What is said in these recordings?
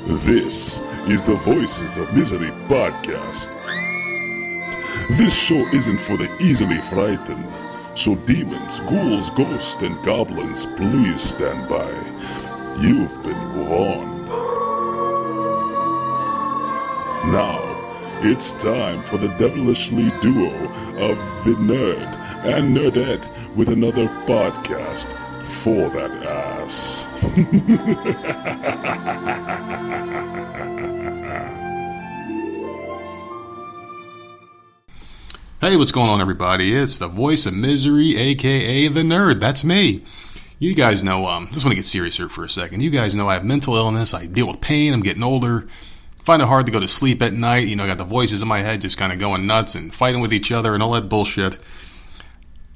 This is the Voices of Misery podcast. This show isn't for the easily frightened, so demons, ghouls, ghosts, and goblins, please stand by. You've been warned. Now, it's time for the devilishly duo of the Nerd and Nerdette with another podcast for that ass. Hey, what's going on, everybody? It's the Voice of Misery, aka the Nerd. That's me. You guys know, just want to get serious here for a second. You guys know I have mental illness. I deal with pain. I'm getting older. Find it hard to go to sleep at night. I got the voices in my head just kind of going nuts and fighting with each other and all that bullshit.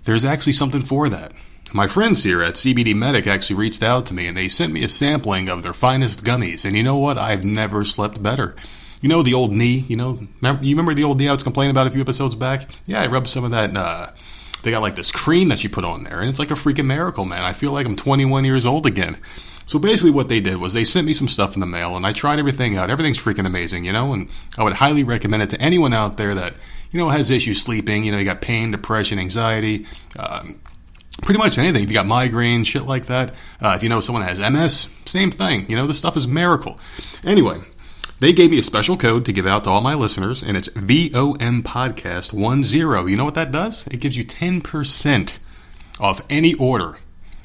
There's actually something for that. My friends here at CBD Medic actually reached out to me and they sent me a sampling of their finest gummies. And you know what? I've never slept better. You know the old knee? You remember the old knee I was complaining about a few episodes back? Yeah, I rubbed some of that. They got like this cream that you put on there, and it's like a freaking miracle, man. I feel like I'm 21 years old again. So basically what they did was they sent me some stuff in the mail, and I tried everything out. Everything's freaking amazing, and I would highly recommend it to anyone out there that, has issues sleeping. You got pain, depression, anxiety, pretty much anything. If you got migraines, shit like that. If you know someone has MS, same thing. This stuff is a miracle. Anyway, they gave me a special code to give out to all my listeners, and it's VOM Podcast 10. You know what that does? It gives you 10% off any order.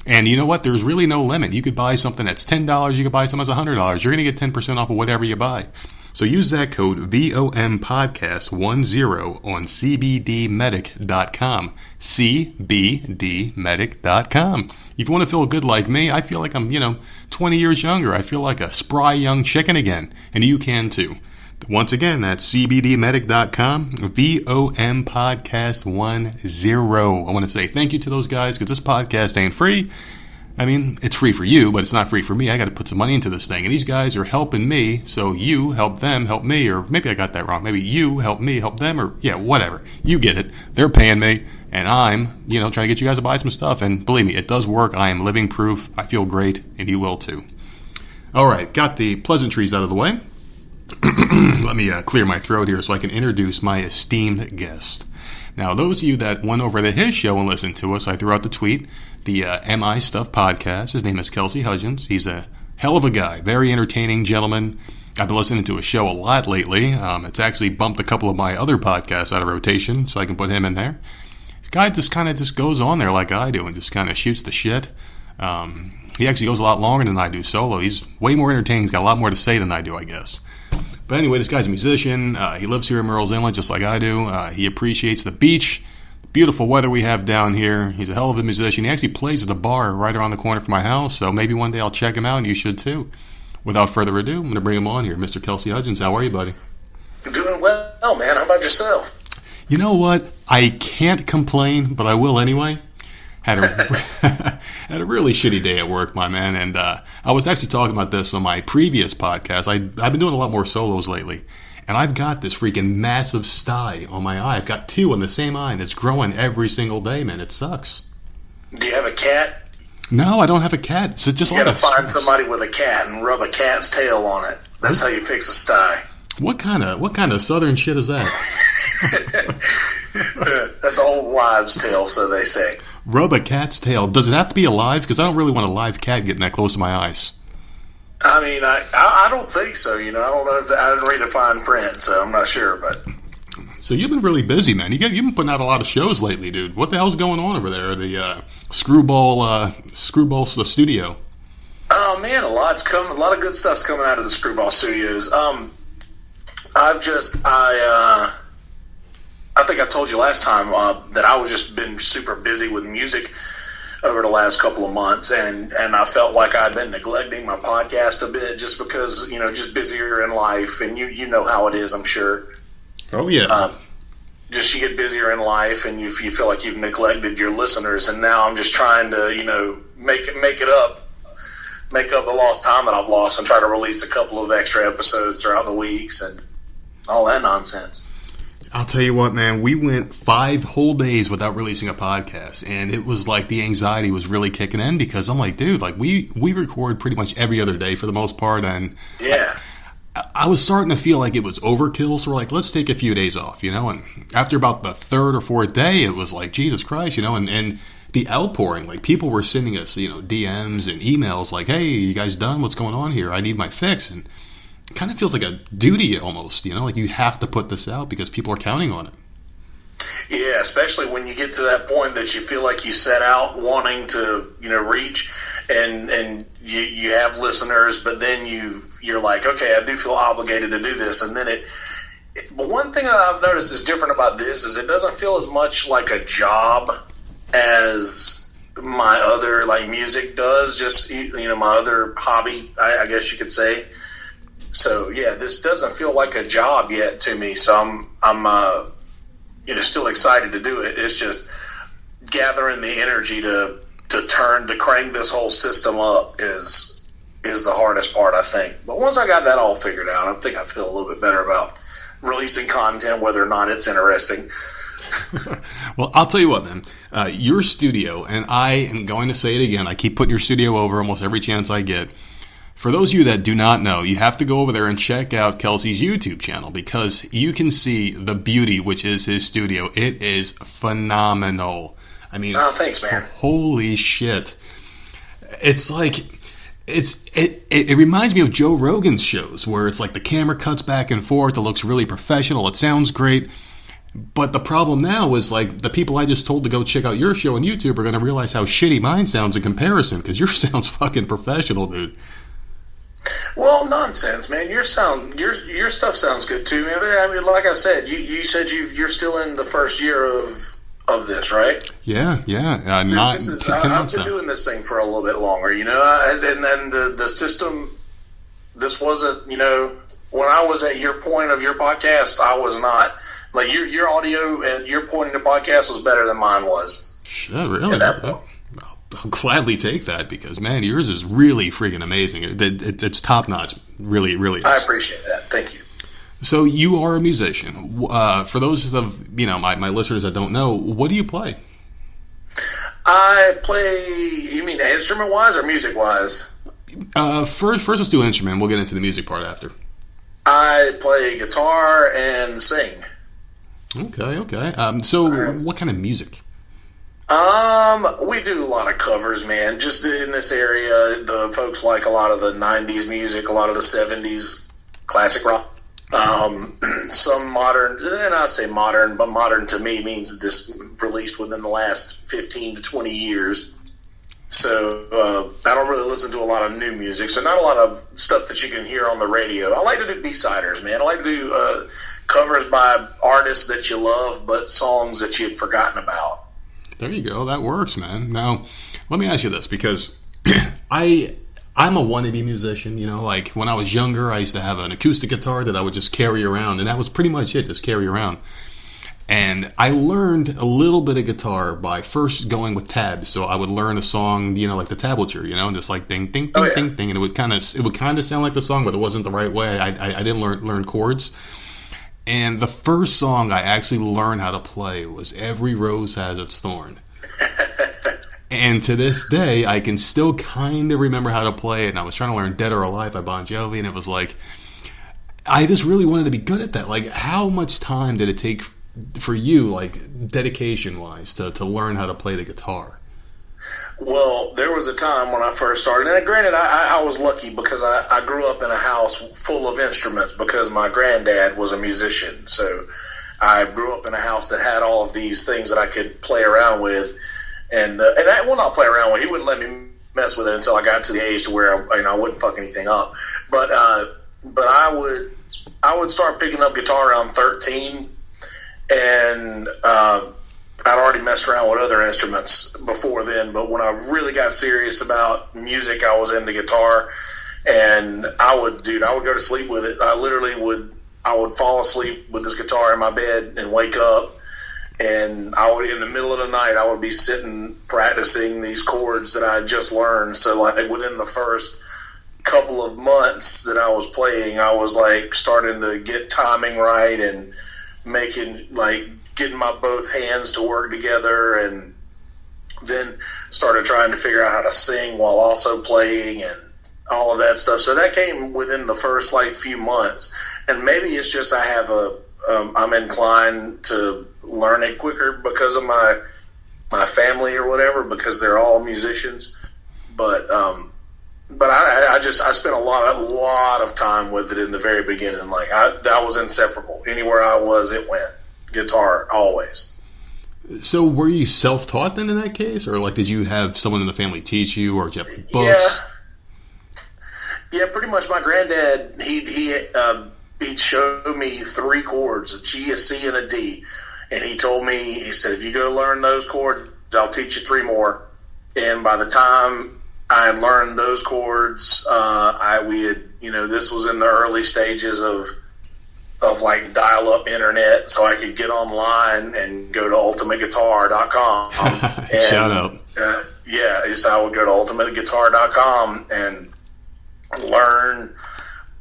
And you know what? There's really no limit. You could buy something that's $10. You could buy something that's $100. You're going to get 10% off of whatever you buy. So use that code VOM Podcast 10 on CBDmedic.com. CBDmedic.com. If you want to feel good like me, I feel like I'm, 20 years younger. I feel like a spry young chicken again. And you can too. Once again, that's CBDmedic.com, VOM Podcast 10. I want to say thank you to those guys because this podcast ain't free. I mean, it's free for you, but it's not free for me. I got to put some money into this thing. And these guys are helping me, so you help them, help me. Or maybe I got that wrong. Maybe you help me, help them, or whatever. You get it. They're paying me, and I'm, trying to get you guys to buy some stuff. And believe me, it does work. I am living proof. I feel great, and you will too. All right, got the pleasantries out of the way. Let me clear my throat here so I can introduce my esteemed guest. Now, those of you that went over to his show and listened to us, I threw out the tweet, the MI Stuff podcast. His name is Kelsey Hudgins. He's a hell of a guy, very entertaining gentleman. I've been listening to his show a lot lately. It's actually bumped a couple of my other podcasts out of rotation, so I can put him in there. The guy just kind of goes on there like I do and just kind of shoots the shit. He actually goes a lot longer than I do solo. He's way more entertaining. He's got a lot more to say than I do, I guess. But anyway, this guy's a musician. He lives here in Murrells Inlet just like I do. He appreciates the beach, the beautiful weather we have down here. He's a hell of a musician. He actually plays at a bar right around the corner from my house, so maybe one day I'll check him out, and you should too. Without further ado, I'm going to bring him on here. Mr. Kelsey Hudgins, how are you, buddy? I'm doing well, man. How about yourself? You know what? I can't complain, but I will anyway. Had a really shitty day at work, my man, and I was actually talking about this on my previous podcast. I've been doing a lot more solos lately, and I've got this freaking massive sty on my eye. I've got two on the same eye, and it's growing every single day, man. It sucks. Do you have a cat? No, I don't have a cat. It's just you got to find somebody with a cat and rub a cat's tail on it. That's how you fix a sty. What kind of southern shit is that? That's an old wives' tale, so they say. Rub a cat's tail. Does it have to be alive? Because I don't really want a live cat getting that close to my eyes. I mean, I don't think so. I don't know if I didn't read a fine print, so I'm not sure. But so you've been really busy, man. You've been putting out a lot of shows lately, dude. What the hell's going on over there? The Screwball Studio. Oh man, a lot of good stuff's coming out of the Screwball Studios. I think I told you last time that I was just been super busy with music over the last couple of months, and I felt like I'd been neglecting my podcast a bit just because, just busier in life, and you know how it is, I'm sure. Oh, yeah. Just you get busier in life, and you feel like you've neglected your listeners, and now I'm just trying to, make up the lost time that I've lost and try to release a couple of extra episodes throughout the weeks and all that nonsense. I'll tell you what, man, we went 5 whole days without releasing a podcast, and it was like the anxiety was really kicking in because I'm like, dude, like we record pretty much every other day for the most part, and yeah. I was starting to feel like it was overkill, so we're like, let's take a few days off, and after about the third or fourth day, it was like, Jesus Christ, and the outpouring, like people were sending us, DMs and emails like, hey, you guys done? What's going on here? I need my fix. And it kind of feels like a duty almost, like you have to put this out because people are counting on it. Yeah, especially when you get to that point that you feel like you set out wanting to, reach and you have listeners, but then you're like, okay, I do feel obligated to do this. And then but one thing that I've noticed is different about this is it doesn't feel as much like a job as my other like music does, just my other hobby, I guess you could say. So yeah, this doesn't feel like a job yet to me. So I'm still excited to do it. It's just gathering the energy to crank this whole system up is the hardest part, I think. But once I got that all figured out, I think I feel a little bit better about releasing content, whether or not it's interesting. Well, I'll tell you what, man. Your studio, and I am going to say it again, I keep putting your studio over almost every chance I get. For those of you that do not know, you have to go over there and check out Kelsey's YouTube channel because you can see the beauty which is his studio. It is phenomenal. I mean, oh, thanks, man. Holy shit. It's like... It reminds me of Joe Rogan's shows where it's like the camera cuts back and forth. It looks really professional. It sounds great. But the problem now is like the people I just told to go check out your show on YouTube are going to realize how shitty mine sounds in comparison because yours sounds fucking professional, dude. Well, nonsense, man. Your stuff sounds good too. I mean, like I said, you said you're still in the first year of this, right? Yeah. I've been doing this thing for a little bit longer, and then the system. This wasn't, when I was at your point of your podcast, I was not. Like your audio and your point in the podcast was better than mine was. Shit, really? I'll gladly take that because, man, yours is really freaking amazing. It's top notch. Really, really is. I appreciate that. Thank you. So you are a musician. For those of my listeners that don't know, what do you play? I play. You mean instrument wise or music wise? First, let's do instrument. We'll get into the music part after. I play guitar and sing. Okay. So what kind of music? We do a lot of covers, man. Just in this area, the folks like a lot of the 90s music, a lot of the 70s classic rock. Some modern, and I say modern, but modern to me means this released within the last 15 to 20 years. So I don't really listen to a lot of new music, so not a lot of stuff that you can hear on the radio. I like to do B-siders, man. I like to do covers by artists that you love, but songs that you'd forgotten about. There you go. That works, man. Now, let me ask you this, because I'm a wannabe musician, like when I was younger, I used to have an acoustic guitar that I would just carry around, and that was pretty much it, just carry around. And I learned a little bit of guitar by first going with tabs. So I would learn a song, like the tablature, and just like ding, ding, ding, ding, ding, and it would kind of sound like the song, but it wasn't the right way. I didn't learn chords. And the first song I actually learned how to play was "Every Rose Has Its Thorn." And to this day, I can still kind of remember how to play it. And I was trying to learn "Dead or Alive" by Bon Jovi, and it was like, I just really wanted to be good at that. Like, how much time did it take for you, like dedication-wise, to learn how to play the guitar? Well, there was a time when I first started, and granted, I was lucky because I grew up in a house full of instruments because my granddad was a musician. So I grew up in a house that had all of these things that I could play around with, and I will not play around with. He wouldn't let me mess with it until I got to the age to where I wouldn't fuck anything up. But I would start picking up guitar around 13, and I'd already messed around with other instruments before then, but when I really got serious about music, I was into guitar, and I would go to sleep with it. I would fall asleep with this guitar in my bed and wake up, and in the middle of the night, I would be sitting practicing these chords that I just learned. So like within the first couple of months that I was playing, I was like starting to get timing right and getting my both hands to work together, and then started trying to figure out how to sing while also playing. And all of that stuff. So that came within the first like few months, and maybe it's just I have I'm inclined to learn it quicker because of my family or whatever, because they're all musicians. But I spent a lot of time with it in the very beginning. Like that was inseparable. Anywhere I was, it went guitar always. So were you self-taught then in that case, or like did you have someone in the family teach you, or did you have books? Yeah, pretty much. My granddad, he'd show me 3 chords, a G, a C, and a D, and he told me, he said, if you go learn those chords, I'll teach you 3 more. And by the time I had learned those chords, this was in the early stages of like dial-up internet, so I could get online and go to ultimateguitar.com. Shout out. So I would go to ultimateguitar.com and learn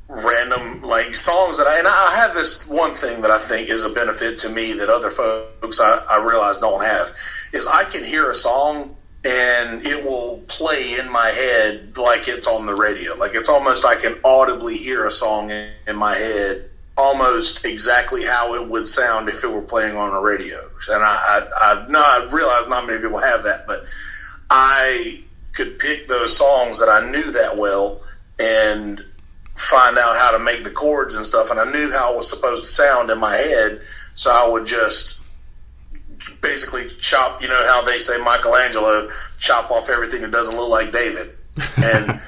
random like songs that I have this one thing that I think is a benefit to me that other folks I realize don't have, is I can hear a song and it will play in my head like it's on the radio. Like it's almost, I can audibly hear a song in my head almost exactly how it would sound if it were playing on a radio. And I realize not many people have that, but I could pick those songs that I knew that well and find out how to make the chords and stuff, and I knew how it was supposed to sound in my head, so I would just basically chop, you know how they say Michelangelo, chop off everything that doesn't look like David. And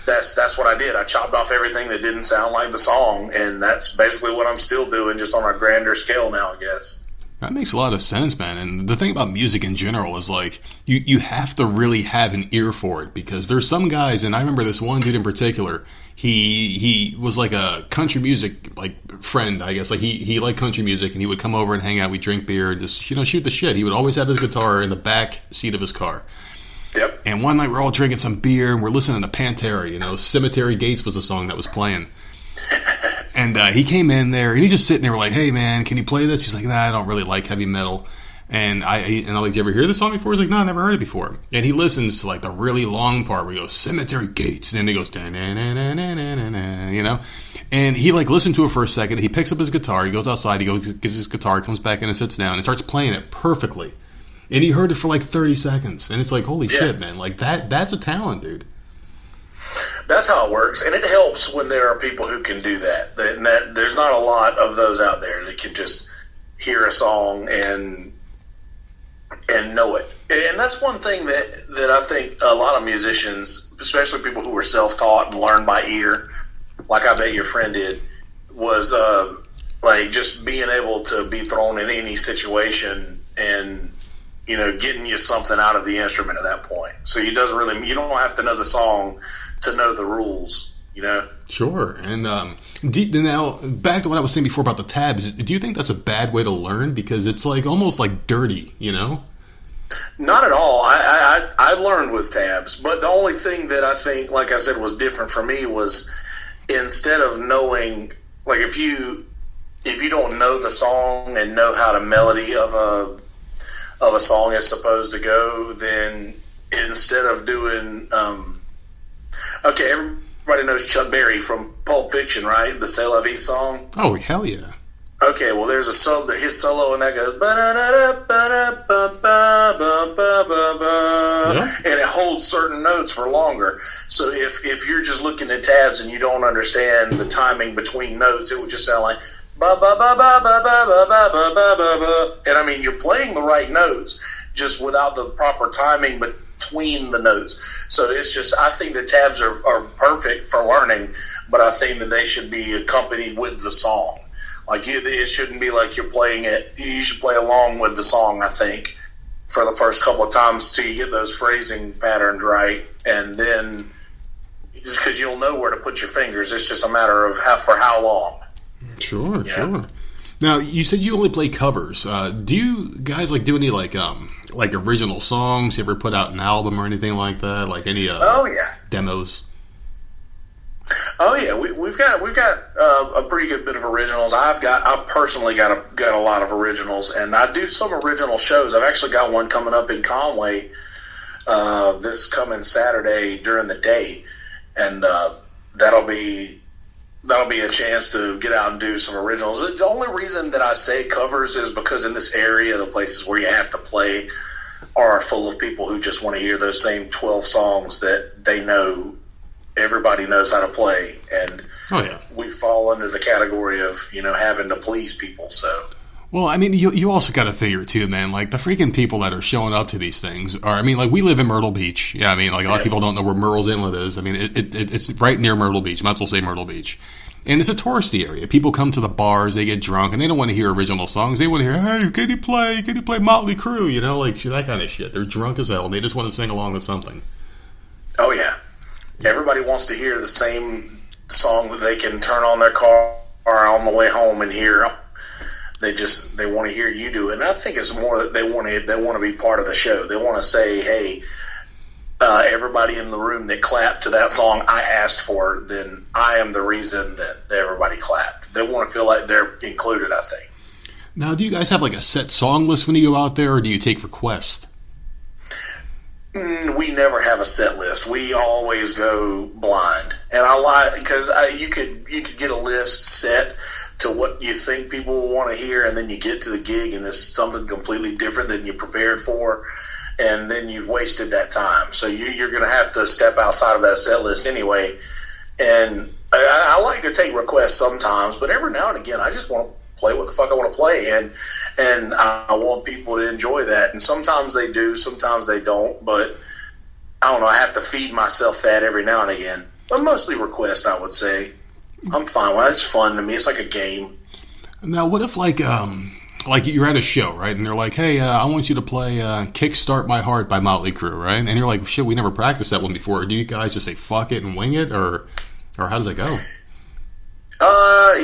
that's what I did. I chopped off everything that didn't sound like the song, and that's basically what I'm still doing, just on a grander scale now, I guess. That makes a lot of sense, man. And the thing about music in general is like you have to really have an ear for it, because there's some guys, and I remember this one dude in particular. He was like a country music like friend, I guess. Like he liked country music, and he would come over and hang out. We'd drink beer and just shoot the shit. He would always have his guitar in the back seat of his car. Yep. And one night we're all drinking some beer and we're listening to Pantera. Cemetery Gates was the song that was playing. And he came in there, and he's just sitting there. We're like, "Hey, man, can you play this?" He's like, "Nah, I don't really like heavy metal." And I'm like, "Did you ever hear this song before?" He's like, "No, I never heard it before." And he listens to like the really long part where he goes, "Cemetery Gates," and then he goes, and he like listened to it for a second. He picks up his guitar, he goes outside, he goes gets his guitar, comes back in and sits down and starts playing it perfectly. And he heard it for like 30 seconds, and it's like, holy shit, man! Like that's a talent, dude. That's how it works, and it helps when there are people who can do that. That there's not a lot of those out there that can just hear a song and know it. And that's one thing that I think a lot of musicians, especially people who are self-taught and learn by ear, like I bet your friend did, was like just being able to be thrown in any situation and getting you something out of the instrument at that point. So you don't have to know the song to know the rules, Sure. And now back to what I was saying before about the tabs. Do you think that's a bad way to learn, because it's like almost like dirty, Not at all. I learned with tabs, but the only thing that I think, like I said, was different for me was, instead of knowing, like if you don't know the song and know how the melody of a song is supposed to go, then instead of doing everybody knows Chuck Berry from Pulp Fiction, right? The C'est La Vie song. Oh, hell yeah. Okay, well, there's his solo, and that goes, and it holds certain notes for longer. So if you're just looking at tabs and you don't understand the timing between notes, it would just sound like ba ba ba ba ba ba ba ba ba ba ba. And I mean, you're playing the right notes, just without the proper timing between the notes. So it's just, I think the tabs are perfect for learning, but I think that they should be accompanied with the song. Like it shouldn't be like you're playing it. You should play along with the song, I think, for the first couple of times till you get those phrasing patterns right, and then just because you'll know where to put your fingers, it's just a matter of for how long. Sure. Now you said you only play covers. Do you guys do any like original songs? You ever put out an album or anything like that? Like any demos? Oh yeah, we've got a pretty good bit of originals. I've personally got a lot of originals, and I do some original shows. I've actually got one coming up in Conway this coming Saturday during the day, and that'll be a chance to get out and do some originals. The only reason that I say covers is because in this area, the places where you have to play are full of people who just want to hear those same 12 songs that they know everybody knows how to play. And we fall under the category of, having to please people. So, well, I mean, you also got to figure too, man. Like the freaking people that are showing up to these things are. I mean, like we live in Myrtle Beach. Yeah, I mean, like a lot of people don't know where Myrtle's Inlet is. I mean, it's right near Myrtle Beach. Might as well say Myrtle Beach. And it's a touristy area. People come to the bars, they get drunk, and they don't want to hear original songs. They want to hear, hey, can you play Motley Crue? Like that kind of shit. They're drunk as hell, and they just want to sing along with something. Oh, yeah. Everybody wants to hear the same song that they can turn on their car on the way home and hear. They want to hear you do it. And I think it's more that they want to be part of the show. They want to say, hey, everybody in the room that clapped to that song I asked for, then I am the reason that everybody clapped. They want to feel like they're included, I think. Now, do you guys have like a set song list when you go out there, or do you take requests? We never have a set list. We always go blind. And I lie because you could get a list set to what you think people will want to hear, and then you get to the gig and it's something completely different than you prepared for. And then you've wasted that time. So you're going to have to step outside of that set list anyway. And I like to take requests sometimes, but every now and again, I just want to play what the fuck I want to play. And I want people to enjoy that. And sometimes they do, sometimes they don't. But I don't know, I have to feed myself that every now and again. But mostly request, I would say. I'm fine with it. It's fun to me. It's like a game. Now, what if like you're at a show, right? And they're like, hey, I want you to play Kickstart My Heart by Motley Crue, right? And you're like, shit, we never practiced that one before. Do you guys just say fuck it and wing it? Or how does it go?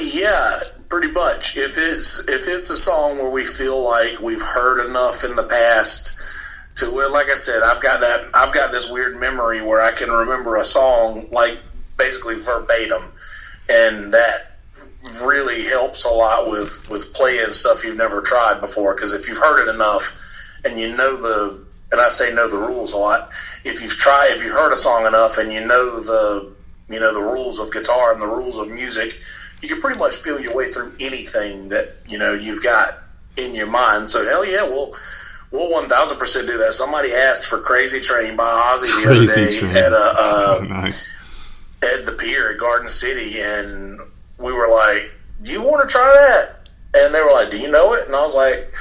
Yeah, pretty much. If it's a song where we feel like we've heard enough in the past to where, like I said, I've got this weird memory where I can remember a song like basically verbatim, and that really helps a lot with playing stuff you've never tried before. Because if you've heard it enough and you know and I say know the rules a lot, if you've heard a song enough and you know the rules of guitar and the rules of music, you can pretty much feel your way through anything that you've got in your mind. So hell yeah, we'll 1000% do that. Somebody asked for Crazy Train by Ozzy the other day nice. At the pier at Garden City, and we were like, do you want to try that? And they were like, do you know it? And I was like,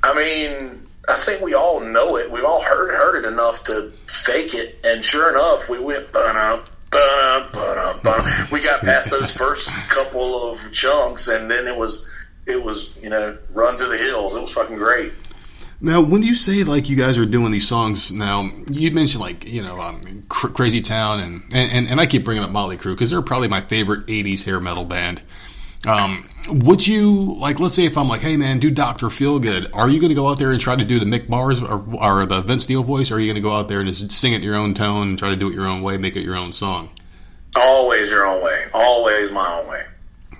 I mean, I think we all know it. We've all heard it enough to fake it. And sure enough, we went, we got past those first couple of chunks, and then it was run to the hills. It was fucking great. Now, when you say like you guys are doing these songs now, you mentioned like Crazy Town and I keep bringing up Motley Crue because they're probably my favorite '80s hair metal band. Would you like, let's say if I'm like, hey man, do Dr. Feelgood, are you going to go out there and try to do the Mick Mars or the Vince Neil voice, or are you going to go out there and just sing it in your own tone and try to do it your own way, make it your own song? Always your own way. Always my own way.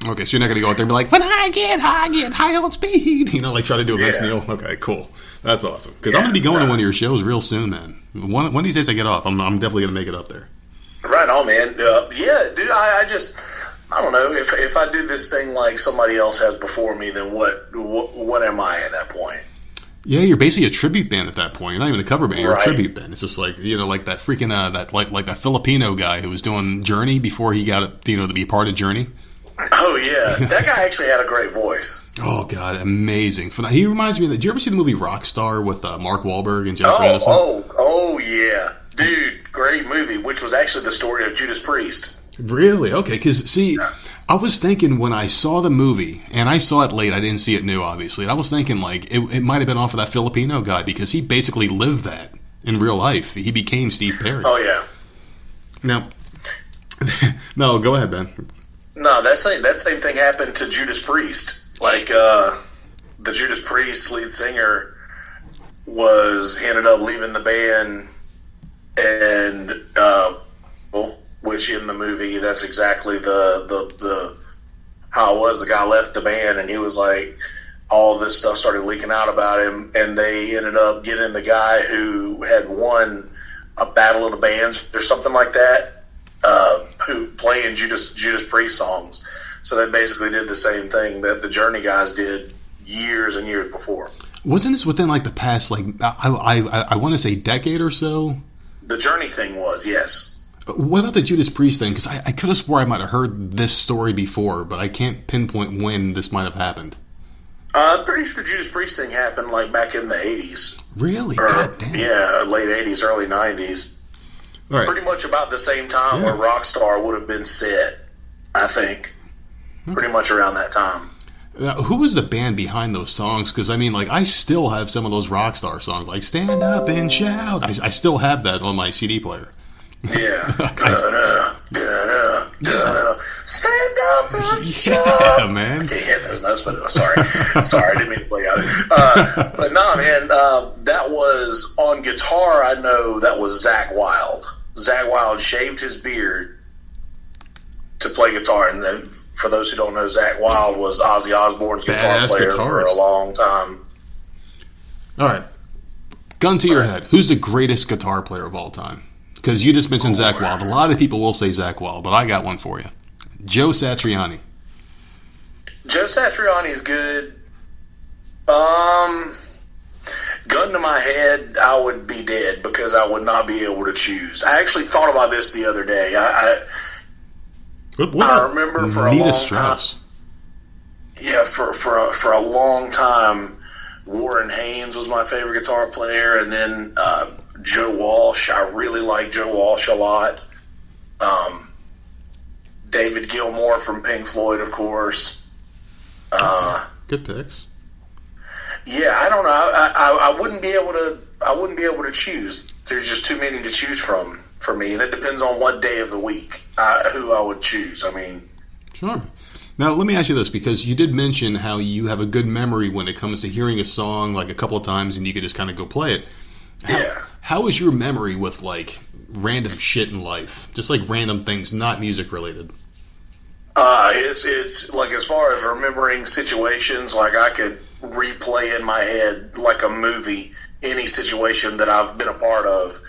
Okay, so you're not going to go out there and be like, when I get high on speed, like try to do a Vince Neil? Okay, cool. That's awesome. Because I'm going to be going to one of your shows real soon, man. One of these days I get off, I'm definitely going to make it up there. Right on, man. Yeah, dude, I don't know. If I do this thing like somebody else has before me, then what am I at that point? Yeah, you're basically a tribute band at that point. You're not even a cover band. You're right. A tribute band. It's just like, like that freaking, that Filipino guy who was doing Journey before he got, to be part of Journey. Oh, yeah. That guy actually had a great voice. Oh, God, amazing. He reminds me of, did you ever see the movie Rockstar with Mark Wahlberg and Jennifer Aniston? Oh, yeah. Dude, great movie, which was actually the story of Judas Priest. Really? Okay, because, see, I was thinking when I saw the movie, and I saw it late, I didn't see it new, obviously, and I was thinking, like, it might have been off of that Filipino guy, because he basically lived that in real life. He became Steve Perry. Oh, yeah. Now, no, go ahead, Ben. No, that same thing happened to Judas Priest. Like, the Judas Priest lead singer ended up leaving the band, and, which in the movie, that's exactly the how it was. The guy left the band, and he was like, all this stuff started leaking out about him, and they ended up getting the guy who had won a Battle of the Bands or something like that, who playing Judas Priest songs. So they basically did the same thing that the Journey guys did years and years before. Wasn't this within like the past, like I want to say decade or so? The Journey thing was, yes. What about the Judas Priest thing? Because I could have swore I might have heard this story before, but I can't pinpoint when this might have happened. I'm pretty sure the Judas Priest thing happened like back in the 80s. Really? God damn. Yeah, late 80s, early 90s. All right. Pretty much about the same time where Rockstar would have been set, I think. Pretty much around that time. Who was the band behind those songs? Because, I mean, like, I still have some of those Rockstar songs, like Stand Up and Shout. I still have that on my CD player. Yeah. Stand up and shout. Yeah, man. I can't hit those notes, but sorry, I didn't mean to play out. But no, man, that was on guitar. I know that was Zakk Wylde. Zakk Wylde shaved his beard to play guitar, and then for those who don't know, Zakk Wylde was Ozzy Osbourne's guitar player for a long time. All right, gun to your head. Who's the greatest guitar player of all time? Because you just mentioned Zakk Wylde. A lot of people will say Zakk Wylde, but I got one for you. Joe Satriani. Joe Satriani is good. Gun to my head, I would be dead because I would not be able to choose. I actually thought about this the other day. I remember for a long Strauss? time. Yeah, for a long time, Warren Haynes was my favorite guitar player, and then Joe Walsh. I really like Joe Walsh a lot. David Gilmour from Pink Floyd, of course. Good picks. Yeah, I don't know. I wouldn't be able to. I wouldn't be able to choose. There's just too many to choose from for me, and it depends on what day of the week who I would choose. I mean, sure. Now, let me ask you this, because you did mention how you have a good memory when it comes to hearing a song like a couple of times and you could just kind of go play it. How is your memory with, like, random shit in life? Just, like, random things, not music-related. It's like, as far as remembering situations, like, I could replay in my head, like a movie, any situation that I've been a part of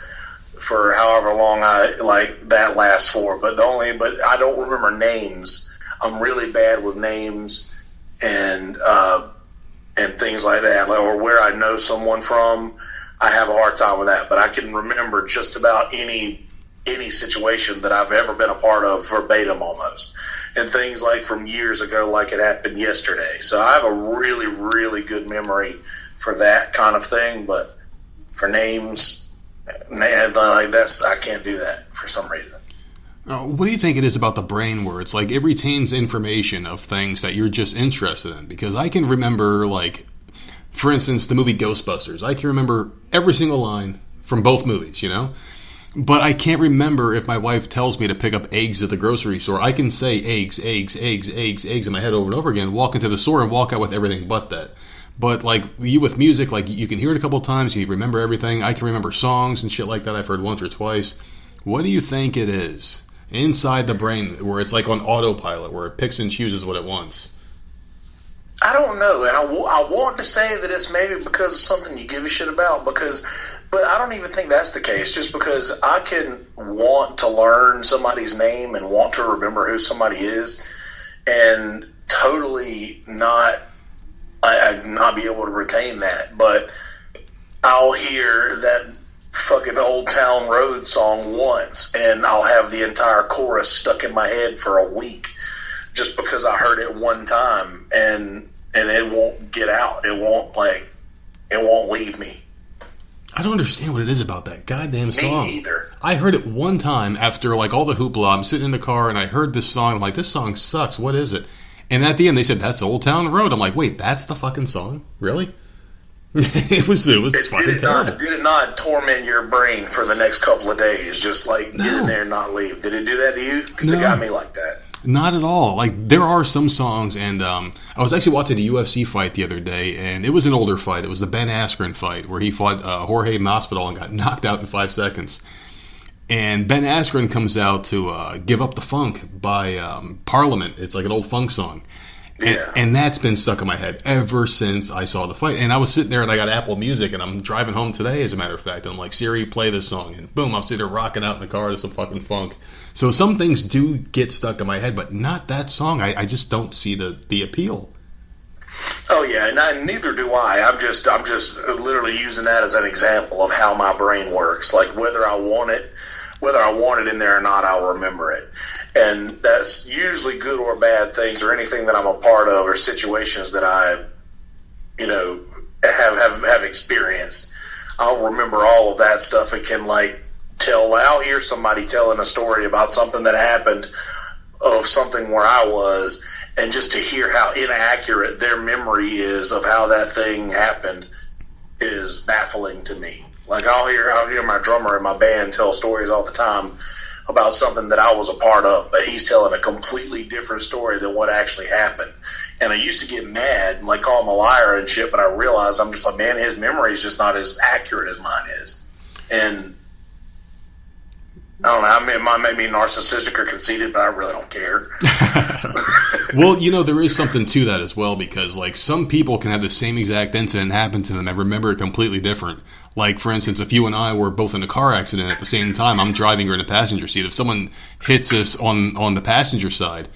for however long that lasts for. But I don't remember names. I'm really bad with names and things like that, or where I know someone from. I have a hard time with that, but I can remember just about any situation that I've ever been a part of verbatim almost, and things like from years ago, like it happened yesterday. So I have a really, really good memory for that kind of thing, but for names, like I can't do that for some reason. What do you think it is about the brain where it's like it retains information of things that you're just interested in? Because I can remember, like, for instance, the movie Ghostbusters. I can remember every single line from both movies, you know? But I can't remember if my wife tells me to pick up eggs at the grocery store. I can say eggs in my head over and over again, walk into the store and walk out with everything but that. But, like, you with music, like, you can hear it a couple of times, you remember everything. I can remember songs and shit like that I've heard once or twice. What do you think it is inside the brain where it's like on autopilot, where it picks and chooses what it wants? I don't know, and I want to say that it's maybe because of something you give a shit about, but I don't even think that's the case, just because I can want to learn somebody's name and want to remember who somebody is, and totally not be able to retain that. But I'll hear that fucking Old Town Road song once, and I'll have the entire chorus stuck in my head for a week just because I heard it one time, and it won't get out. It won't leave me. I don't understand what it is about that goddamn song. Me either. I heard it one time after, like, all the hoopla. I'm sitting in the car and I heard this song. I'm like, this song sucks. What is it? And at the end they said, that's Old Town Road. I'm like, wait, that's the fucking song? Really? It was fucking terrible. Did it not torment your brain for the next couple of days? Just like get in there and not leave. Did it do that to you? Because it got me like that. Not at all. Like, there are some songs, and I was actually watching a UFC fight the other day, and it was an older fight. It was the Ben Askren fight, where he fought Jorge Masvidal and got knocked out in 5 seconds. And Ben Askren comes out to Give Up the Funk by Parliament. It's like an old funk song. And that's been stuck in my head ever since I saw the fight. And I was sitting there and I got Apple Music and I'm driving home today, as a matter of fact. And I'm like, Siri, play this song. And boom, I'll sit there rocking out in the car to some fucking funk. So some things do get stuck in my head, but not that song. I just don't see the appeal. Oh yeah, and neither do I. I'm just literally using that as an example of how my brain works. Like whether I want it in there or not, I'll remember it. And that's usually good or bad things, or anything that I'm a part of, or situations that I, have experienced. I'll remember all of that stuff and can I'll hear somebody telling a story about something that happened, of something where I was, and just to hear how inaccurate their memory is of how that thing happened is baffling to me. Like I'll hear my drummer in my band tell stories all the time about something that I was a part of, but he's telling a completely different story than what actually happened. And I used to get mad and call him a liar and shit, but I realized I'm just like, man, his memory is just not as accurate as mine is. And I don't know, I mean, it might make me narcissistic or conceited, but I really don't care. Well, there is something to that as well, because some people can have the same exact incident happen to them and remember it completely different. Like, for instance, if you and I were both in a car accident at the same time, I'm driving, you're in the passenger seat. If someone hits us on the passenger side,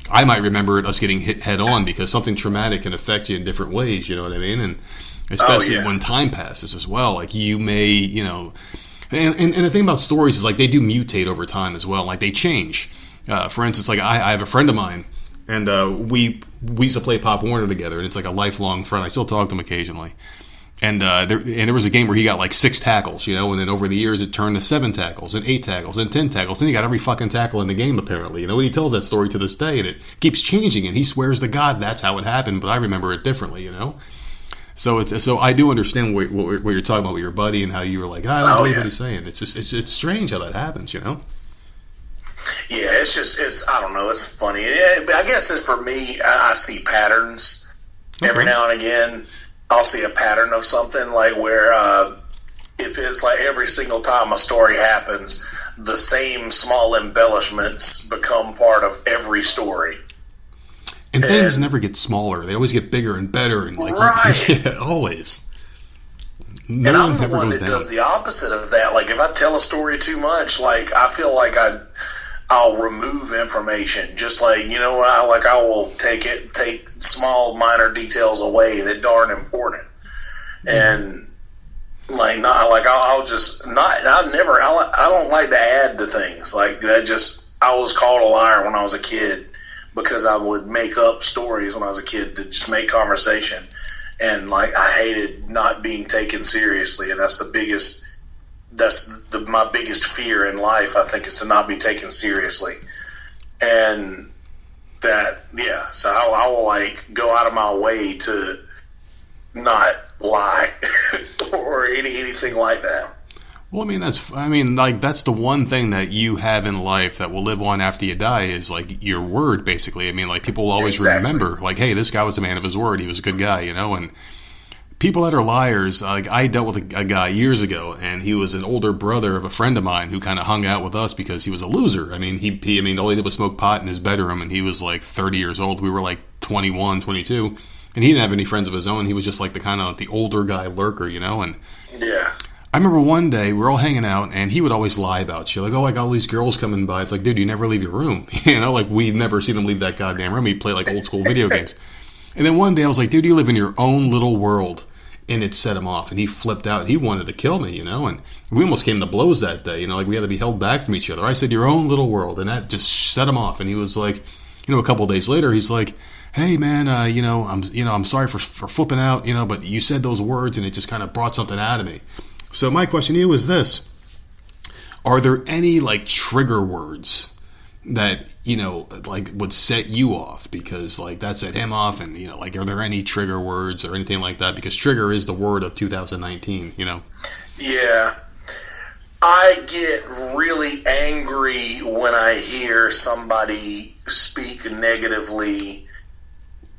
I might remember us getting hit head on, because something traumatic can affect you in different ways, you know what I mean? And especially when time passes as well. You may, And the thing about stories is they do mutate over time as well. They change. For instance, I have a friend of mine, and we used to play Pop Warner together, and it's a lifelong friend. I still talk to him occasionally. And there was a game where he got 6 tackles, and then over the years it turned to 7 tackles and 8 tackles and 10 tackles, and he got every fucking tackle in the game apparently. And he tells that story to this day, and it keeps changing, and he swears to God that's how it happened, but I remember it differently, So I do understand what you're talking about with your buddy and how you were like, I don't believe what he's saying. It's just it's strange how that happens, Yeah, it's I don't know, it's funny. But I guess it's for me, I see patterns every now and again. I'll see a pattern of something where if it's every single time a story happens, the same small embellishments become part of every story. And things never get smaller. They always get bigger and better. And right. Yeah, always. No and I'm one the ever one goes that down. does the opposite of that. If I tell a story too much, I feel like I'll remove information. Just I will take small minor details away that aren't important. And I'll just not. I don't like to add to things that. I was called a liar when I was a kid, because I would make up stories when I was a kid to just make conversation. And I hated not being taken seriously, and that's my biggest fear in life, I think, is to not be taken seriously. And so I will go out of my way to not lie or anything like that. Well, that's the one thing that you have in life that will live on after you die is your word, basically. People will always remember, hey, this guy was a man of his word. He was a good guy, and people that are liars, I dealt with a guy years ago, and he was an older brother of a friend of mine who kind of hung out with us because he was a loser. All he did was smoke pot in his bedroom, and he was 30 years old. We were 21, 22, and he didn't have any friends of his own. He was just the older guy lurker, and yeah. I remember one day we were all hanging out, and he would always lie about shit. I got all these girls coming by. It's dude, you never leave your room. We've never seen him leave that goddamn room. He'd play old school video games. And then one day I was like, dude, you live in your own little world. And it set him off, and he flipped out. He wanted to kill me, and we almost came to blows that day. We had to be held back from each other. I said, your own little world, and that just set him off. And he was a couple of days later, he's like, hey man, I'm sorry for flipping out, but you said those words, and it just kind of brought something out of me. So my question to you is this: are there any trigger words that would set you off because that set him off, and are there any trigger words or anything like that? Because trigger is the word of 2019. Yeah, I get really angry when I hear somebody speak negatively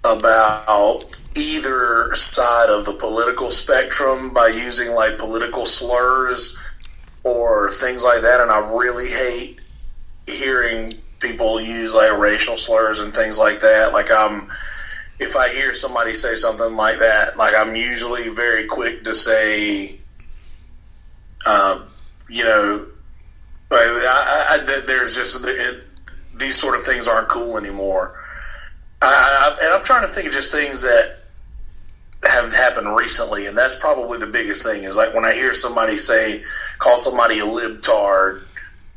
about either side of the political spectrum by using political slurs or things like that, and I really hate hearing people use racial slurs and things like that. if I hear somebody say something like that, like I'm usually very quick to say, there's just these sort of things aren't cool anymore. And I'm trying to think of just things that have happened recently, and that's probably the biggest thing. Is like when I hear somebody call somebody a libtard,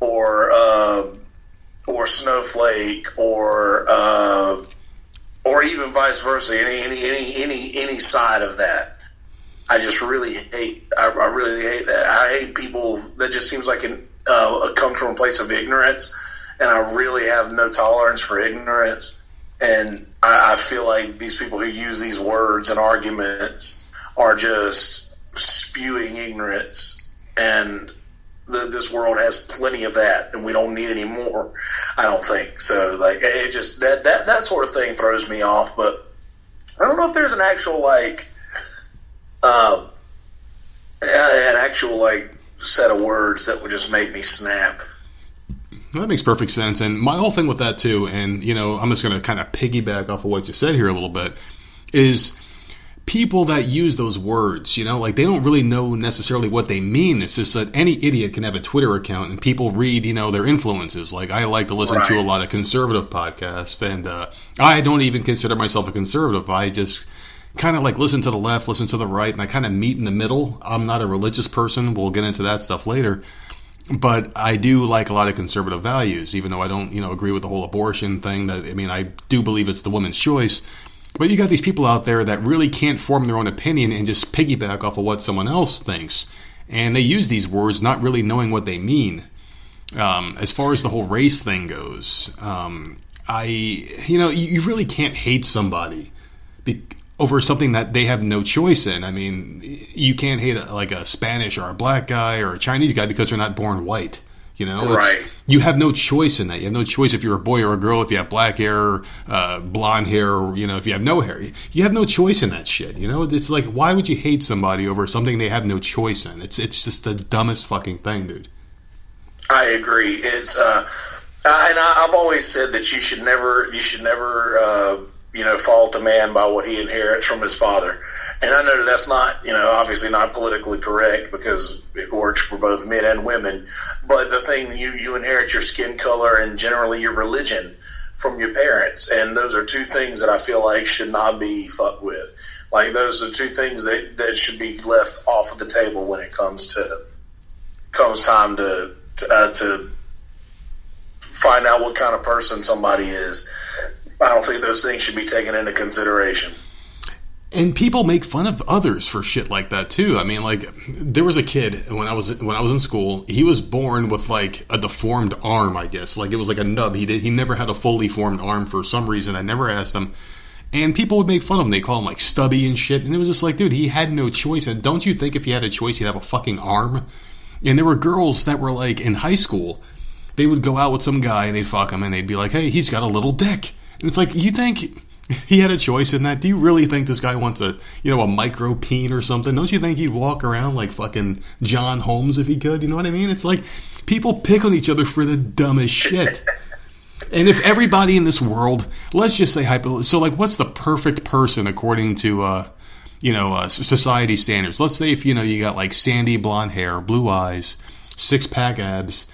or snowflake, or even vice versa. Any side of that. I just really hate. I really hate that. I hate people that just seems like come from a place of ignorance, and I really have no tolerance for ignorance. And I feel like these people who use these words and arguments are just spewing ignorance. And this world has plenty of that, and we don't need any more. I don't think so. Like it just that sort of thing throws me off. But I don't know if there's an actual set of words that would just make me snap. That makes perfect sense. And my whole thing with that too, and I'm just going to kind of piggyback off of what you said here a little bit, is people that use those words, like they don't really know necessarily what they mean. It's just that any idiot can have a Twitter account and people read, their influences. Like I like to listen to a lot of conservative podcasts, and I don't even consider myself a conservative. I just kind of like listen to the left, listen to the right, and I kind of meet in the middle. I'm not a religious person. We'll get into that stuff later. But I do like a lot of conservative values, even though I don't, agree with the whole abortion thing. I do believe it's the woman's choice. But you got these people out there that really can't form their own opinion and just piggyback off of what someone else thinks. And they use these words not really knowing what they mean. As far as the whole race thing goes, you really can't hate somebody over something that they have no choice in. I mean, you can't hate a Spanish or a black guy or a Chinese guy because they're not born white. Right. You have no choice in that. You have no choice if you're a boy or a girl, if you have black hair, blonde hair, or, if you have no hair. You have no choice in that shit. It's like, why would you hate somebody over something they have no choice in? It's just the dumbest fucking thing, dude. I agree. It's and I've always said that you should never fault a man by what he inherits from his father. And I know that's not, obviously not politically correct because it works for both men and women. But the thing, you inherit your skin color and generally your religion from your parents. And those are two things that I feel like should not be fucked with. Like those are two things that should be left off of the table when it comes time to find out what kind of person somebody is. I don't think those things should be taken into consideration. And people make fun of others for shit like that too. I mean, like there was a kid when I was in school. He was born with like a deformed arm, I guess. Like it was like a nub. He never had a fully formed arm for some reason. I never asked him. And people would make fun of him. They call him like stubby and shit. And it was just like, dude, he had no choice. And don't you think if he had a choice, he'd have a fucking arm? And there were girls that were like in high school. They would go out with some guy and they'd fuck him and they'd be like, hey, he's got a little dick. And it's like, you think he had a choice in that? Do you really think this guy wants a micro peen or something? Don't you think he'd walk around like fucking John Holmes if he could? You know what I mean? It's like people pick on each other for the dumbest shit. And if everybody in this world, let's just say so like what's the perfect person according to society standards? Let's say if you got like sandy blonde hair, blue eyes, 6-pack abs,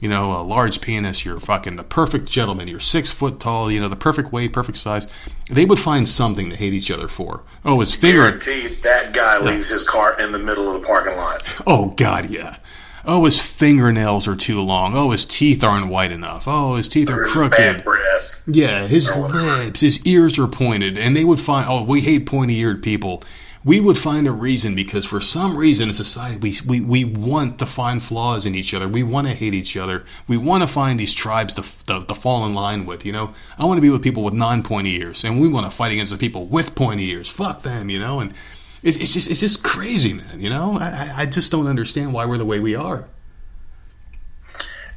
a large penis, you're fucking the perfect gentleman, you're 6 foot tall, the perfect weight, perfect size. They would find something to hate each other for. Oh, his finger. Guaranteed that guy leaves his cart in the middle of the parking lot. Oh, God, yeah. Oh, his fingernails are too long. Oh, his teeth aren't white enough. Oh, his teeth are crooked. Bad breath. Yeah, his lips, his ears are pointed. And they would find, we hate pointy-eared people. We would find a reason because for some reason in society we want to find flaws in each other. We want to hate each other. We want to find these tribes to fall in line with, I want to be with people with non-pointy ears, and we want to fight against the people with pointy ears. Fuck them, and it's just crazy, man, I just don't understand why we're the way we are.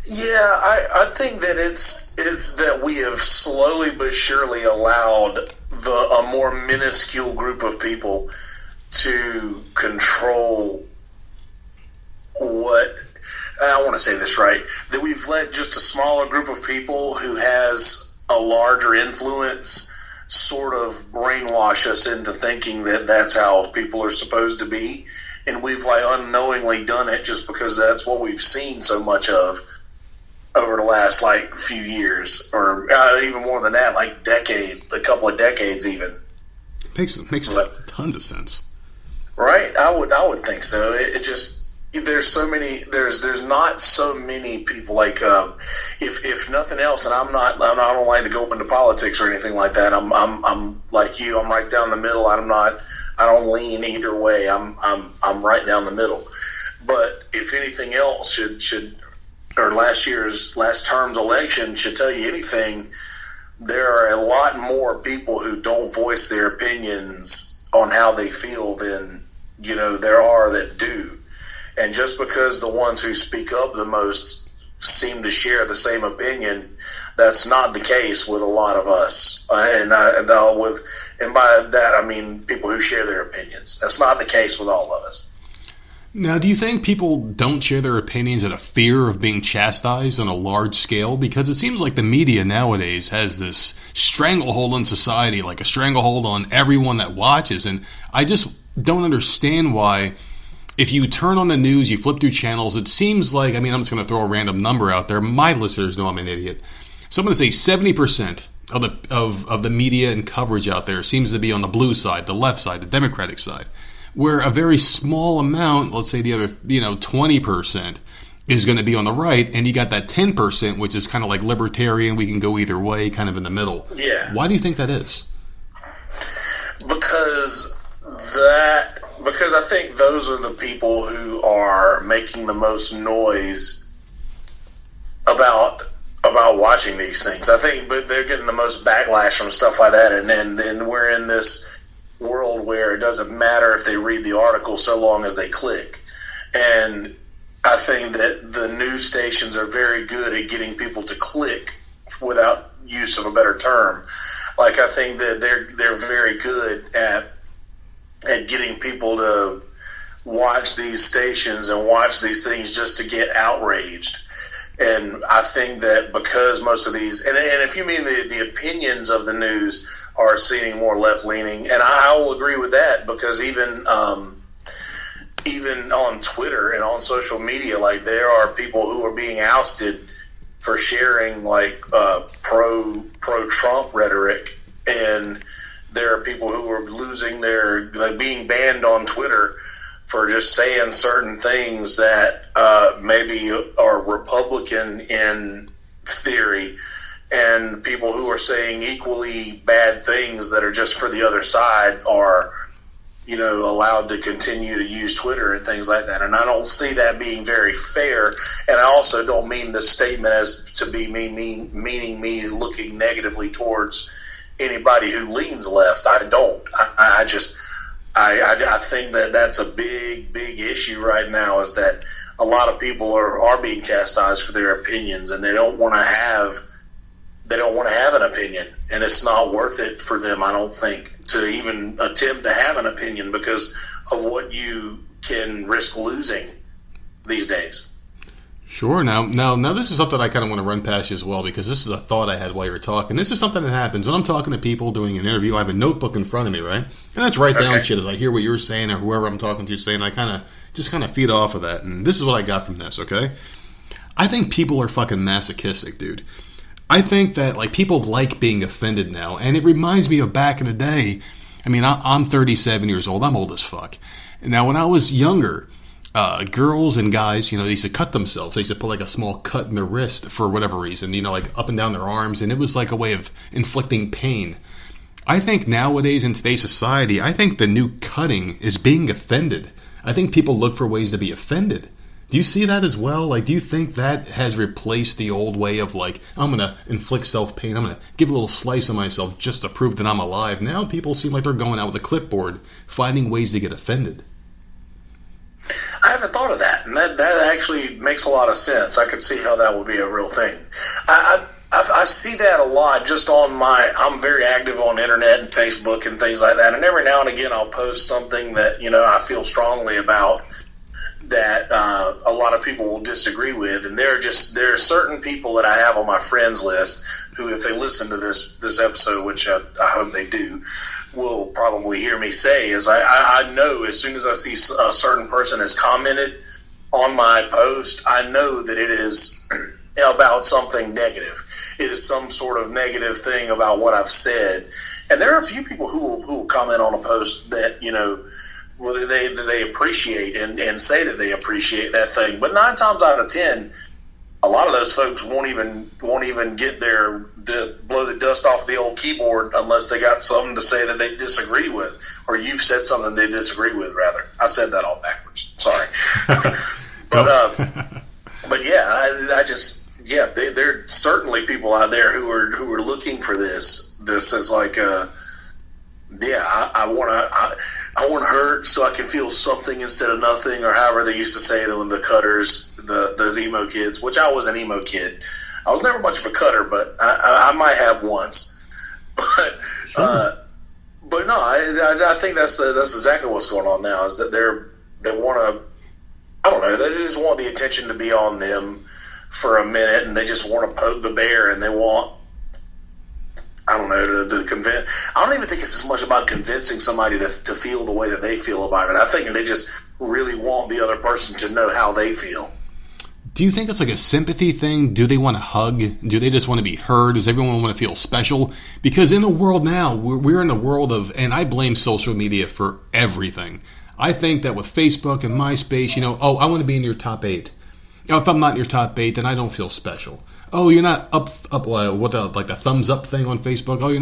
Yeah, I think that it's that we have slowly but surely allowed a more minuscule group of people to control what, I want to say this right, that we've let just a smaller group of people who has a larger influence sort of brainwash us into thinking that that's how people are supposed to be, and we've like unknowingly done it just because that's what we've seen so much of over the last like few years, or even more than that, like a couple of decades even. Makes tons of sense, right? I would think so. It just, there's so many, there's not so many people like if nothing else, and I don't like to go into politics or anything like that. I'm like you. I'm right down the middle. I don't lean either way. I'm right down the middle. But if anything else should or last term's election should tell you anything, there are a lot more people who don't voice their opinions on how they feel than there are that do. And just because the ones who speak up the most seem to share the same opinion, that's not the case with a lot of us. And by that I mean people who share their opinions. That's not the case with all of us. Now, do you think people don't share their opinions out of fear of being chastised on a large scale? Because it seems like the media nowadays has this stranglehold on society, like a stranglehold on everyone that watches. And I just don't understand why, if you turn on the news, you flip through channels, it seems like, I'm just going to throw a random number out there. My listeners know I'm an idiot. So I'm going to say 70% of the media and coverage out there seems to be on the blue side, the left side, the Democratic side, where a very small amount, let's say the other 20%, is going to be on the right, and you got that 10%, which is kind of like libertarian, we can go either way, kind of in the middle. Yeah. Why do you think that is? Because I think those are the people who are making the most noise about watching these things. I think, but they're getting the most backlash from stuff like that, and then we're in this world where it doesn't matter if they read the article so long as they click. And I think that the news stations are very good at getting people to click, without use of a better term. Like, I think that they're very good at getting people to watch these stations and watch these things just to get outraged. And I think that because most of these, and if you mean the opinions of the news are seeming more left-leaning, and I will agree with that, because even on Twitter and on social media, like, there are people who are being ousted for sharing like pro-Trump rhetoric, and there are people who are losing their, like, being banned on Twitter for just saying certain things that maybe are Republican in theory, and people who are saying equally bad things that are just for the other side are, allowed to continue to use Twitter and things like that. And I don't see that being very fair. And I also don't mean this statement as to be meaning me looking negatively towards anybody who leans left. I don't. I think that that's a big issue right now, is that a lot of people are being chastised for their opinions, and they don't want to have an opinion, and it's not worth it for them, I don't think, to even attempt to have an opinion because of what you can risk losing these days. Sure. Now, this is something I kind of want to run past you as well, because this is a thought I had while you were talking. This is something that happens when I'm talking to people doing an interview. I have a notebook in front of me, right? And that's write down shit as I hear what you're saying or whoever I'm talking to saying. I kind of feed off of that. And this is what I got from this, okay? I think people are fucking masochistic, dude. I think that, like, people like being offended now, and it reminds me of back in the day. I'm 37 years old. I'm old as fuck. Now, when I was younger, girls and guys, they used to cut themselves. They used to put like a small cut in their wrist for whatever reason, like up and down their arms, and it was like a way of inflicting pain. I think nowadays in today's society, I think the new cutting is being offended. I think people look for ways to be offended. Do you see that as well? Like, do you think that has replaced the old way of, like, I'm going to inflict self-pain, I'm going to give a little slice of myself just to prove that I'm alive? Now people seem like they're going out with a clipboard, finding ways to get offended. I haven't thought of that, and that actually makes a lot of sense. I could see how that would be a real thing. I see that a lot just on I'm very active on internet and Facebook and things like that, and every now and again I'll post something that, I feel strongly about, that a lot of people will disagree with, and there are certain people that I have on my friends list who, if they listen to this episode, which I hope they do, will probably hear me say is I know as soon as I see a certain person has commented on my post, I know that it is about something negative. It is some sort of negative thing about what I've said, and there are a few people who will comment on a post that whether they appreciate and say that they appreciate that thing, but 9 times out of 10, a lot of those folks won't even get blow the dust off the old keyboard unless they got something to say that they disagree with, or you've said something they disagree with. Rather, I said that all backwards. Sorry, but yeah, there are certainly people out there who are looking for this. This is like I want to hurt so I can feel something instead of nothing, or however they used to say them, the cutters, the emo kids, which I was an emo kid. I was never much of a cutter, but I might have once. But but no, I think that's exactly what's going on now, is that they want to, I don't know, they just want the attention to be on them for a minute, and they just want to poke the bear, and they want, I don't know, to convince. I don't even think it's as much about convincing somebody to feel the way that they feel about it. I think they just really want the other person to know how they feel. Do you think it's like a sympathy thing? Do they want to hug? Do they just want to be heard? Does everyone want to feel special? Because in the world now, we're in a world of, and I blame social media for everything. I think that with Facebook and MySpace, I want to be in your top 8. If I'm not in your top 8, then I don't feel special. Oh, you're not like the thumbs up thing on Facebook. Oh, you're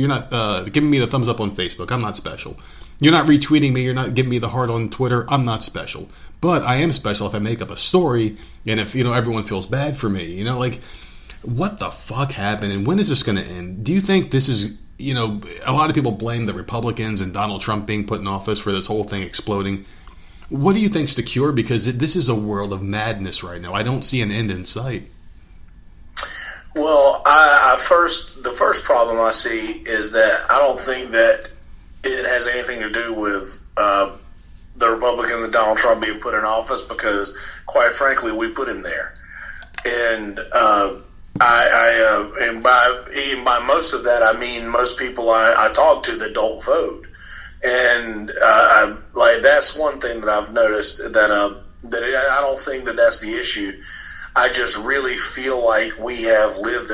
not giving me the thumbs up on Facebook. I'm not special. You're not retweeting me. You're not giving me the heart on Twitter. I'm not special. But I am special if I make up a story and if everyone feels bad for me. What the fuck happened and when is this going to end? Do you think this is a lot of people blame the Republicans and Donald Trump being put in office for this whole thing exploding. What do you think's the cure? Because this is a world of madness right now. I don't see an end in sight. Well, the first problem I see is that I don't think that it has anything to do with the Republicans and Donald Trump being put in office, because, quite frankly, we put him there. And and by most of that, I mean most people I talk to that don't vote. And that's one thing that I've noticed, that I don't think that that's the issue. I just really feel like we have lived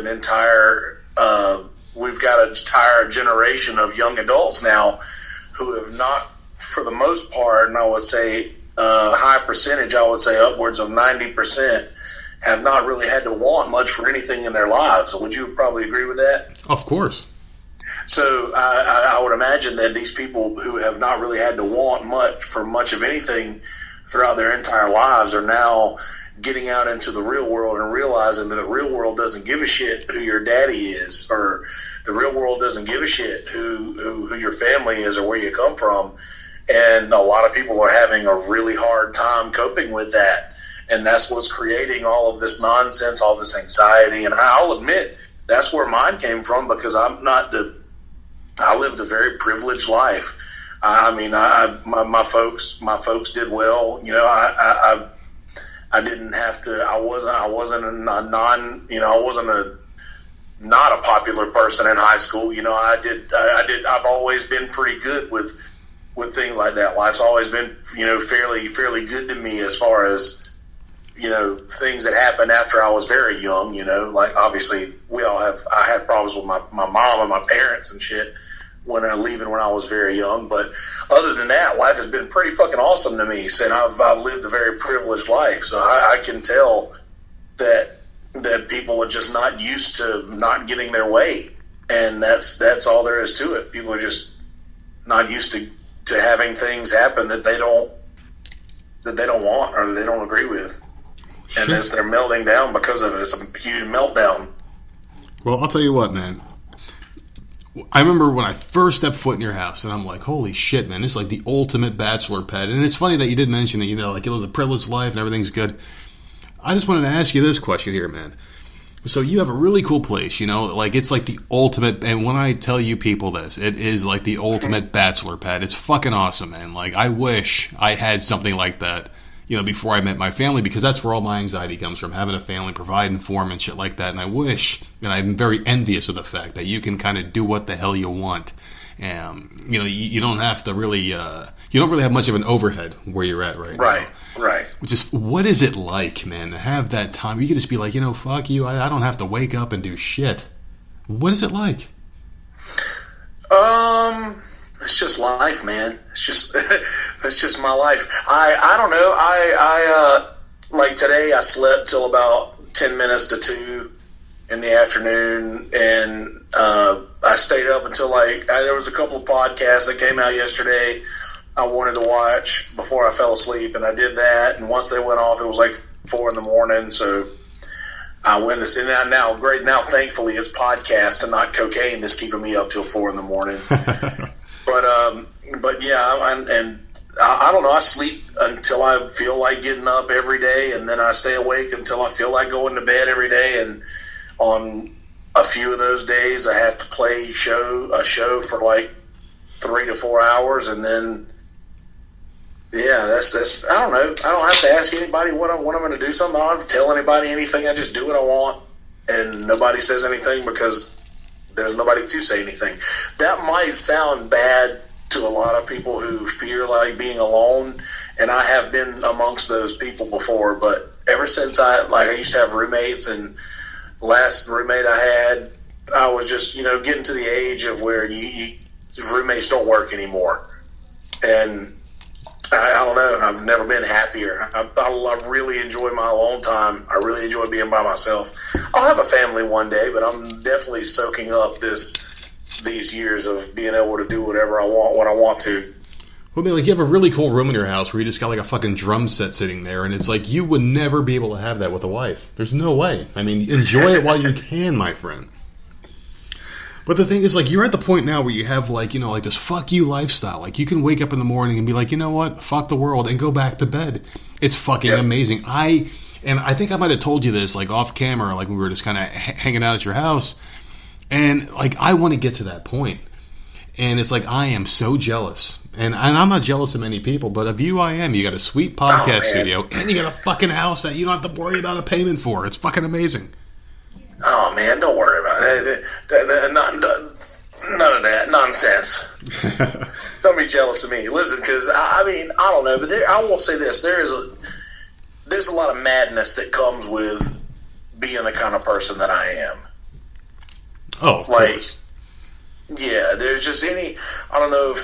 we've got an entire generation of young adults now who have not, for the most part, and I would say high percentage, I would say upwards of 90%, have not really had to want much for anything in their lives. Would you probably agree with that? Of course. So I would imagine that these people who have not really had to want much of anything throughout their entire lives are now getting out into the real world and realizing that the real world doesn't give a shit who your daddy is, or the real world doesn't give a shit who your family is or where you come from. And a lot of people are having a really hard time coping with that. And that's what's creating all of this nonsense, all this anxiety. And I'll admit, that's where mine came from, because I lived a very privileged life. My folks did well. I didn't have to. I wasn't not a popular person in high school. I've always been pretty good with things like that. Life's always been, fairly good to me as far as, things that happened after I was very young. Like, obviously I had problems with my mom and my parents and shit when I was very young. But other than that, life has been pretty fucking awesome to me. And I've lived a very privileged life. So I can tell that people are just not used to not getting their way. And that's all there is to it. People are just not used to having things happen that they don't want or that they don't agree with. And they're melting down because of it. It's a huge meltdown. Well, I'll tell you what, man. I remember when I first stepped foot in your house, and I'm like, holy shit, man, this is like the ultimate bachelor pad. And it's funny that you did mention that, you live a privileged life and everything's good. I just wanted to ask you this question here, man. So you have a really cool place, you know, like it's like the ultimate, and when I tell you people this, it is like the ultimate bachelor pad. It's fucking awesome, man. Like I wish I had something like that, you know, before I met my family, because that's where all my anxiety comes from, having a family, providing for them and shit like that. And I wish, and I'm very envious of the fact that you can kind of do what the hell you want. You know, you don't have to really, you don't really have much of an overhead where you're at right now. Right. Which is, what is it like, man, to have that time? You can just be like, you know, fuck you, I don't have to wake up and do shit. What is it like? It's just life, man. It's just, it's just my life. I don't know. I like today I slept till about 10 minutes to 2 in the afternoon, and I stayed up until there was a couple of podcasts that came out yesterday I wanted to watch before I fell asleep, and I did that. And once they went off, it was like 4 in the morning. So I went to see now. Great, now thankfully it's podcasts and not cocaine that's keeping me up till 4 in the morning. But yeah, I don't know. I sleep until I feel like getting up every day, and then I stay awake until I feel like going to bed every day. And on a few of those days, I have to play a show for like 3 to 4 hours, and then. Yeah, that's. I don't know. I don't have to ask anybody when I'm going to do something. I don't have to tell anybody anything. I just do what I want, and nobody says anything because there's nobody to say anything. That might sound bad to a lot of people who fear like being alone, and I have been amongst those people before. But ever since I used to have roommates, and last roommate I had, I was just getting to the age of where roommates don't work anymore, and. I don't know. I've never been happier. I really enjoy my alone time. I really enjoy being by myself. I'll have a family one day, but I'm definitely soaking up these years of being able to do whatever I want when I want to. Well, I mean, like you have a really cool room in your house where you just got like a fucking drum set sitting there, and it's like you would never be able to have that with a wife. There's no way. I mean, enjoy it while you can, my friend. But the thing is, like, you're at the point now where you have, like, like this fuck you lifestyle. Like, you can wake up in the morning and be like, you know what? Fuck the world, and go back to bed. It's fucking amazing. I think I might have told you this, like, off camera, like, we were just kind of hanging out at your house. And, like, I want to get to that point. And it's like, I am so jealous. And I'm not jealous of many people, but of you I am. You got a sweet podcast studio, and you got a fucking house that you don't have to worry about a payment for. It's fucking amazing. Oh, man, don't worry about it. None of that nonsense. Don't be jealous of me. Listen, because, I don't know, but I will say this. There's a lot of madness that comes with being the kind of person that I am. Oh, of course. Yeah, there's just I don't know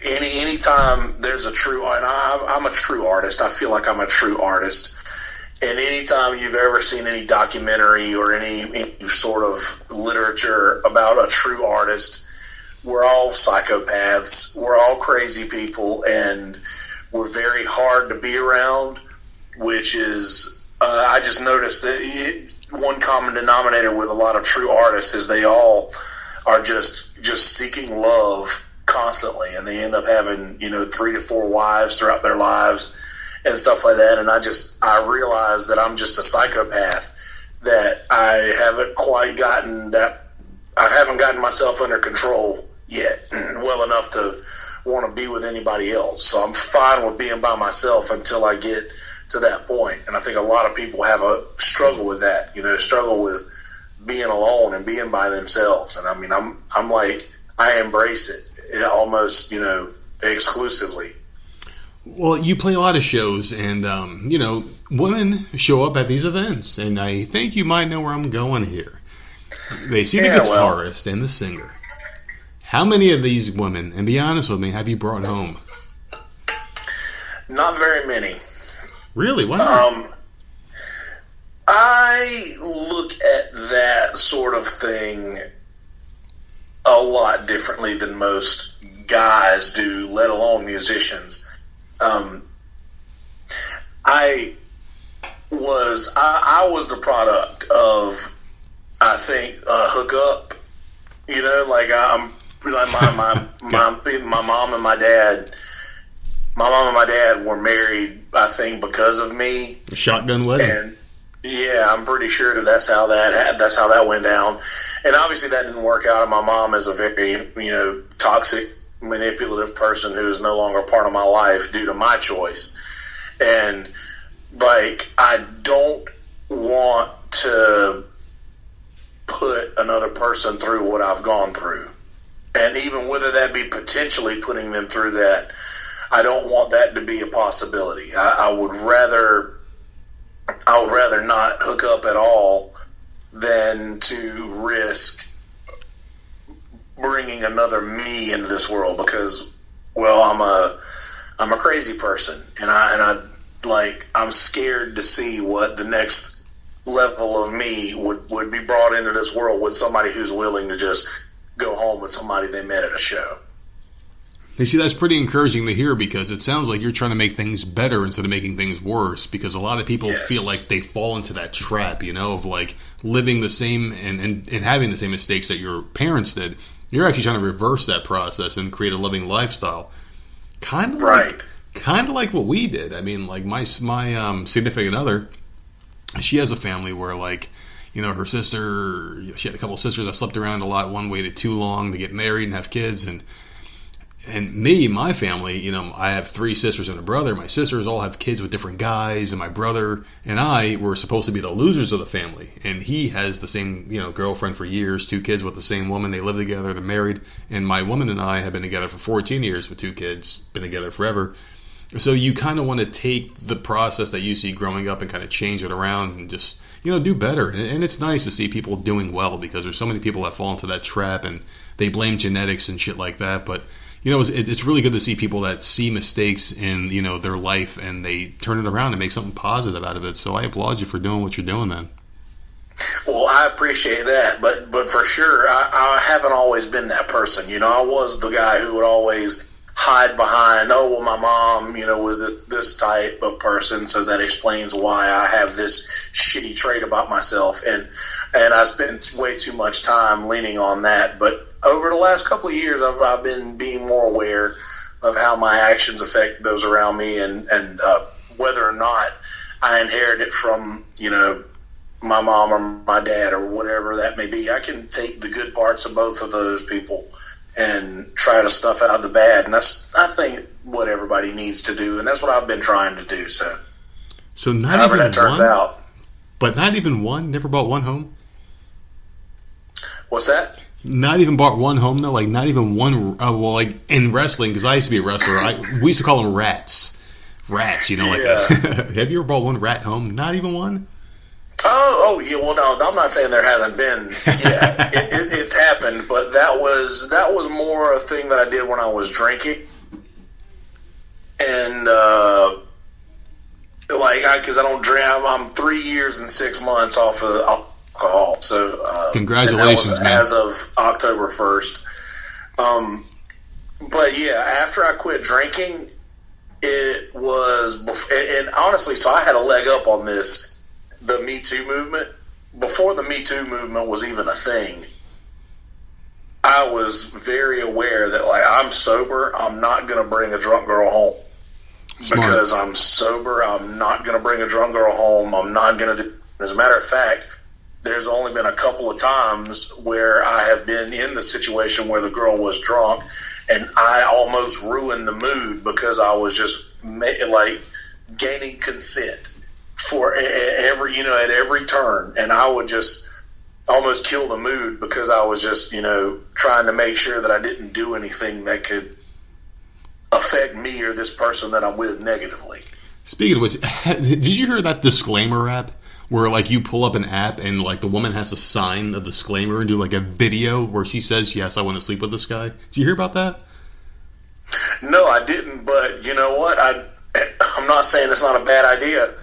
any time there's a true, and I'm a true artist. I feel like I'm a true artist. And anytime you've ever seen any documentary or any sort of literature about a true artist, we're all psychopaths. We're all crazy people, and we're very hard to be around, which is, I just noticed that one common denominator with a lot of true artists is they all are just seeking love constantly, and they end up having, 3 to 4 wives throughout their lives. And stuff like that, and I realized that I'm just a psychopath, that I haven't gotten myself under control yet, well enough to want to be with anybody else. So I'm fine with being by myself until I get to that point. And I think a lot of people have a struggle with that, struggle with being alone and being by themselves. And I mean, I'm like, I embrace it almost, exclusively. Well, you play a lot of shows, and, women show up at these events, and I think you might know where I'm going here. They see the guitarist and the singer. How many of these women, and be honest with me, have you brought home? Not very many. Really? Why? I look at that sort of thing a lot differently than most guys do, let alone musicians. I was the product of, I think, a hookup. I'm like my mom and my dad. My mom and my dad were married, I think, because of me. A shotgun wedding. And Yeah, I'm pretty sure that's how that went down, and obviously that didn't work out. And my mom is a very toxic, manipulative person who is no longer part of my life due to my choice, and like I don't want to put another person through what I've gone through, and even whether that be potentially putting them through that, I don't want that to be a possibility. I would rather not hook up at all than to risk bringing another me into this world because, well, I'm a crazy person, and I'm scared to see what the next level of me would be brought into this world with somebody who's willing to just go home with somebody they met at a show. You see, that's pretty encouraging to hear because it sounds like you're trying to make things better instead of making things worse, because a lot of people feel like they fall into that trap, of like living the same and having the same mistakes that your parents did. You're actually trying to reverse that process and create a loving lifestyle. Kind of like what we did. I mean, like my significant other, she has a family where her sister, she had a couple of sisters that slept around a lot. One waited too long to get married and have kids, and me, my family, I have 3 sisters and a brother. My sisters all have kids with different guys, and my brother and I were supposed to be the losers of the family. And he has the same, girlfriend for years, 2 kids with the same woman. They live together, they're married. And my woman and I have been together for 14 years with 2 kids, been together forever. So you kind of want to take the process that you see growing up and kind of change it around and just, do better. And it's nice to see people doing well because there's so many people that fall into that trap and they blame genetics and shit like that. But it's really good to see people that see mistakes in, their life and they turn it around and make something positive out of it. So I applaud you for doing what you're doing, man. Well, I appreciate that, but for sure, I haven't always been that person. I was the guy who would always hide behind, my mom, was this type of person, so that explains why I have this shitty trait about myself. And I spent way too much time leaning on that, but over the last couple of years, I've been being more aware of how my actions affect those around me, and whether or not I inherit it from my mom or my dad or whatever that may be. I can take the good parts of both of those people and try to stuff out the bad, and that's, I think, what everybody needs to do, and that's what I've been trying to do. So not however even that turns one, out. But not even one. Never bought one home. What's that? Not even bought one home, though? Like, not even one... like, in wrestling, because I used to be a wrestler, we used to call them rats. Rats, have you ever bought one rat home? Not even one? Oh, yeah, well, no, I'm not saying there hasn't been. Yeah, it's happened, but that was more a thing that I did when I was drinking. And, because I don't drink, I'm 3 years and 6 months off of alcohol. So, congratulations, man. As of October 1st. But yeah, after I quit drinking, it was, and honestly, so I had a leg up on this, the Me Too movement. Before the Me Too movement was even a thing, I was very aware that, I'm sober, I'm not going to bring a drunk girl home. Smart. Because I'm sober, I'm not going to bring a drunk girl home. I'm not going to do. As a matter of fact, there's only been a couple of times where I have been in the situation where the girl was drunk, and I almost ruined the mood because I was just gaining consent for every, at every turn, and I would just almost kill the mood because I was just, trying to make sure that I didn't do anything that could affect me or this person that I'm with negatively. Speaking of which, did you hear that disclaimer app where you pull up an app and the woman has to sign a disclaimer and do a video where she says, yes, I want to sleep with this guy? Did you hear about that? No, I didn't, but you know what? I'm not saying it's not a bad idea.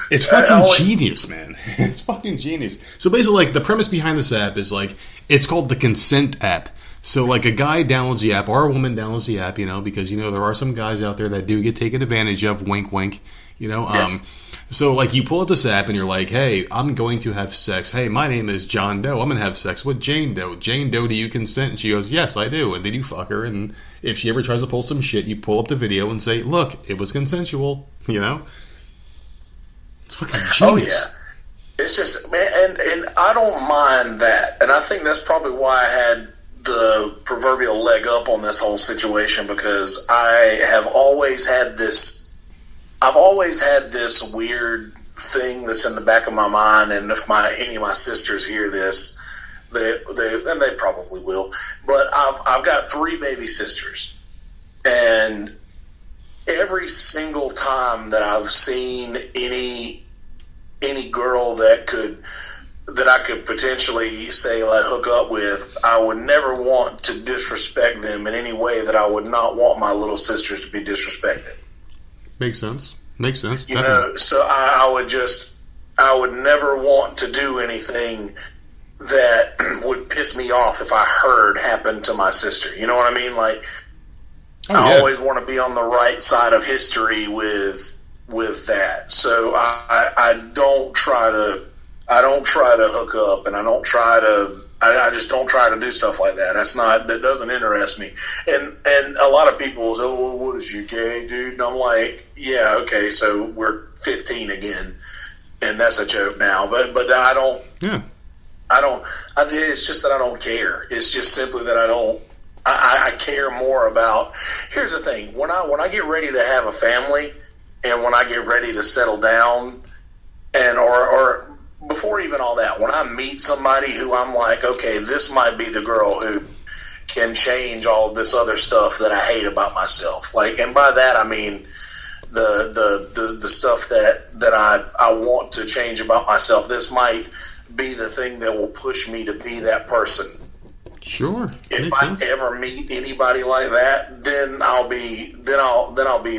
It's fucking genius, man. It's fucking genius. So basically, the premise behind this app is it's called the consent app. So a guy downloads the app or a woman downloads the app, because there are some guys out there that do get taken advantage of. Wink, wink. Yeah. So you pull up this app and you're like, hey, I'm going to have sex. Hey, my name is John Doe. I'm going to have sex with Jane Doe. Jane Doe, do you consent? And she goes, yes, I do. And then you fuck her. And if she ever tries to pull some shit, you pull up the video and say, look, it was consensual. It's fucking genius. Oh yeah. It's just, man, and I don't mind that. And I think that's probably why I had the proverbial leg up on this whole situation, because I've always had this weird thing that's in the back of my mind. And if any of my sisters hear this, and they probably will, but I've got 3 baby sisters, and every single time that I've seen any girl that I could potentially say, like, hook up with, I would never want to disrespect them in any way that I would not want my little sisters to be disrespected. Makes sense. Definitely. You know, so I would never want to do anything that would piss me off if I heard happen to my sister. You know what I mean? Like, I always want to be on the right side of history with that. So I don't try to hook up, and I just don't try to do stuff like that. That doesn't interest me. And a lot of people say, "Oh, well, what is you, gay, dude?" And I'm like, yeah, okay, so we're 15 again, and that's a joke now. But I don't. Yeah. It's just that I don't care. It's just simply that I don't. I care more about. Here's the thing: when I get ready to have a family, and when I get ready to settle down, and or before even all that, when I meet somebody who I'm like, okay, this might be the girl who can change all of this other stuff that I hate about myself. Like, and by that I mean the stuff that I want to change about myself. This might be the thing that will push me to be that person. Sure. If I ever meet anybody like that, then I'll be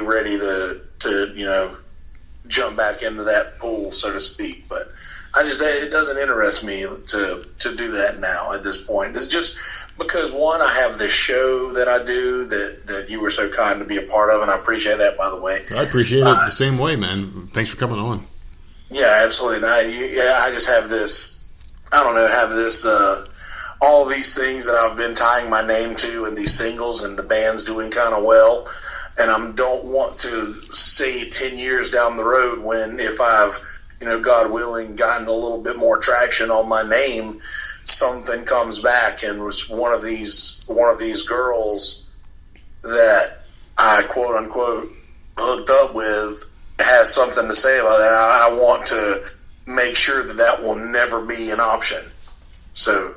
ready to jump back into that pool, so to speak. But it doesn't interest me to do that now at this point. It's just because, one, I have this show that I do that you were so kind to be a part of, and I appreciate that, by the way. I appreciate it the same way, man. Thanks for coming on. Yeah, absolutely. I just have this, all of these things that I've been tying my name to, and these singles, and the band's doing kind of well. And I don't want to say 10 years down the road, when, if I've, God willing, gotten a little bit more traction on my name, something comes back and was one of these girls that I quote unquote hooked up with has something to say about that. I want to make sure that will never be an option. So,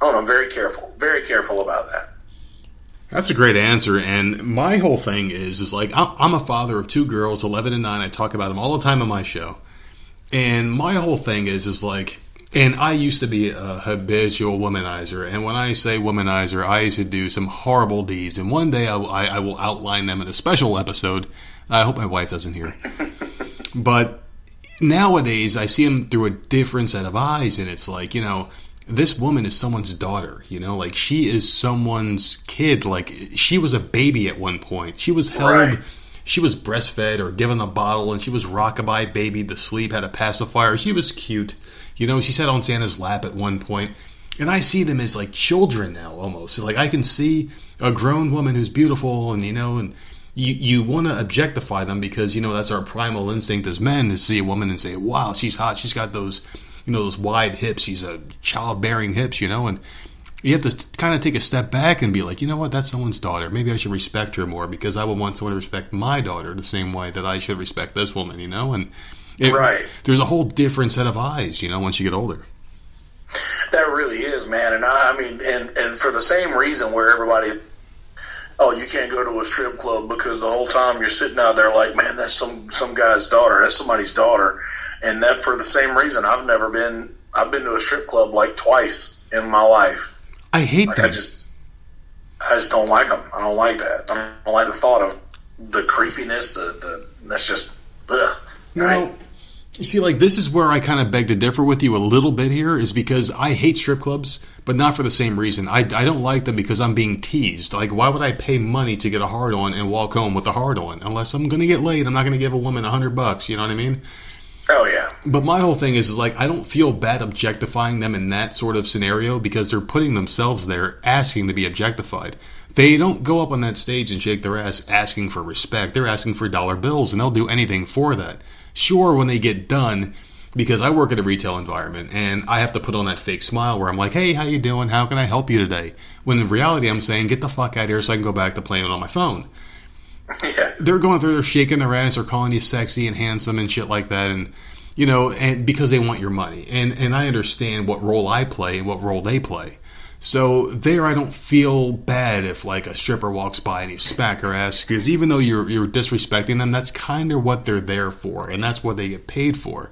I don't know, I'm very careful about that. That's a great answer, and my whole thing is like, I'm a father of 2 girls, 11 and 9. I talk about them all the time on my show, and my whole thing is like, and I used to be a habitual womanizer, and when I say womanizer, I used to do some horrible deeds, and one day I will outline them in a special episode. I hope my wife doesn't hear. But nowadays, I see them through a different set of eyes, and it's like, this woman is someone's daughter, like, she is someone's kid. Like, she was a baby at one point. She was held, right. She was breastfed or given a bottle, and she was rockabye babied to sleep, had a pacifier. She was cute. She sat on Santa's lap at one point. And I see them as like children now, almost. So, like, I can see a grown woman who's beautiful, and, and you want to objectify them because, that's our primal instinct as men, to see a woman and say, wow, she's hot. She's got those, those wide hips. She's a childbearing hips, and you have to kind of take a step back and be like, you know what, that's someone's daughter. Maybe I should respect her more, because I would want someone to respect my daughter the same way that I should respect this woman, and right. There's a whole different set of eyes, once you get older. That really is, man. And I mean, and for the same reason where everybody, oh, you can't go to a strip club because the whole time you're sitting out there like, man, that's some guy's daughter. That's somebody's daughter. And that for the same reason, I've been to a strip club like twice in my life. I hate like, that. I just don't like them. I don't like that. I don't like the thought of the creepiness. That's just, ugh. No. Right? You see, like, this is where I kind of beg to differ with you a little bit here, is because I hate strip clubs, but not for the same reason. I don't like them because I'm being teased. Like, why would I pay money to get a hard-on and walk home with a hard-on? Unless I'm going to get laid, I'm not going to give a woman $100, you know what I mean? Oh, yeah. But my whole thing is like, I don't feel bad objectifying them in that sort of scenario, because they're putting themselves there asking to be objectified. They don't go up on that stage and shake their ass asking for respect. They're asking for dollar bills, and they'll do anything for that. Sure, when they get done, because I work in a retail environment and I have to put on that fake smile where I'm like, hey, how you doing? How can I help you today? When in reality, I'm saying, get the fuck out of here so I can go back to playing on my phone. Yeah. They're going through, they're shaking their ass, they're calling you sexy and handsome and shit like that. And, you know, and because they want your money. And I understand what role I play and what role they play. So there, I don't feel bad if like a stripper walks by and you smack her ass, because even though you're disrespecting them, that's kind of what they're there for, and that's what they get paid for.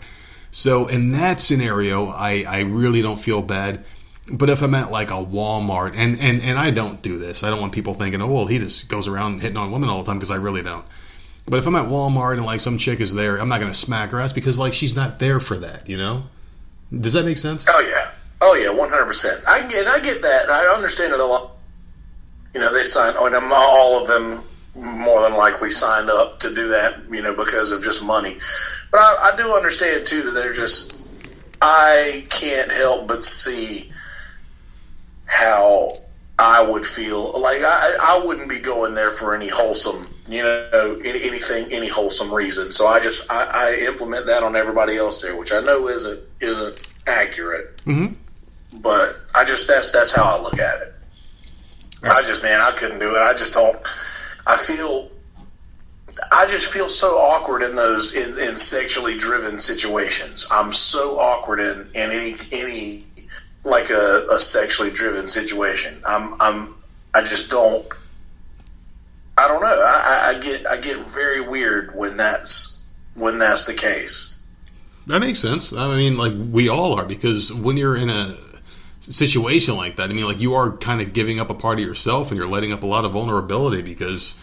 So in that scenario, I really don't feel bad. But if I'm at like a Walmart, and I don't do this, I don't want people thinking, oh, well, he just goes around hitting on women all the time, because I really don't. But if I'm at Walmart and like some chick is there, I'm not going to smack her ass, because like she's not there for that, you know? Does that make sense? Oh yeah, 100%. I get that. I understand it a lot. You know, they sign, and all of them more than likely signed up to do that, you know, because of just money. But I do understand too that they're just. I can't help but see how I would feel. Like I wouldn't be going there for any wholesome, you know, any wholesome reason. So I implement that on everybody else there, which I know isn't accurate. Mm-hmm. But that's how I look at it. I couldn't do it. I just feel so awkward in those in sexually driven situations. I'm so awkward in any like a sexually driven situation. I just don't. I don't know. I get very weird when that's the case. That makes sense. I mean, like, we all are, because when you're in a situation like that, I mean, like, you are kind of giving up a part of yourself and you're letting up a lot of vulnerability, because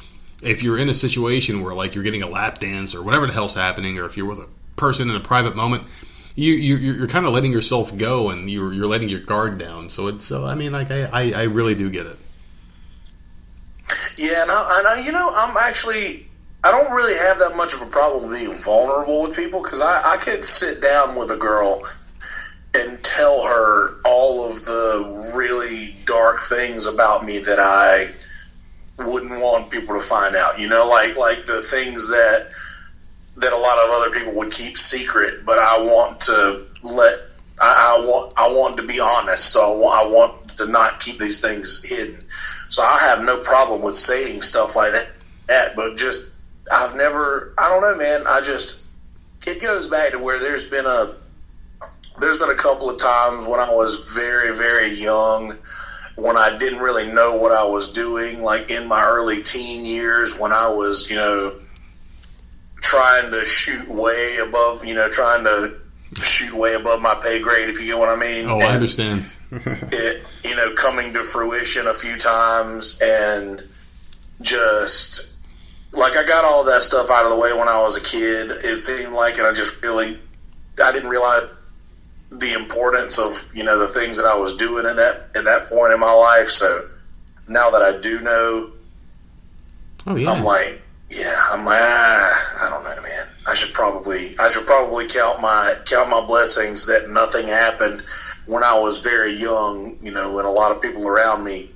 if you're in a situation where, like, you're getting a lap dance or whatever the hell's happening, or if you're with a person in a private moment, you're kind of letting yourself go, and you're letting your guard down. So I mean, like, I really do get it. Yeah, and I you know, I don't really have that much of a problem being vulnerable with people, because I could sit down with a girl and tell her all of the really dark things about me that I wouldn't want people to find out. You know, like the things that a lot of other people would keep secret, but I want to I want to be honest, so I want to not keep these things hidden. So I have no problem with saying stuff like that, but just I don't know, man. It goes back to where there's been a couple of times when I was very, very young, when I didn't really know what I was doing, like in my early teen years, when I was, you know, trying to shoot way above my pay grade, if you get what I mean. Oh, I understand. It, you know, coming to fruition a few times, and just like I got all that stuff out of the way when I was a kid, it seemed like, and I didn't realize the importance of, you know, the things that I was doing at that point in my life. So now that I do know, I'm like, I don't know, man. I should probably count my blessings that nothing happened when I was very young, you know, when a lot of people around me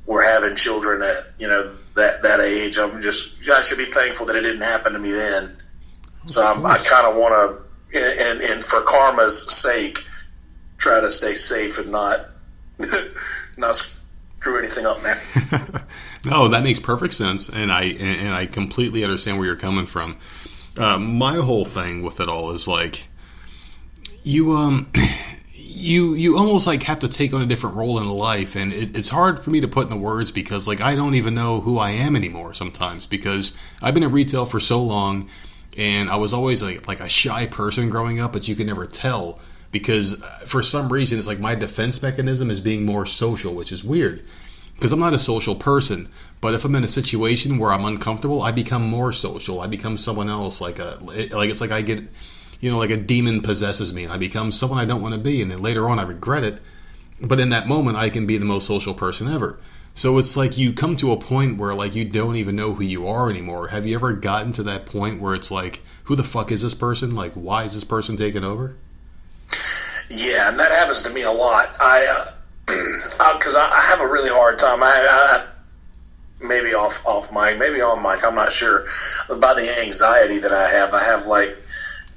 were having children at, you know, that age. I should be thankful that it didn't happen to me then. So I kind of want to, and for karma's sake, try to stay safe and not screw anything up, man. No, that makes perfect sense, and I completely understand where you're coming from. My whole thing with it all is like, you almost like have to take on a different role in life, and it's hard for me to put in the words, because like I don't even know who I am anymore sometimes, because I've been in retail for so long, and I was always like a shy person growing up, but you can never tell, because for some reason it's like my defense mechanism is being more social, which is weird, because I'm not a social person. But if I'm in a situation where I'm uncomfortable, I become more social. I become someone else, it's like I get, you know, like a demon possesses me, and I become someone I don't want to be, and then later on I regret it. But in that moment, I can be the most social person ever. So it's like you come to a point where like you don't even know who you are anymore. Have you ever gotten to that point where it's like, who the fuck is this person? Like, why is this person taking over? Yeah, and that happens to me a lot. Because I have a really hard time. I maybe off mic, maybe on mic, I'm not sure, about the anxiety that I have. I have like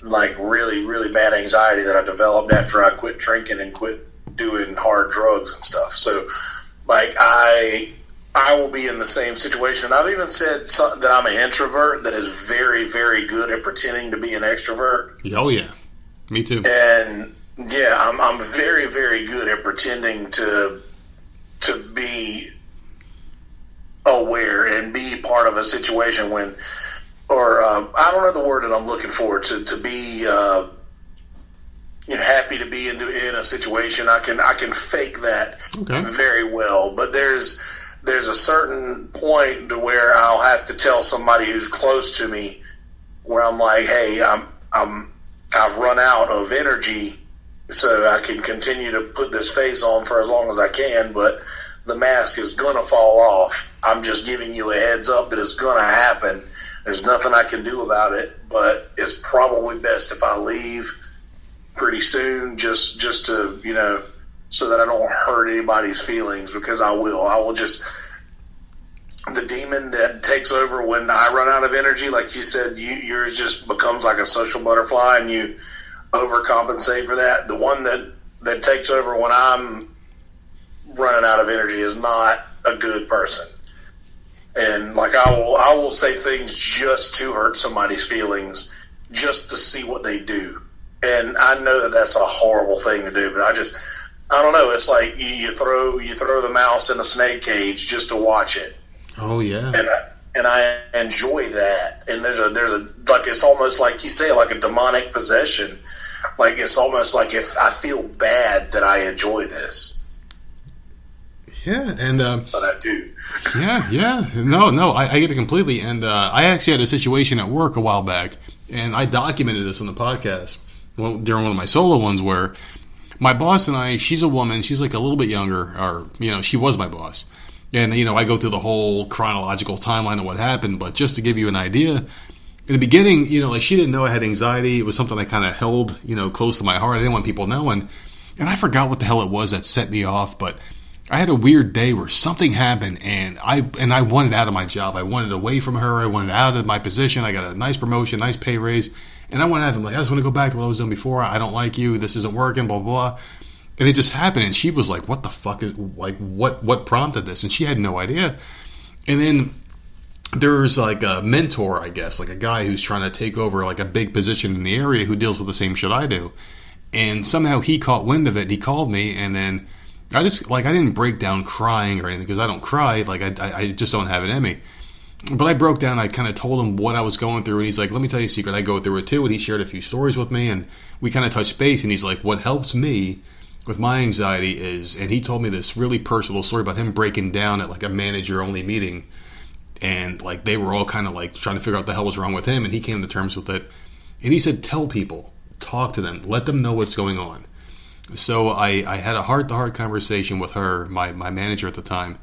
like really, really bad anxiety that I developed after I quit drinking and quit doing hard drugs and stuff. So, like, I will be in the same situation. I've even said that I'm an introvert that is very, very good at pretending to be an extrovert. Oh, yeah. Me too. And, yeah, I'm very, very good at pretending to be aware and be part of a situation when, or I don't know the word that I'm looking for, to be happy to be in a situation. I can fake that very well, but there's a certain point to where I'll have to tell somebody who's close to me where I'm like, hey, I've run out of energy, so I can continue to put this face on for as long as I can, but the mask is gonna fall off. I'm just giving you a heads up that it's gonna happen. There's nothing I can do about it, but it's probably best if I leave pretty soon, just to, so that I don't hurt anybody's feelings, because I will just, the demon that takes over when I run out of energy, like you said, yours just becomes like a social butterfly and you overcompensate for that. The one that takes over when I'm running out of energy is not a good person. And like I will say things just to hurt somebody's feelings, just to see what they do. And I know that that's a horrible thing to do, but I don't know. It's like you throw the mouse in a snake cage just to watch it. Oh yeah. And I enjoy that. And there's a like, it's almost like you say, like a demonic possession. Like it's almost like if I feel bad that I enjoy this. Yeah, and but I do. Yeah. No, I get it completely. And I actually had a situation at work a while back, and I documented this on the podcast during one of my solo ones where my boss and I, she's a woman, she's like a little bit younger, or she was my boss. And I go through the whole chronological timeline of what happened, but just to give you an idea, in the beginning, like she didn't know I had anxiety. It was something I kind of held, close to my heart. I didn't want people knowing. And I forgot what the hell it was that set me off, but I had a weird day where something happened, and I wanted out of my job. I wanted away from her. I wanted out of my position. I got a nice promotion, nice pay raise, and I wanted out of it. Like, I just want to go back to what I was doing before. I don't like you. This isn't working, blah, blah. And it just happened, and she was like, what the fuck is, like, what prompted this? And she had no idea. And then there's like a mentor, I guess, like a guy who's trying to take over like a big position in the area who deals with the same shit I do. And somehow he caught wind of it. He called me, and then I didn't break down crying or anything, because I don't cry. Like, I just don't have it in me. But I broke down. I kind of told him what I was going through, and he's like, let me tell you a secret. I go through it too. And he shared a few stories with me, and we kind of touched base. And he's like, what helps me with my anxiety is, and he told me this really personal story about him breaking down at like a manager-only meeting. And like they were all kind of like trying to figure out what the hell was wrong with him, and he came to terms with it. And he said, tell people, talk to them, let them know what's going on. So I had a heart-to-heart conversation with her, my manager at the time,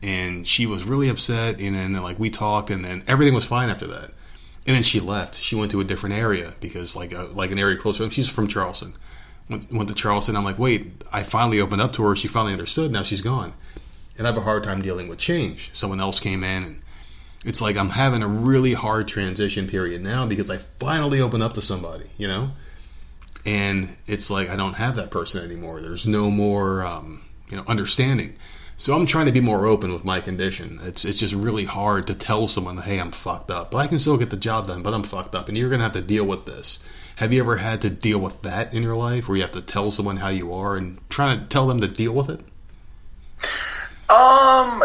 and she was really upset, and then like we talked, and then everything was fine after that. And then she left. She went to a different area because like an area closer. She's from Charleston. Went to Charleston. I'm like, wait, I finally opened up to her. She finally understood. Now she's gone. And I have a hard time dealing with change. Someone else came in, and it's like I'm having a really hard transition period now because I finally opened up to somebody, And it's like I don't have that person anymore. There's no more, understanding. So I'm trying to be more open with my condition. It's just really hard to tell someone, hey, I'm fucked up. But I can still get the job done, but I'm fucked up. And you're going to have to deal with this. Have you ever had to deal with that in your life where you have to tell someone how you are and trying to tell them to deal with it?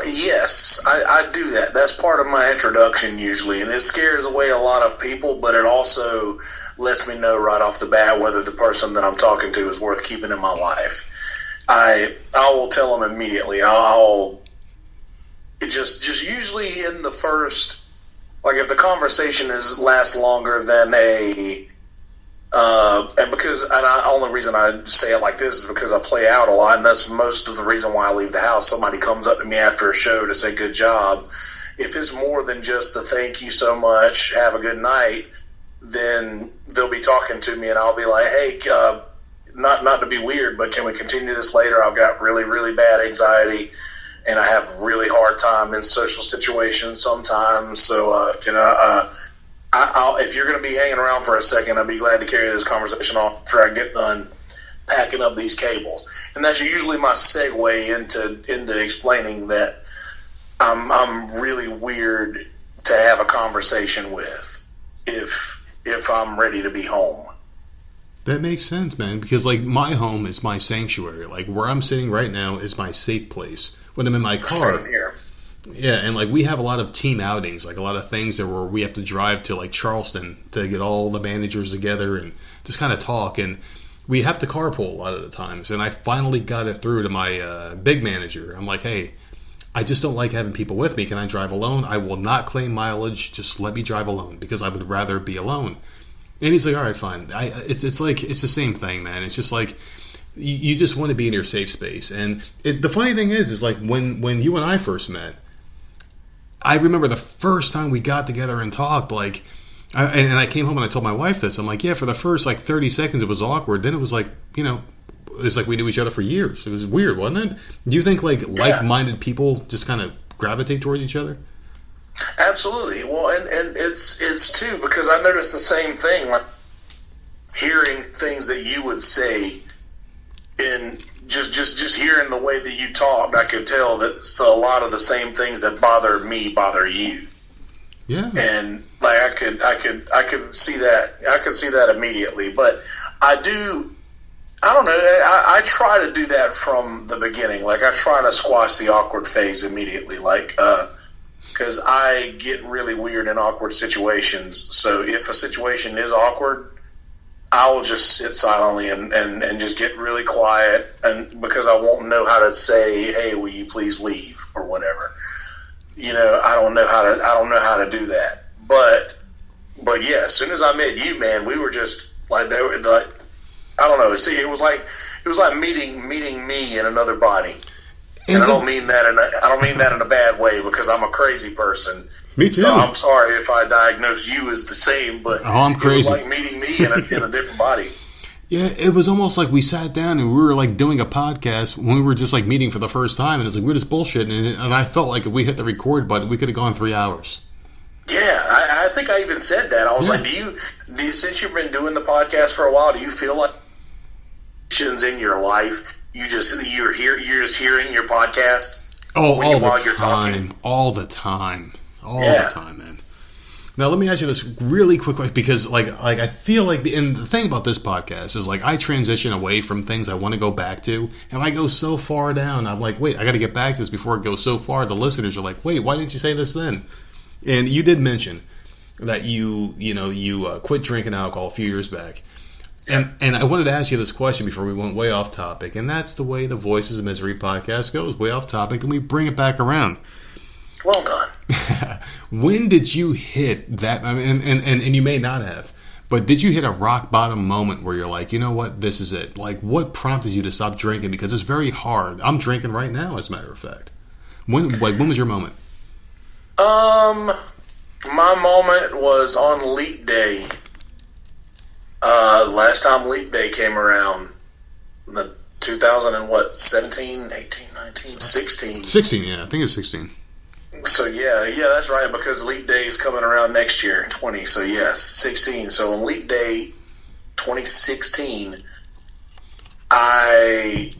Yes, I do that. That's part of my introduction usually. And it scares away a lot of people, but it also lets me know right off the bat whether the person that I'm talking to is worth keeping in my life. I will tell them immediately. I'll just usually in the first, like if the conversation lasts longer than the only reason I say it like this is because I play out a lot, and that's most of the reason why I leave the house. Somebody comes up to me after a show to say good job. If it's more than just the thank you so much, have a good night, then they'll be talking to me, and I'll be like, hey, not to be weird, but can we continue this later? I've got really, really bad anxiety, and I have really hard time in social situations sometimes. So, if you're going to be hanging around for a second, I'd be glad to carry this conversation on after I get done packing up these cables. And that's usually my segue into explaining that I'm really weird to have a conversation with if I'm ready to be home. That makes sense, man, because like my home is my sanctuary. Like where I'm sitting right now is my safe place. When I'm in my car, Same here. yeah, and like we have a lot of team outings, like a lot of things that where we have to drive to like Charleston to get all the managers together and just kind of talk, and we have to carpool a lot of the times. And I finally got it through to my big manager. I'm like, hey, I just don't like having people with me. Can I drive alone? I will not claim mileage. Just let me drive alone because I would rather be alone. And he's like, all right, fine. It's like it's the same thing, man. It's just like you just want to be in your safe space. And the funny thing is like when you and I first met, I remember the first time we got together and talked, like, and I came home and I told my wife this. I'm like, yeah, for the first like 30 seconds it was awkward. Then it was like, it's like we knew each other for years. It was weird, wasn't it? Do you think like like-minded people just kind of gravitate towards each other? Absolutely. Well, and it's too, because I noticed the same thing, like hearing things that you would say, and just hearing the way that you talked, I could tell that a lot of the same things that bother me bother you. Yeah. And like I could see that. I could see that immediately. But I don't know. I try to do that from the beginning. Like I try to squash the awkward phase immediately. Like, because I get really weird in awkward situations. So if a situation is awkward, I will just sit silently and just get really quiet, and because I won't know how to say, "Hey, will you please leave?" or whatever. I don't know how to do that. But yeah, as soon as I met you, man, we were just like they were like, I don't know. See, it was like meeting me in another body. And I don't mean that in a bad way, because I'm a crazy person. Me too. So I'm sorry if I diagnose you as the same, but I'm crazy. It was like meeting me in a different body. Yeah, it was almost like we sat down and we were like doing a podcast when we were just like meeting for the first time, and it's like we were just bullshitting, and I felt like if we hit the record button, we could have gone 3 hours. Yeah, I think I even said that. I was like, do you since you've been doing the podcast for a while, do you feel like in your life you're just hearing your podcast? All the time, man. Now let me ask you this really quick question, because like I feel like and the thing about this podcast is like I transition away from things I want to go back to, and I go so far down. I'm like, wait, I got to get back to this before it goes so far. The listeners are like, wait, why didn't you say this then? And you did mention that you quit drinking alcohol a few years back. And I wanted to ask you this question before we went way off topic, and that's the way the Voices of Misery podcast goes, way off topic, and we bring it back around. Well done. When did you hit that? I mean, and you may not have, but did you hit a rock bottom moment where you're like, you know what, this is it? Like, what prompted you to stop drinking? Because it's very hard. I'm drinking right now, as a matter of fact. When was your moment? My moment was on Leap Day. Last time Leap Day came around, the 2017, 18, 19, 16. 16, yeah, I think it's 16. So yeah, that's right, because Leap Day is coming around next year, 20. So yes, 16. So on Leap Day 2016, I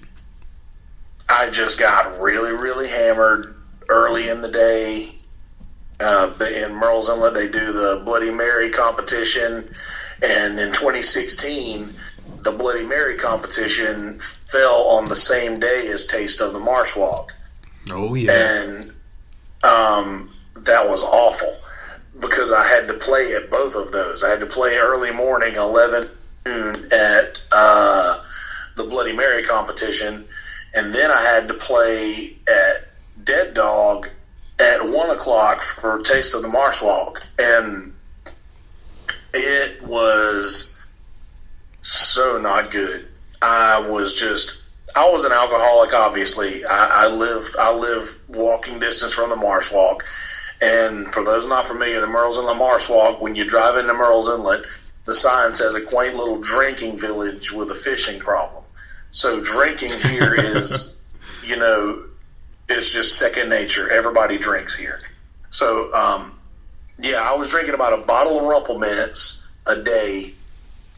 just got really, really hammered early in the day. In Merle's Inlet, they do the Bloody Mary competition, and in 2016, the Bloody Mary competition fell on the same day as Taste of the Marsh Walk. Oh yeah, and that was awful, because I had to play at both of those. I had to play early morning, 11 noon at the Bloody Mary competition, and then I had to play at Dead Dog at 1 o'clock for Taste of the Marsh Walk. And it was so not good. I was an alcoholic, obviously. I live walking distance from the Marsh Walk. And for those not familiar, the Merle's Inlet Marsh Walk, when you drive into Merle's Inlet, the sign says a quaint little drinking village with a fishing problem. So drinking here is, it's just second nature. Everybody drinks here. So Yeah, I was drinking about a bottle of Rumple Mints a day,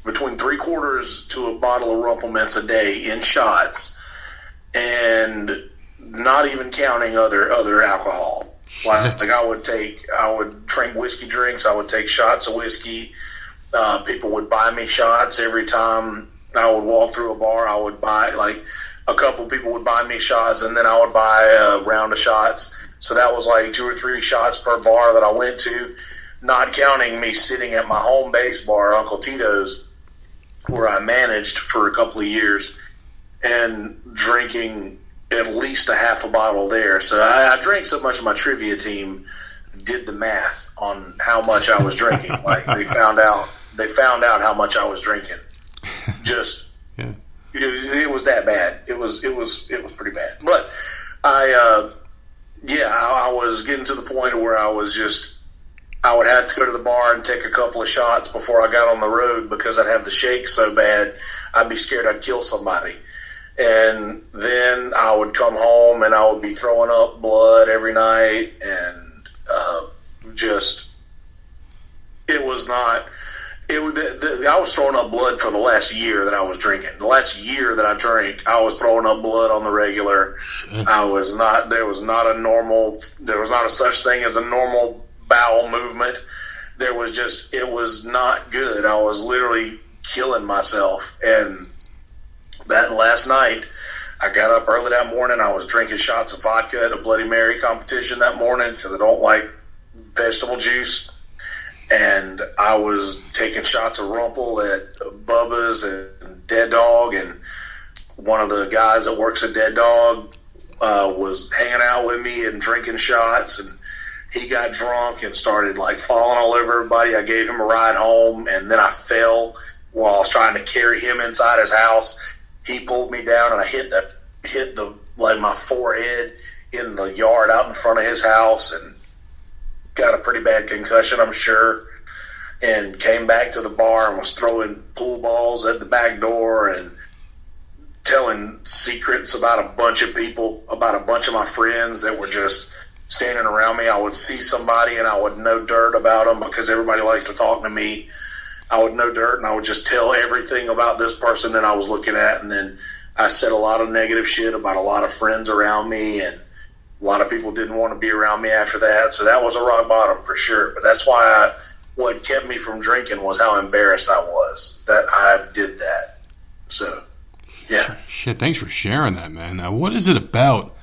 between 3/4 to a bottle of Rumple Mints a day in shots, and not even counting other alcohol. Like I would drink whiskey drinks. I would take shots of whiskey. People would buy me shots every time I would walk through a bar. I would buy, like, a couple people would buy me shots, and then I would buy a round of shots. So that was like 2 or 3 shots per bar that I went to, not counting me sitting at my home base bar, Uncle Tito's, where I managed for a couple of years, and drinking at least a half a bottle there. So I drank so much, my trivia team did the math on how much I was drinking. Like, they found out how much I was drinking. Just, yeah. It was that bad. It was pretty bad. But I was getting to the point where I would have to go to the bar and take a couple of shots before I got on the road, because I'd have the shakes so bad I'd be scared I'd kill somebody. And then I would come home and I would be throwing up blood every night, and I was throwing up blood for the last year that I was drinking. The last year that I drank, I was throwing up blood on the regular. There was not a such thing as a normal bowel movement. It was not good. I was literally killing myself. And that last night, I got up early that morning. I was drinking shots of vodka at a Bloody Mary competition that morning because I don't like vegetable juice. And I was taking shots of Rumple at Bubba's and Dead Dog, and one of the guys that works at Dead Dog was hanging out with me and drinking shots, and he got drunk and started, like, falling all over everybody. I gave him a ride home, and then I fell while I was trying to carry him inside his house. He pulled me down, and I hit my forehead in the yard out in front of his house, and got a pretty bad concussion, I'm sure, and came back to the bar and was throwing pool balls at the back door and telling secrets about a bunch of people, about a bunch of my friends that were just standing around me. I would see somebody and I would know dirt about them because everybody likes to talk to me. I would know dirt and I would just tell everything about this person that I was looking at, and then I said a lot of negative shit about a lot of friends around me, and a lot of people didn't want to be around me after that. So that was a rock bottom for sure. But that's why what kept me from drinking was how embarrassed I was that I did that. So, yeah. Shit, thanks for sharing that, man. Now, what is it about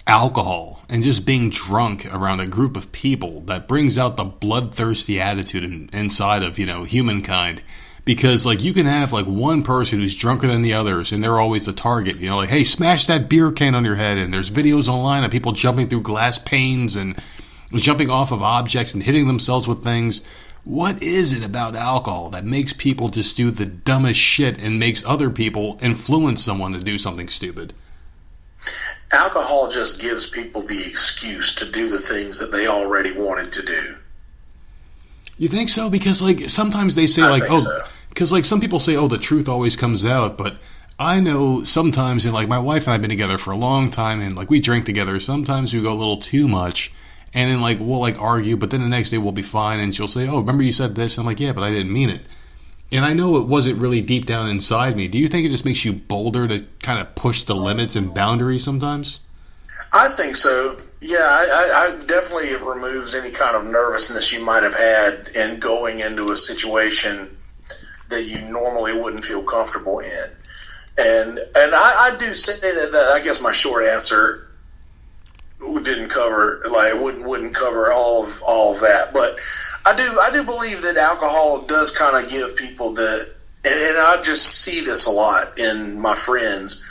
alcohol and just being drunk around a group of people that brings out the bloodthirsty attitude inside of, humankind? Because, like, you can have, like, one person who's drunker than the others, and they're always the target. Like, hey, smash that beer can on your head. And there's videos online of people jumping through glass panes and jumping off of objects and hitting themselves with things. What is it about alcohol that makes people just do the dumbest shit and makes other people influence someone to do something stupid? Alcohol just gives people the excuse to do the things that they already wanted to do. You think so? Because, like, sometimes they say, because, like, some people say, the truth always comes out. But I know sometimes, and, like, my wife and I have been together for a long time, and, like, we drink together. Sometimes we go a little too much, and then, like, we'll, like, argue, but then the next day we'll be fine, and she'll say, remember you said this? And I'm like, yeah, but I didn't mean it. And I know it wasn't really deep down inside me. Do you think it just makes you bolder to kind of push the limits and boundaries sometimes? I think so. Yeah, I definitely, it removes any kind of nervousness you might have had in going into a situation that you normally wouldn't feel comfortable in. And I do say that I guess my short answer didn't cover, like, wouldn't cover all of that. But I do believe that alcohol does kind of give people and I just see this a lot in my friends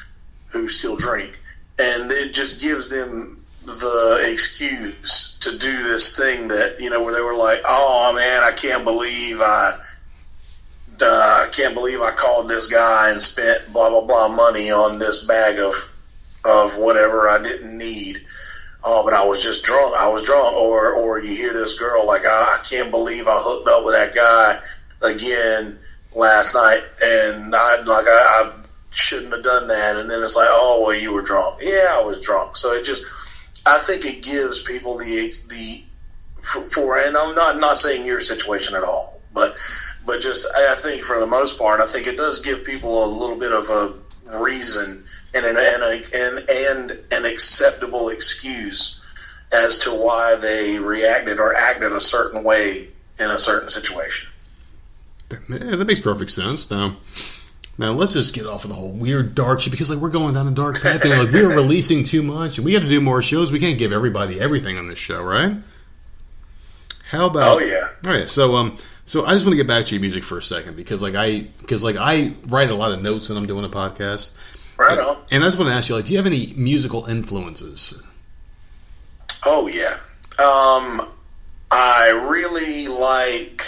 who still drink. And it just gives them the excuse to do this thing that, where they were like, oh man, I can't believe I called this guy and spent blah blah blah money on this bag of whatever I didn't need. Oh, but I was just drunk. Or you hear this girl like, I can't believe I hooked up with that guy again last night, and I shouldn't have done that. And then it's like, oh, well, you were drunk. Yeah, I was drunk. So I think it gives people the and I'm not saying your situation at all, but just I think for the most part, I think it does give people a little bit of a reason and an acceptable excuse as to why they reacted or acted a certain way in a certain situation. Yeah, that makes perfect sense. Now let's just get off of the whole weird dark shit, because like we're going down a dark path. Like we're releasing too much, and we got to do more shows. We can't give everybody everything on this show, right? How about? Oh yeah. All right. So I just want to get back to your music for a second, because I write a lot of notes when I'm doing a podcast. Right on. And I just want to ask you, like, do you have any musical influences? Oh yeah. I really like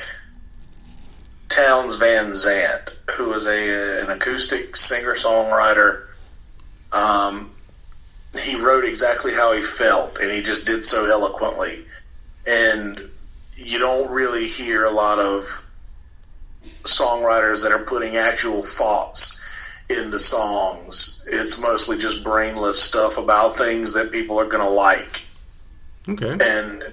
Townes Van Zandt, who is an acoustic singer-songwriter. He wrote exactly how he felt, and he just did so eloquently. And you don't really hear a lot of songwriters that are putting actual thoughts into songs. It's mostly just brainless stuff about things that people are going to like. Okay. And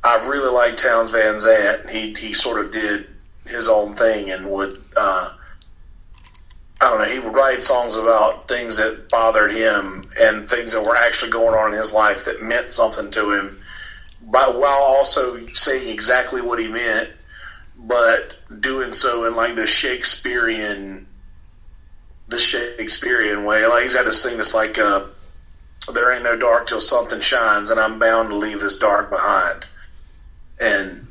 I really like Townes Van Zandt. He sort of did his own thing and would, I don't know, he would write songs about things that bothered him and things that were actually going on in his life that meant something to him, but while also saying exactly what he meant, but doing so in like the Shakespearean way. Like he's got this thing that's like, there ain't no dark till something shines, and I'm bound to leave this dark behind. And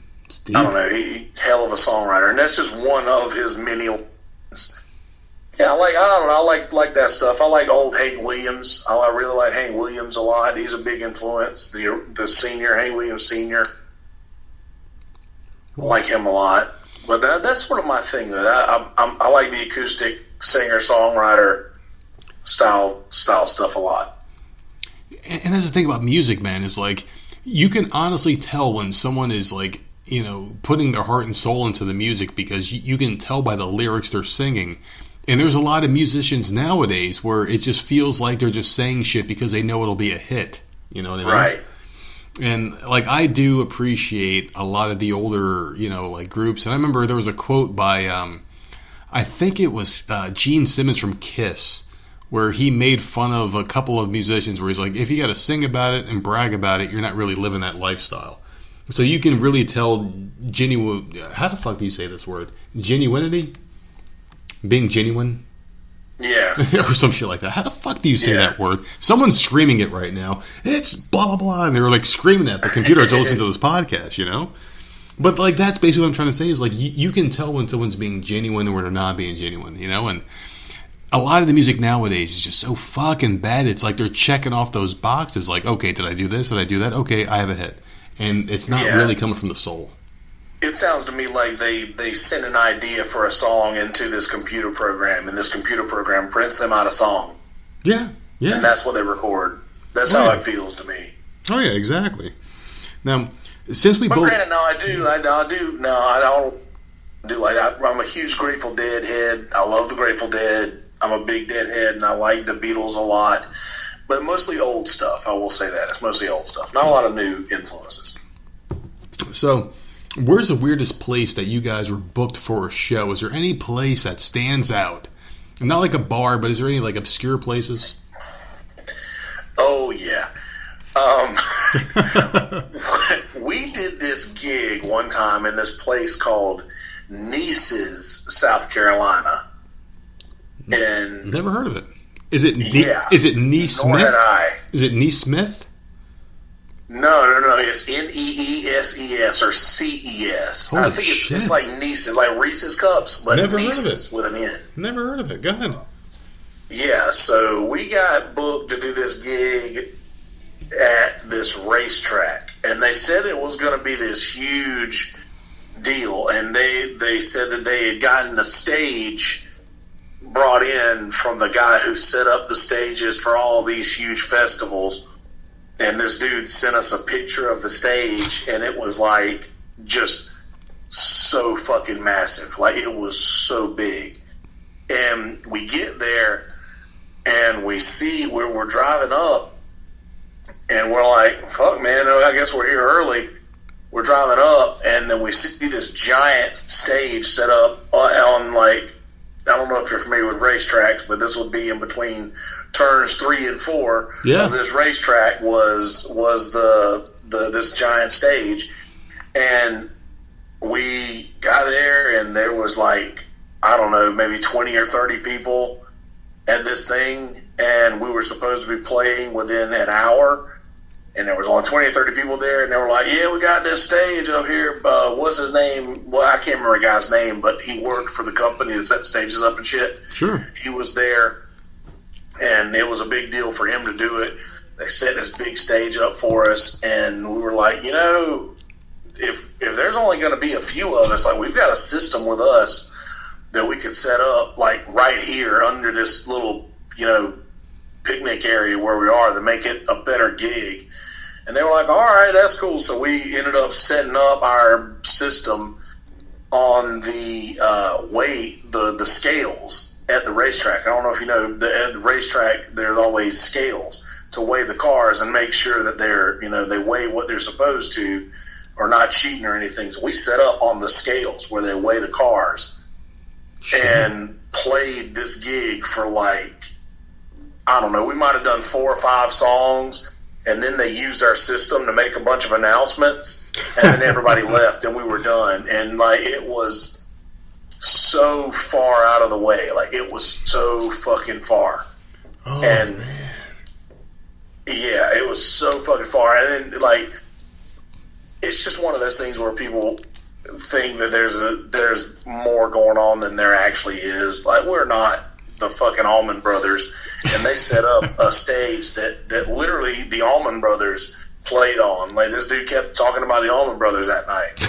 I don't know, he hell of a songwriter, and that's just one of his many lines. Yeah, I like that stuff. I like old Hank Williams. I really like Hank Williams a lot. He's a big influence. The senior, Hank Williams Senior. I like him a lot. But that's sort of my thing. That I like the acoustic singer songwriter style stuff a lot. And that's the thing about music, man, is like you can honestly tell when someone is like, you know, putting their heart and soul into the music, because you can tell by the lyrics they're singing. And there's a lot of musicians nowadays where it just feels like they're just saying shit because they know it'll be a hit. You know what I mean? Right. And like I do appreciate a lot of the older, you know, like groups. And I remember there was a quote by, I think it was Gene Simmons from Kiss, where he made fun of a couple of musicians where he's like, if you got to sing about it and brag about it, you're not really living that lifestyle. So you can really tell how the fuck do you say this word? Genuinity? Being genuine? Yeah. Or some shit like that. How the fuck do you say that word? Someone's screaming it right now. It's blah, blah, blah. And they were like screaming at the computer to listen to this podcast, you know? But like that's basically what I'm trying to say is like you can tell when someone's being genuine or when they're not being genuine, you know? And a lot of the music nowadays is just so fucking bad. It's like they're checking off those boxes like, okay, did I do this? Did I do that? Okay, I have a hit. And it's not really coming from the soul. It sounds to me like they send an idea for a song into this computer program, and this computer program prints them out a song. Yeah, yeah. And that's what they record. That's how it feels to me. Oh, yeah, exactly. Now, since we both... Granted, I don't do like... I'm a huge Grateful Dead head. I love the Grateful Dead. I'm a big Dead head, and I like the Beatles a lot. But mostly old stuff, I will say that. It's mostly old stuff. Not a lot of new influences. So... where's the weirdest place that you guys were booked for a show? Is there any place that stands out? Not like a bar, but is there any like obscure places? Oh, yeah. We did this gig one time in this place called Neeses, South Carolina. And never heard of it. Is it Is it Neesmith? Nor had I. Is it Neesmith? No. It's Neeses or CES. Holy I think it's shit. just like Neeses, like Reese's Cups, but Never heard of Neeses it. with an N. Never heard of it. Go ahead. Yeah, so we got booked to do this gig at this racetrack, and they said it was going to be this huge deal, and they said that they had gotten a stage brought in from the guy who set up the stages for all these huge festivals. And this dude sent us a picture of the stage, and it was like just so fucking massive. Like it was so big. And we get there, and we see where we're driving up, and we're like, fuck, man, I guess we're here early. we're driving up, and then we see this giant stage set up on, like, I don't know if you're familiar with racetracks, but this would be in between turns 3 and 4 of this racetrack was this giant stage. And we got there, and there was, like, I don't know, maybe 20 or 30 people at this thing, and we were supposed to be playing within an hour, and there was only 20 or 30 people there, and they were like, yeah, we got this stage up here, what's his name? Well, I can't remember the guy's name, but he worked for the company that set stages up and shit. Sure. He was there, and it was a big deal for him to do it. They set this big stage up for us, and we were like, you know, if there's only going to be a few of us, like, we've got a system with us that we could set up, like, right here under this little, you know, picnic area where we are to make it a better gig. And they were like, all right, that's cool. So we ended up setting up our system on the the scales at the racetrack. I don't know if you know, at the racetrack, there's always scales to weigh the cars and make sure that they're, you know, they weigh what they're supposed to, or not cheating or anything. So we set up on the scales where they weigh the cars and played this gig for, like, I don't know, we might have done 4 or 5 songs, and then they used our system to make a bunch of announcements, and then everybody left, and we were done. And, like, it was so far out of the way. Like, it was so fucking far. Oh, and man. Yeah, it was so fucking far. And then, like, it's just one of those things where people think that there's more going on than there actually is. Like, we're not the fucking Allman Brothers, and they set up a stage that literally the Allman Brothers played on. Like, this dude kept talking about the Allman Brothers that night.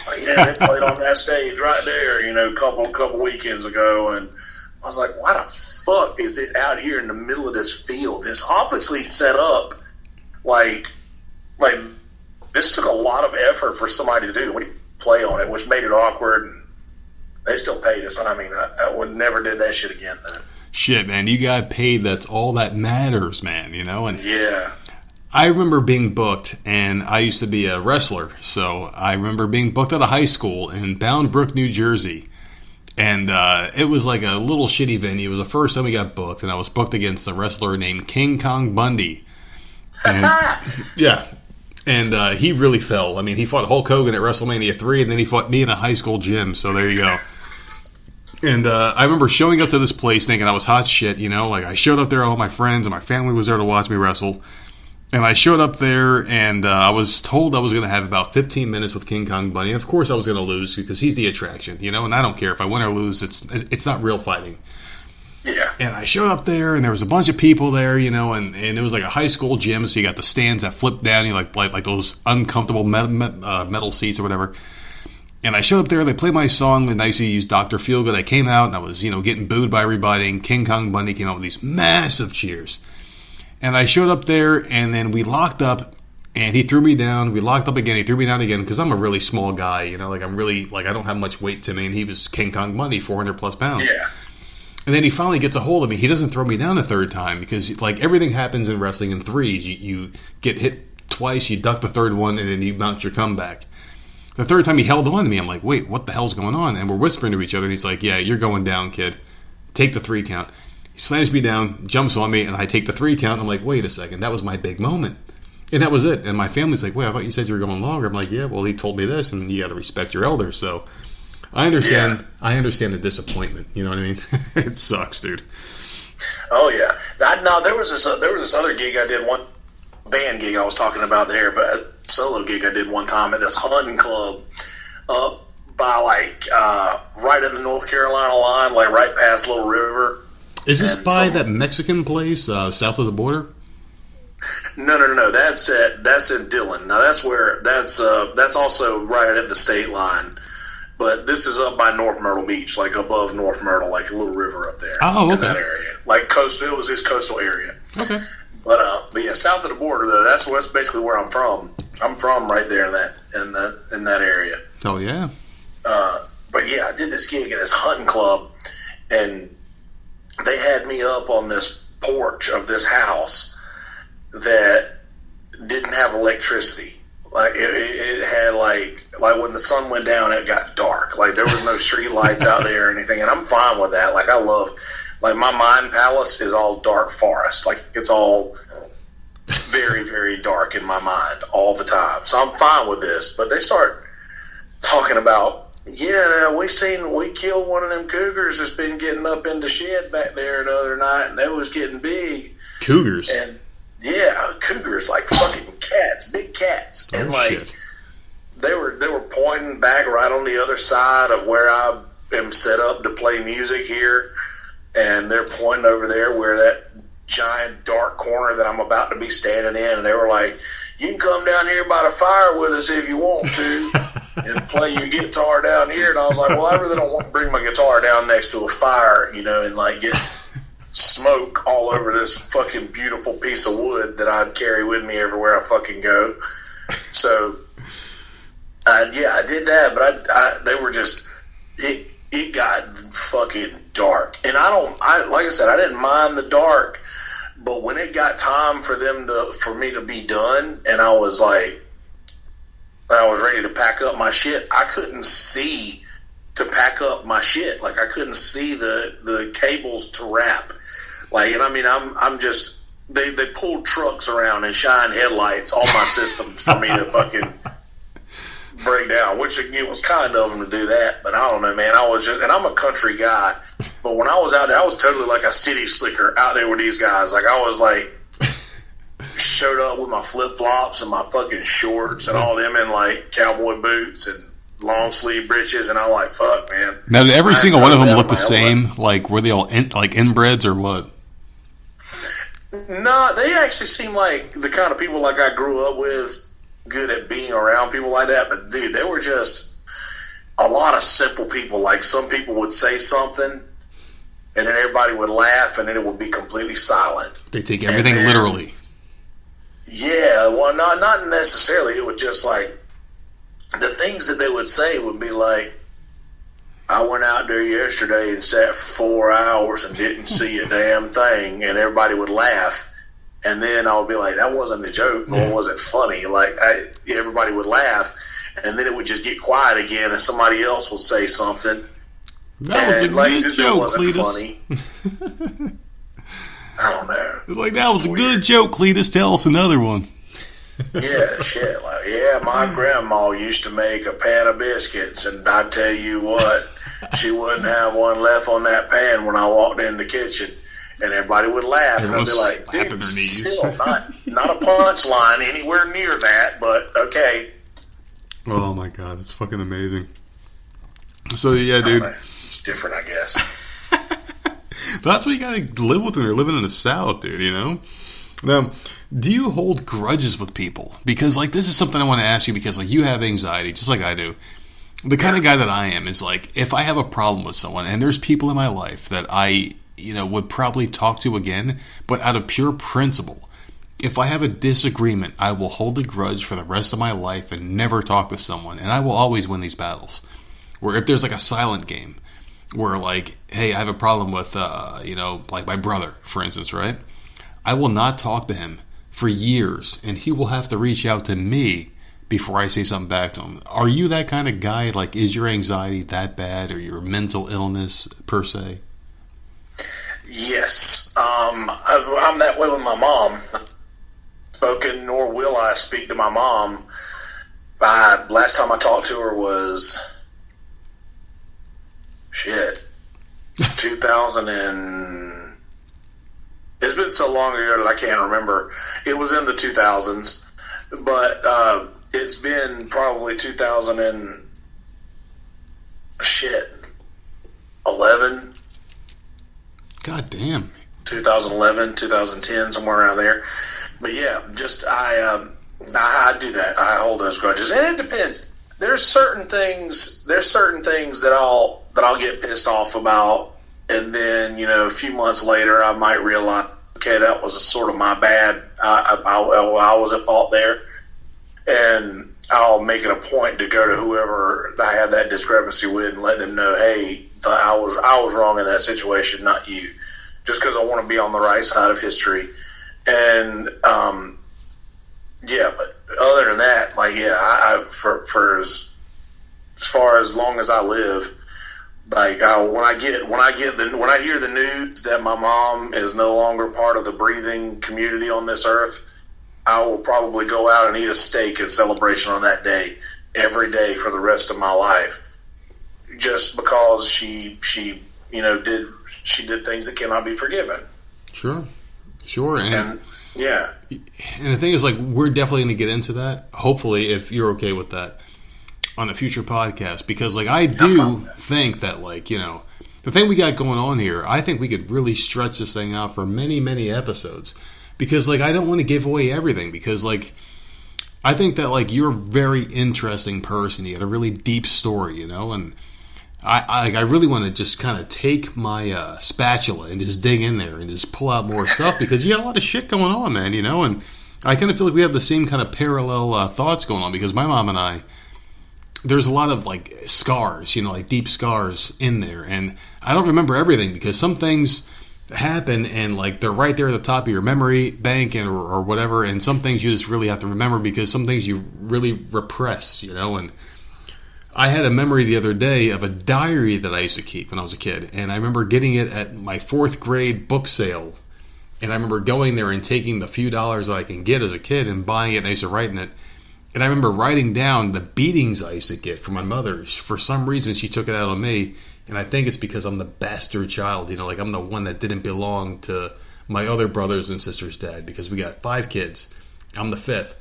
Like, yeah, they played on that stage right there, you know, a couple weekends ago. And I was like, why the fuck is it out here in the middle of this field? It's obviously set up like this took a lot of effort for somebody to do. We play on it, which made it awkward. And they still paid us. I mean, I would never did that shit again, though. Shit, man, you got paid. That's all that matters, man, you know? And yeah. I remember being booked, and I used to be a wrestler, so I remember being booked at a high school in Bound Brook, New Jersey. And it was like a little shitty venue. It was the first time we got booked, and I was booked against a wrestler named King Kong Bundy. And, yeah. And he really fell. I mean, he fought Hulk Hogan at WrestleMania 3, and then he fought me in a high school gym, so there you go. And I remember showing up to this place thinking I was hot shit, you know? Like, I showed up there, all my friends and my family was there to watch me wrestle. And I showed up there, and I was told I was going to have about 15 minutes with King Kong Bundy. And, of course, I was going to lose because he's the attraction, you know? And I don't care if I win or lose. It's not real fighting. Yeah. And I showed up there, and there was a bunch of people there, you know, and it was like a high school gym, so you got the stands that flip down, you like those uncomfortable metal seats or whatever. And I showed up there, they played my song, and I used to use Dr. Feelgood. I came out, and I was, you know, getting booed by everybody, and King Kong Bundy came out with these massive cheers. And I showed up there, and then we locked up, and he threw me down. We locked up again, he threw me down again, because I'm a really small guy, you know, like I'm really, like I don't have much weight to me, and he was King Kong Bundy, 400 plus pounds. Yeah. And then he finally gets a hold of me. He doesn't throw me down a third time, because, like, everything happens in wrestling in threes. You get hit twice, you duck the third one, and then you mount your comeback. The third time he held on to me, I'm like, wait, what the hell's going on? And we're whispering to each other, and he's like, yeah, you're going down, kid. Take the 3 count. He slams me down, jumps on me, and I take the 3 count. I'm like, wait a second, that was my big moment. And that was it. And my family's like, wait, I thought you said you were going longer. I'm like, yeah, well, he told me this, and you got to respect your elders. So I understand. Yeah. I understand the disappointment. You know what I mean? It sucks, dude. Oh yeah. There was this other gig I did, one band gig I was talking about there, but a solo gig I did one time at this hunting club up by right in the North Carolina line, like right past Little River. Is this by that Mexican place south of the border? No. That's in Dillon. Now that's also right at the state line. But this is up by North Myrtle Beach, like above North Myrtle, like a little river up there. Oh, okay. In that area. Like coastal, it was his coastal area. Okay. But yeah, south of the border though, that's basically where I'm from. I'm from right there in that area. Oh yeah. But yeah, I did this gig at this hunting club, and they had me up on this porch of this house that didn't have electricity. Like it had like when the sun went down, it got dark. Like there was no street lights out there or anything, and I'm fine with that. Like I love, like my mind palace is all dark forest. Like it's all very, very dark in my mind all the time. So I'm fine with this. But they start talking about, yeah, we killed one of them cougars that's been getting up in the shed back there the other night, and they was getting big. Cougars. And yeah, cougars, like fucking cats, big cats. And like shit. they were pointing back right on the other side of where I am set up to play music here, and they're pointing over there where that giant dark corner that I'm about to be standing in, and they were like, you can come down here by the fire with us if you want to and play your guitar down here. And I was like, well, I really don't want to bring my guitar down next to a fire, and like get smoke all over this fucking beautiful piece of wood that I'd carry with me everywhere I fucking go. So I did that, but they were just, it got fucking dark. And like I said, I didn't mind the dark, but when it got time for me to be done, and I was ready to pack up my shit, I couldn't see to pack up my shit. Like I couldn't see the cables to wrap. Like, and I mean, I'm just, they pulled trucks around and shine headlights on my systems for me to fucking break down, which it was kind of them to do that, but I don't know, man. I was just, and I'm a country guy, but when I was out there, I was totally like a city slicker out there with these guys. Like I was like, showed up with my flip flops and my fucking shorts and all them in like cowboy boots and long sleeve breeches, and I'm like, fuck, man. Now, did every single one of them look the same? Like, were they all inbreds or what? No, they actually seem like the kind of people like I grew up with, good at being around people like that. But dude, they were just a lot of simple people. Like some people would say something, and then everybody would laugh, and then it would be completely silent. They take everything literally. Yeah, well, not necessarily. It would just like the things that they would say would be like, I went out there yesterday and sat for 4 hours and didn't see a damn thing, and everybody would laugh. And then I would be like, that wasn't a joke, nor was it funny. Like, everybody would laugh, and then it would just get quiet again, and somebody else would say something. That was a good joke, wasn't Cletus. Funny. I don't know. It's like, that was a good joke, Cletus. Tell us another one. Yeah, shit. Like, yeah, my grandma used to make a pan of biscuits, and I tell you what, she wouldn't have one left on that pan when I walked in the kitchen. And everybody would laugh, and I'd be like, dude, still not a punchline anywhere near that, but okay. Oh my god, that's fucking amazing. So yeah, dude. It's different, I guess. That's what you gotta live with when you're living in the South, dude, you know? Now, do you hold grudges with people? Because, like, this is something I want to ask you because, like, you have anxiety, just like I do. The kind of guy that I am is, like, if I have a problem with someone, and there's people in my life that I would probably talk to again, but out of pure principle, if I have a disagreement, I will hold a grudge for the rest of my life and never talk to someone, and I will always win these battles. Where if there's like a silent game, where like, hey, I have a problem with, like my brother, for instance, right? I will not talk to him for years, and he will have to reach out to me before I say something back to him. Are you that kind of guy? Like, is your anxiety that bad, or your mental illness per se? Yes, I'm that way with my mom. Spoken, nor will I speak to my mom. Last time I talked to her was 2000 and it's been so long ago that I can't remember. It was in the 2000s, but it's been probably 11. God damn. 2011, 2010, somewhere around there. But yeah, just I I do that. I hold those grudges, and it depends. There's certain things that I'll get pissed off about, and then a few months later I might realize, okay, that was sort of my bad. I was at fault there, and I'll make it a point to go to whoever I had that discrepancy with and let them know, hey, I was wrong in that situation, not you. Just because I want to be on the right side of history. And Yeah, but other than that, like, yeah, for as far as long as I live, like, when I hear the news that my mom is no longer part of the breathing community on this earth, I will probably go out and eat a steak in celebration on that day every day for the rest of my life, just because she did things that cannot be forgiven. Sure, and yeah. And the thing is, like, we're definitely going to get into that, hopefully, if you're okay with that, on a future podcast. Because, like, I do think that, like, the thing we got going on here, I think we could really stretch this thing out for many, many episodes. Because, like, I don't want to give away everything. Because, like, I think that, like, you're a very interesting person. You got a really deep story, and I really want to just kind of take my spatula and just dig in there and just pull out more stuff, because you got a lot of shit going on, man, and I kind of feel like we have the same kind of parallel thoughts going on, because my mom and I, there's a lot of, like, scars, like deep scars in there, and I don't remember everything, because some things happen and, like, they're right there at the top of your memory bank or whatever, and some things you just really have to remember, because some things you really repress, and I had a memory the other day of a diary that I used to keep when I was a kid, and I remember getting it at my 4th grade book sale, and I remember going there and taking the few dollars that I can get as a kid and buying it, and I used to write in it, and I remember writing down the beatings I used to get from my mother. For some reason, she took it out on me, and I think it's because I'm the bastard child, like, I'm the one that didn't belong to my other brothers and sisters' dad, because we got 5 kids. I'm the 5th.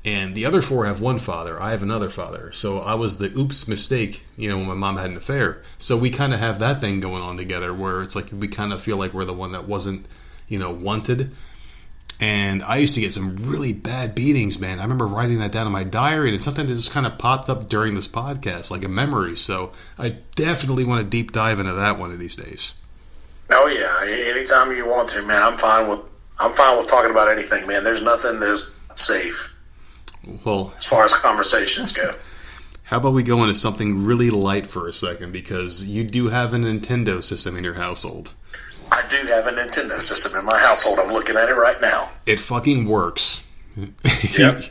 And the other 4 have one father. I have another father. So I was the oops mistake, when my mom had an affair. So we kind of have that thing going on together, where it's like we kind of feel like we're the one that wasn't, wanted. And I used to get some really bad beatings, man. I remember writing that down in my diary, and it's something that just kind of popped up during this podcast, like a memory. So I definitely want to deep dive into that one of these days. Oh yeah, anytime you want to, man. I'm fine with talking about anything, man. There's nothing that's safe. Well, as far as conversations go. How about we go into something really light for a second, because you do have a Nintendo system in your household. I do have a Nintendo system in my household. I'm looking at it right now. It fucking works. Yep.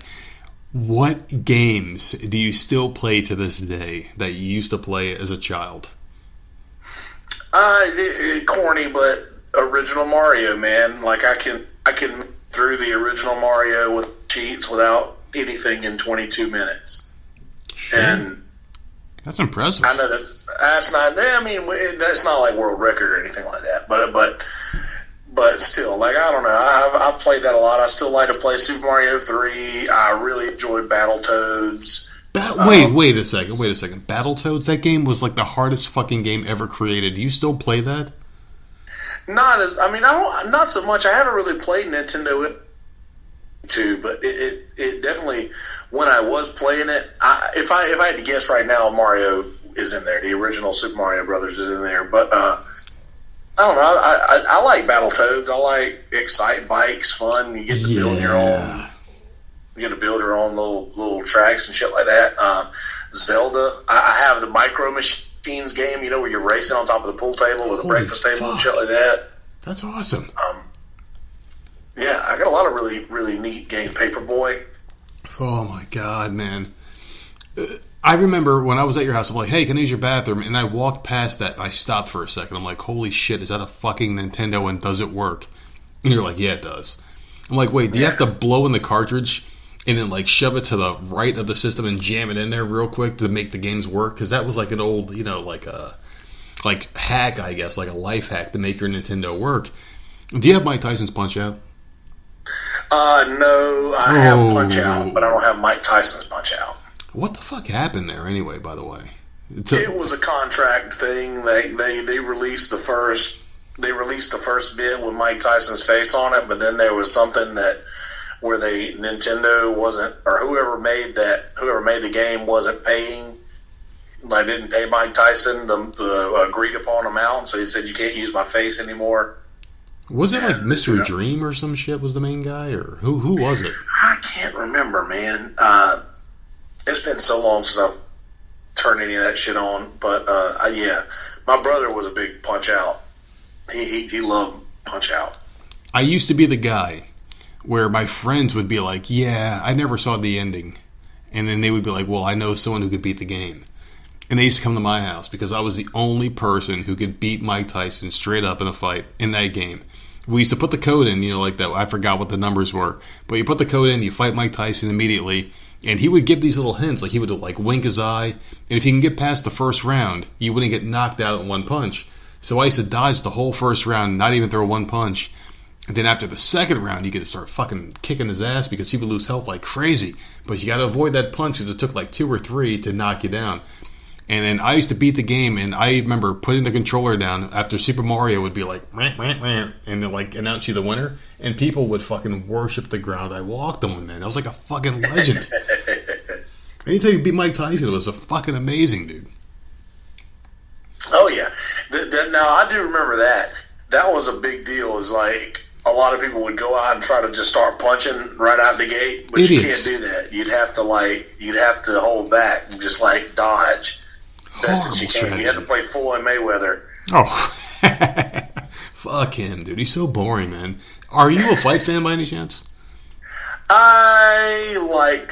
What games do you still play to this day that you used to play as a child? Corny, but original Mario, man. Like, I can through the original Mario with cheats without anything in 22 minutes. Sure. And that's impressive. I know that's not. I mean, that's not like world record or anything like that. But still, like, I don't know. I've played that a lot. I still like to play Super Mario 3. I really enjoy Battletoads. Wait a second. Battletoads. That game was like the hardest fucking game ever created. Do you still play that? Not so much. I haven't really played Nintendo too, but it definitely, when I was playing it, if I had to guess right now, Mario is in there. The original Super Mario Brothers is in there, but I don't know. I like Battletoads. I like Excite Bike's fun. You get to build your own. You get to build your own little tracks and shit like that. Zelda. I have the Micro Machines game. Where you're racing on top of the pool table or the breakfast table and shit like that. That's awesome. Yeah, I got a lot of really, really neat games. Paperboy. Oh my god, man. I remember when I was at your house, I'm like, hey, can I use your bathroom? And I walked past that and I stopped for a second. I'm like, holy shit, is that a fucking Nintendo and does it work? And you're like, yeah, it does. I'm like, wait, do you have to blow in the cartridge and then, like, shove it to the right of the system and jam it in there real quick to make the games work? Because that was like an old, like a hack, I guess, like a life hack to make your Nintendo work. Do you have Mike Tyson's Punch-Out? No, I have Punch-Out, but I don't have Mike Tyson's Punch-Out. What the fuck happened there, anyway, by the way? It was a contract thing. They released the first bit with Mike Tyson's face on it, but then there was something where Nintendo wasn't, or whoever made the game wasn't paying. They didn't pay Mike Tyson the agreed upon amount, so he said, you can't use my face anymore. Was it like Mr. Dream or some shit was the main guy, or who was it? I can't remember, man. It's been so long since I've turned any of that shit on, but yeah, my brother was a big Punch-Out. He loved Punch-Out. I used to be the guy where my friends would be like, yeah, I never saw the ending. And then they would be like, well, I know someone who could beat the game. And they used to come to my house because I was the only person who could beat Mike Tyson straight up in a fight in that game. We used to put the code in, like that. I forgot what the numbers were. But you put the code in, you fight Mike Tyson immediately. And he would give these little hints, like he would wink his eye. And if you can get past the first round, you wouldn't get knocked out in one punch. So I used to dodge the whole first round, not even throw one punch. And then after the second round, you get to start fucking kicking his ass because he would lose health like crazy. But you got to avoid that punch because it took like 2 or 3 to knock you down. And then I used to beat the game, and I remember putting the controller down after Super Mario would be like, rant, rant, rant, and then announce you the winner, and people would fucking worship the ground I walked on, man. I was like a fucking legend. Anytime you beat Mike Tyson, it was a fucking amazing, dude. Oh, yeah. Now, I do remember that. That was a big deal, is like, a lot of people would go out and try to just start punching right out the gate, but you can't do that. You'd have to hold back and just dodge. Best that you can. You have to play Floyd Mayweather. Oh, fuck him, dude. He's so boring, man. Are you a fight fan by any chance? I'm a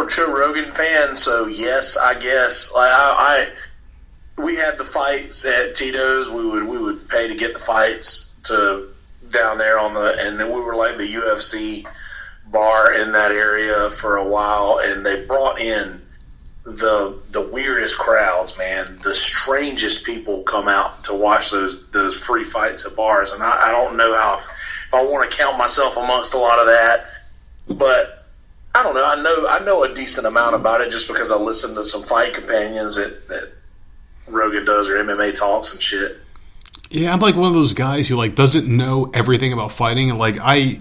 Joe Rogan fan, so yes, I guess. We had the fights at Tito's. We would pay to get the fights to down there and then we were like the UFC bar in that area for a while, and they brought in the weirdest crowds, man. The strangest people come out to watch those free fights at bars, and I don't know if I want to count myself amongst a lot of that, but I don't know. I know a decent amount about it just because I listen to some fight companions that Rogan does, or MMA talks and shit. Yeah, I'm like one of those guys who doesn't know everything about fighting. I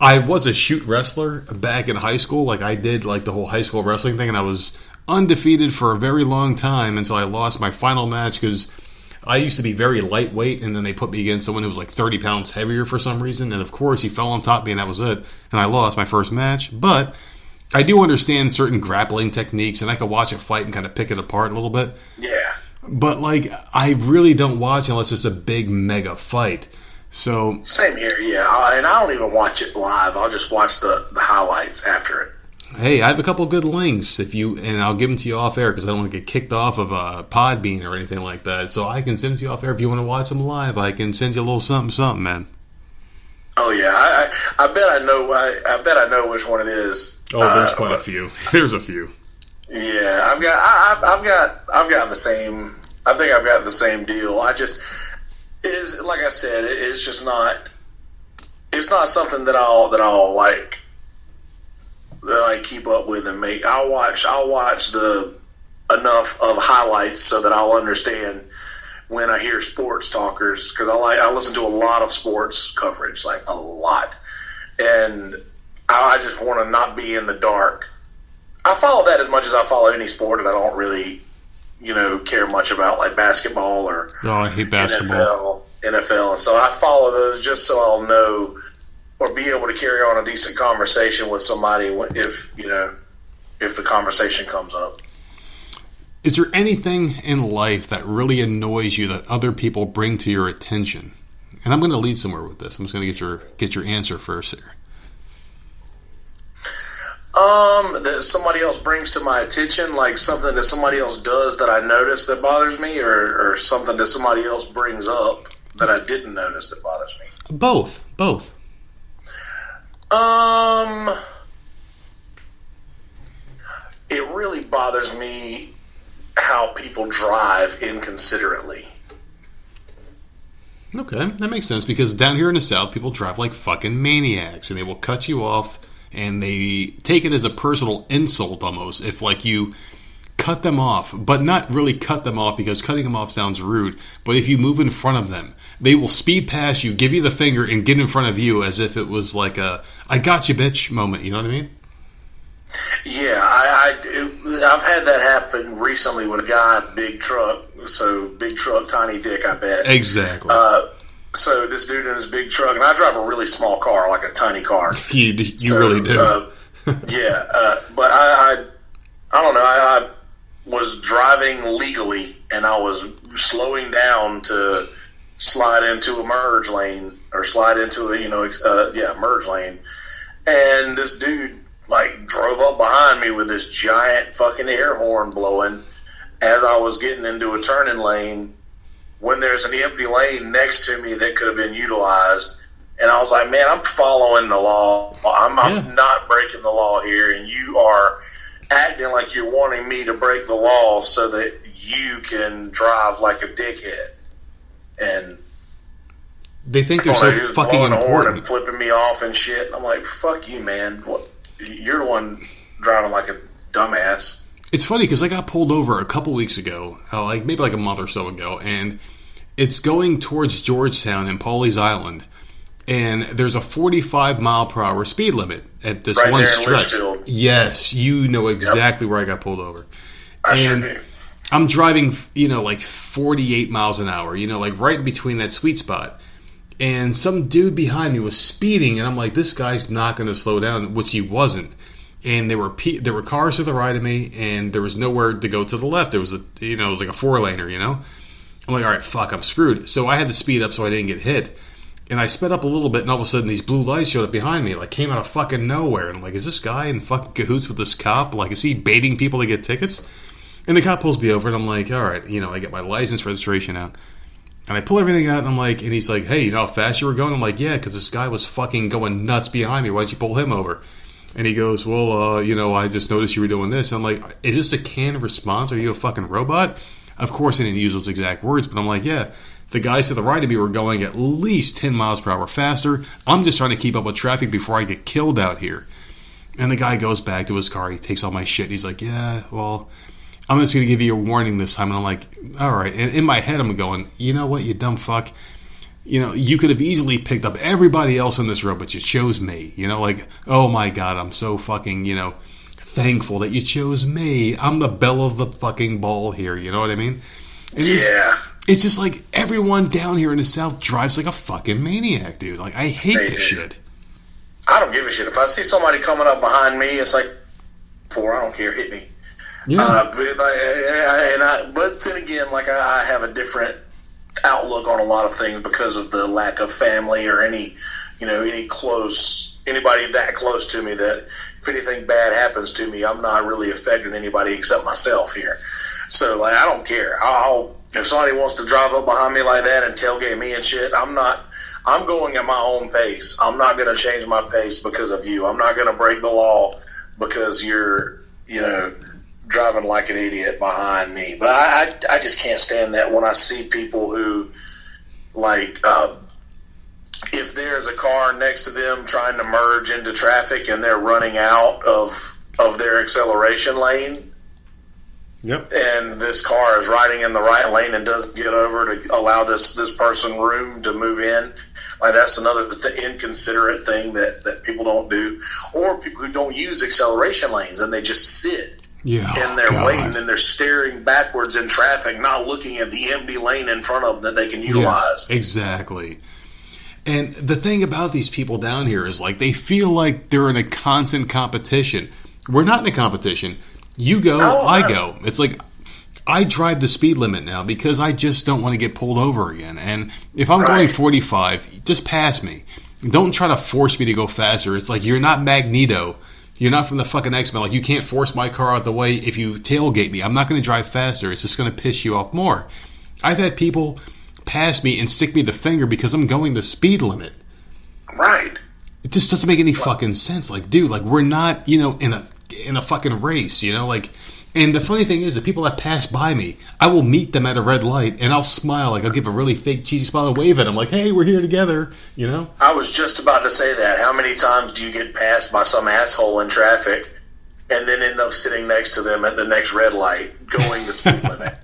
was a shoot wrestler back in high school. I did the whole high school wrestling thing, and I was undefeated for a very long time until I lost my final match because I used to be very lightweight, and then they put me against someone who was 30 pounds heavier for some reason, and of course he fell on top of me, and that was it, and I lost my first match. But I do understand certain grappling techniques, and I could watch a fight and kind of pick it apart a little bit. Yeah. But I really don't watch unless it's a big mega fight. So same here, yeah. And I don't even watch it live. I'll just watch the highlights after it. Hey, I have a couple good links and I'll give them to you off air because I don't want to get kicked off of Podbean or anything like that. So I can send it to you off air if you want to watch them live. I can send you a little something, man. Oh yeah, I bet I know. I bet I know which one it is. Oh, there's quite a few. There's a few. Yeah, I've got the same. I think I've got the same deal. Is like I said, it's just not. It's not something that I'll keep up with and make. I'll watch the enough of highlights so that I'll understand when I hear sports talkers, because I listen to a lot of sports coverage, a lot, and I just want to not be in the dark. I follow that as much as I follow any sport, and I don't really, care much about basketball or I hate basketball, NFL, and so I follow those just so I'll know or be able to carry on a decent conversation with somebody if the conversation comes up. Is there anything in life that really annoys you that other people bring to your attention? And I'm going to lead somewhere with this. I'm just going to get your answer first here. That somebody else brings to my attention, something that somebody else does that I notice that bothers me, or something that somebody else brings up that I didn't notice that bothers me? Both. It really bothers me how people drive inconsiderately. Okay, that makes sense, because down here in the South, people drive like fucking maniacs, and they will cut you off, and they take it as a personal insult almost if you cut them off, but not really cut them off, because cutting them off sounds rude. But if you move in front of them, they will speed past you, give you the finger, and get in front of you as if it was like a "I got you, bitch" moment. You know what I mean? Yeah, I've had that happen recently with a guy, big truck. So big truck, tiny dick, I bet. Exactly. So this dude in his big truck, and I drive a really small car, like a tiny car. You really do. But I don't know. I was driving legally, and I was slowing down to slide into a merge lane or slide into a merge lane, and this dude like drove up behind me with this giant fucking air horn blowing as I was getting into a turning lane when there's an empty lane next to me that could have been utilized. And I was like, man, I'm following the law. I'm not breaking the law here, and you are acting like you're wanting me to break the law so that you can drive like a dickhead. And they think they're so fucking important and flipping me off and shit. And I'm like, fuck you, man. What? You're the one driving like a dumbass. It's funny because I got pulled over a couple weeks ago, maybe like a month or so ago, and it's going towards Georgetown and Pawleys Island, and there's a 45 mile per hour speed limit at this right one there in stretch. Litchfield. Yes, you know exactly where I got pulled over. I sure do. I'm driving, like 48 miles an hour, like right between that sweet spot. And some dude behind me was speeding, and I'm like, this guy's not going to slow down, which he wasn't. And there were cars to the right of me, and there was nowhere to go to the left. It was it was like a 4-laner, I'm like, all right, fuck, I'm screwed. So I had to speed up so I didn't get hit. And I sped up a little bit, and all of a sudden these blue lights showed up behind me, like came out of fucking nowhere. And I'm like, is this guy in fucking cahoots with this cop? Like, is he baiting people to get tickets? And the cop pulls me over, and I'm like, all right, I get my license registration out. And I pull everything out, and I'm like, and he's like, hey, you know how fast you were going? I'm like, yeah, because this guy was fucking going nuts behind me. Why'd you pull him over? And he goes, well, I just noticed you were doing this. And I'm like, is this a canned response? Are you a fucking robot? Of course I didn't use those exact words, but I'm like, yeah. The guys to the right of me were going at least 10 miles per hour faster. I'm just trying to keep up with traffic before I get killed out here. And the guy goes back to his car. He takes all my shit. And he's like, yeah, well, I'm just going to give you a warning this time. And I'm like, all right. And in my head, I'm going, you know what, you dumb fuck. You could have easily picked up everybody else on this road, but you chose me. Like, oh my God, I'm so fucking, thankful that you chose me. I'm the belle of the fucking ball here. You know what I mean? And it's just like everyone down here in the South drives like a fucking maniac, dude. Like, I hate this shit. I don't give a shit. If I see somebody coming up behind me, it's like, I don't care, hit me. Yeah. But then again, like, I have a different outlook on a lot of things because of the lack of family or anybody that close to me that if anything bad happens to me, I'm not really affecting anybody except myself here. So, like, I don't care. If somebody wants to drive up behind me like that and tailgate me and shit, I'm going at my own pace. I'm not going to change my pace because of you. I'm not going to break the law because you're, driving like an idiot behind me. But I just can't stand that when I see people who, like, if there's a car next to them trying to merge into traffic and they're running out of their acceleration lane, yep, and this car is riding in the right lane and doesn't get over to allow this person room to move in. Like, that's another inconsiderate thing that people don't do. Or people who don't use acceleration lanes and they just sit in their lane and they're staring backwards in traffic, not looking at the empty lane in front of them that they can utilize. Yeah, exactly. And the thing about these people down here is, like, they feel like they're in a constant competition. We're not in a competition. You go, I go. It's like, I drive the speed limit now because I just don't want to get pulled over again. And if I'm going 45, just pass me. Don't try to force me to go faster. It's like, you're not Magneto. You're not from the fucking X-Men. Like, you can't force my car out the way if you tailgate me. I'm not going to drive faster. It's just going to piss you off more. I've had people pass me and stick me the finger because I'm going the speed limit. Right. It just doesn't make any fucking sense. Like, dude, like, we're not, in a fucking race, like. And the funny thing is, the people that pass by me, I will meet them at a red light, and I'll smile, like, I'll give a really fake cheesy smile and wave at them, like, hey, we're here together, I was just about to say that. How many times do you get passed by some asshole in traffic and then end up sitting next to them at the next red light, going the speed limit?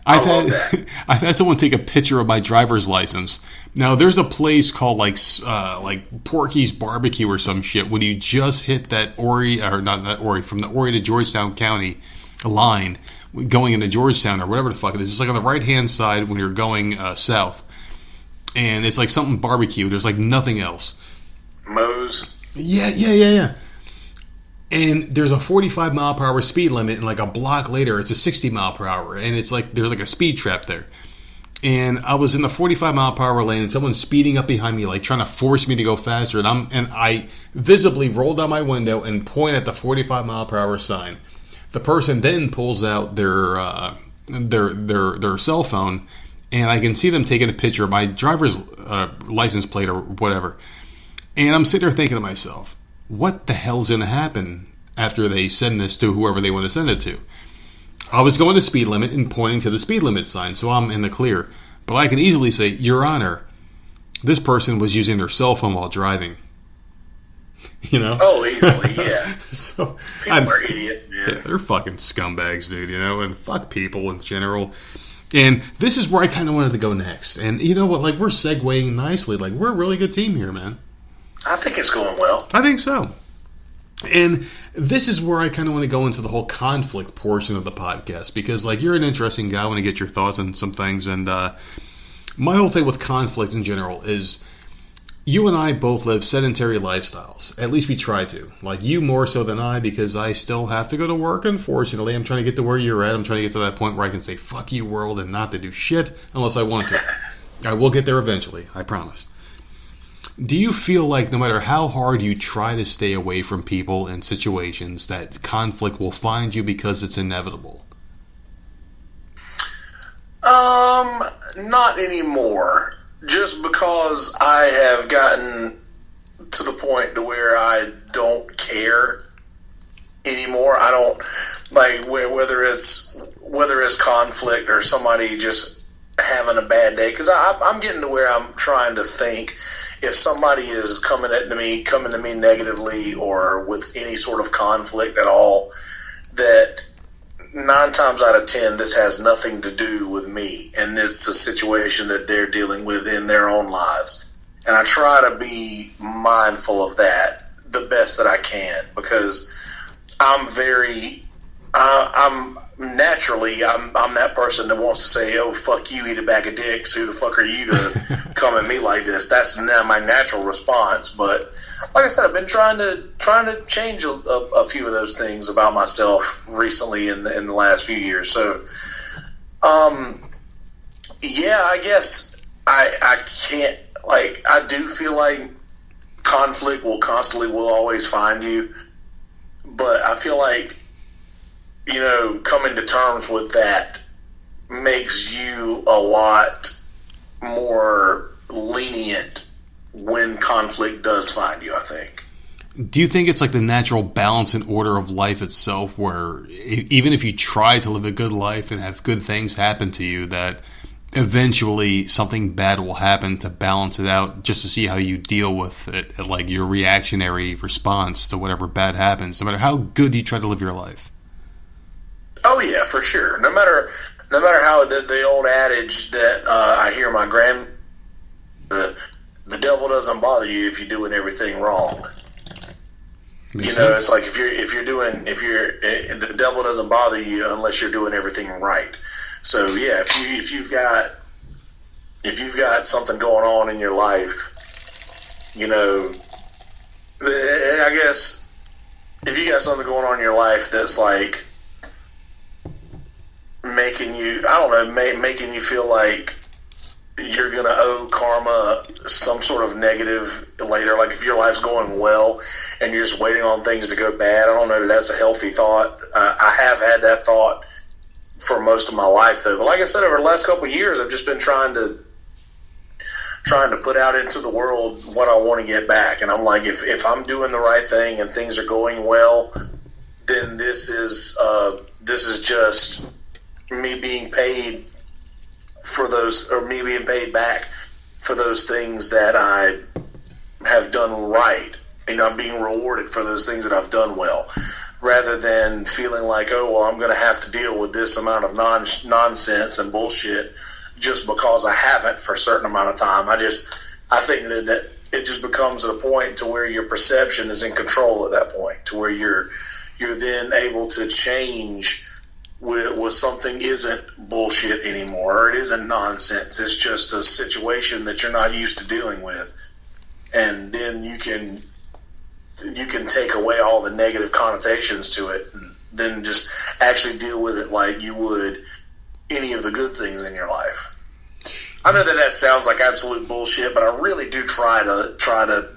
I've had someone take a picture of my driver's license. Now, there's a place called like Porky's Barbecue or some shit when you just hit that from the Horry to Georgetown County line going into Georgetown or whatever the fuck it is. It's like on the right-hand side when you're going south. And it's like something barbecue. There's like nothing else. Moe's? Yeah. And there's a 45 mile per hour speed limit, and like a block later, it's a 60 mile per hour, and it's like there's like a speed trap there. and I was in the 45-mile-per-hour lane, and someone's speeding up behind me, like trying to force me to go faster. And I visibly rolled down my window and point at the 45-mile-per-hour sign. The person then pulls out their cell phone, and I can see them taking a picture of my driver's license plate or whatever. And I'm sitting there thinking to myself, what the hell's going to happen after they send this to whoever they want to send it to? I was going the speed limit and pointing to the speed limit sign, so I'm in the clear. But I can easily say, Your Honor, this person was using their cell phone while driving. You know? Oh, easily, yeah. So People are idiots, man. Yeah, they're fucking scumbags, dude, you know? And fuck people in general. And this is where I kind of wanted to go next. And you know what? Like, we're segueing nicely. Like, we're a really good team here, man. I think it's going well. I think so. And this is where I kind of want to go into the whole conflict portion of the podcast, because, like, you're an interesting guy. I want to get your thoughts on some things. And my whole thing with conflict in general is you and I both live sedentary lifestyles. At least we try to. Like, you more so than I, because I still have to go to work, unfortunately. I'm trying to get to where you're at. I'm trying to get to that point where I can say, fuck you, world, and not to do shit unless I want to. I will get there eventually. I promise. Do you feel like no matter how hard you try to stay away from people and situations, that conflict will find you because it's inevitable? Not anymore. Just because I have gotten to the point to where I don't care anymore. I don't like whether it's conflict or somebody just having a bad day. Because I'm getting to where I'm trying to think. If somebody is coming to me negatively or with any sort of conflict at all, that 9 times out of 10, this has nothing to do with me, and it's a situation that they're dealing with in their own lives. And I try to be mindful of that the best that I can, because I'm naturally, I'm that person that wants to say, oh, fuck you, eat a bag of dicks. Who the fuck are you to come at me like this? That's not my natural response. But like I said, I've been trying to change a few of those things about myself recently in the last few years. So, yeah, I guess I can't, like, I do feel like conflict will always find you. But I feel like, you know, coming to terms with that makes you a lot more lenient when conflict does find you, I think. Do you think it's like the natural balance and order of life itself, where even if you try to live a good life and have good things happen to you, that eventually something bad will happen to balance it out, just to see how you deal with it, like your reactionary response to whatever bad happens, no matter how good you try to live your life? Oh yeah, for sure. No matter how the old adage that I hear my the devil doesn't bother you if you're doing everything wrong. Makes you know, sense. it's like if the devil doesn't bother you unless you're doing everything right. So yeah, if you've got something going on in your life, you know, I guess if you got something going on in your life that's like making you feel like you're going to owe karma some sort of negative later. Like if your life's going well and you're just waiting on things to go bad, I don't know that that's a healthy thought. I have had that thought for most of my life, though. But like I said, over the last couple of years, I've just been trying to put out into the world what I want to get back. And I'm like, if I'm doing the right thing and things are going well, then this is just me being paid for those, or me being paid back for those things that I have done right. You know, I'm being rewarded for those things that I've done well, rather than feeling like, oh, well, I'm going to have to deal with this amount of nonsense and bullshit just because I haven't for a certain amount of time. I think that it just becomes a point to where your perception is in control at that point, to where you're then able to change with something isn't bullshit anymore, or it isn't nonsense. It's just a situation that you're not used to dealing with, and then you can take away all the negative connotations to it, and then just actually deal with it like you would any of the good things in your life. I know that sounds like absolute bullshit, but I really do try to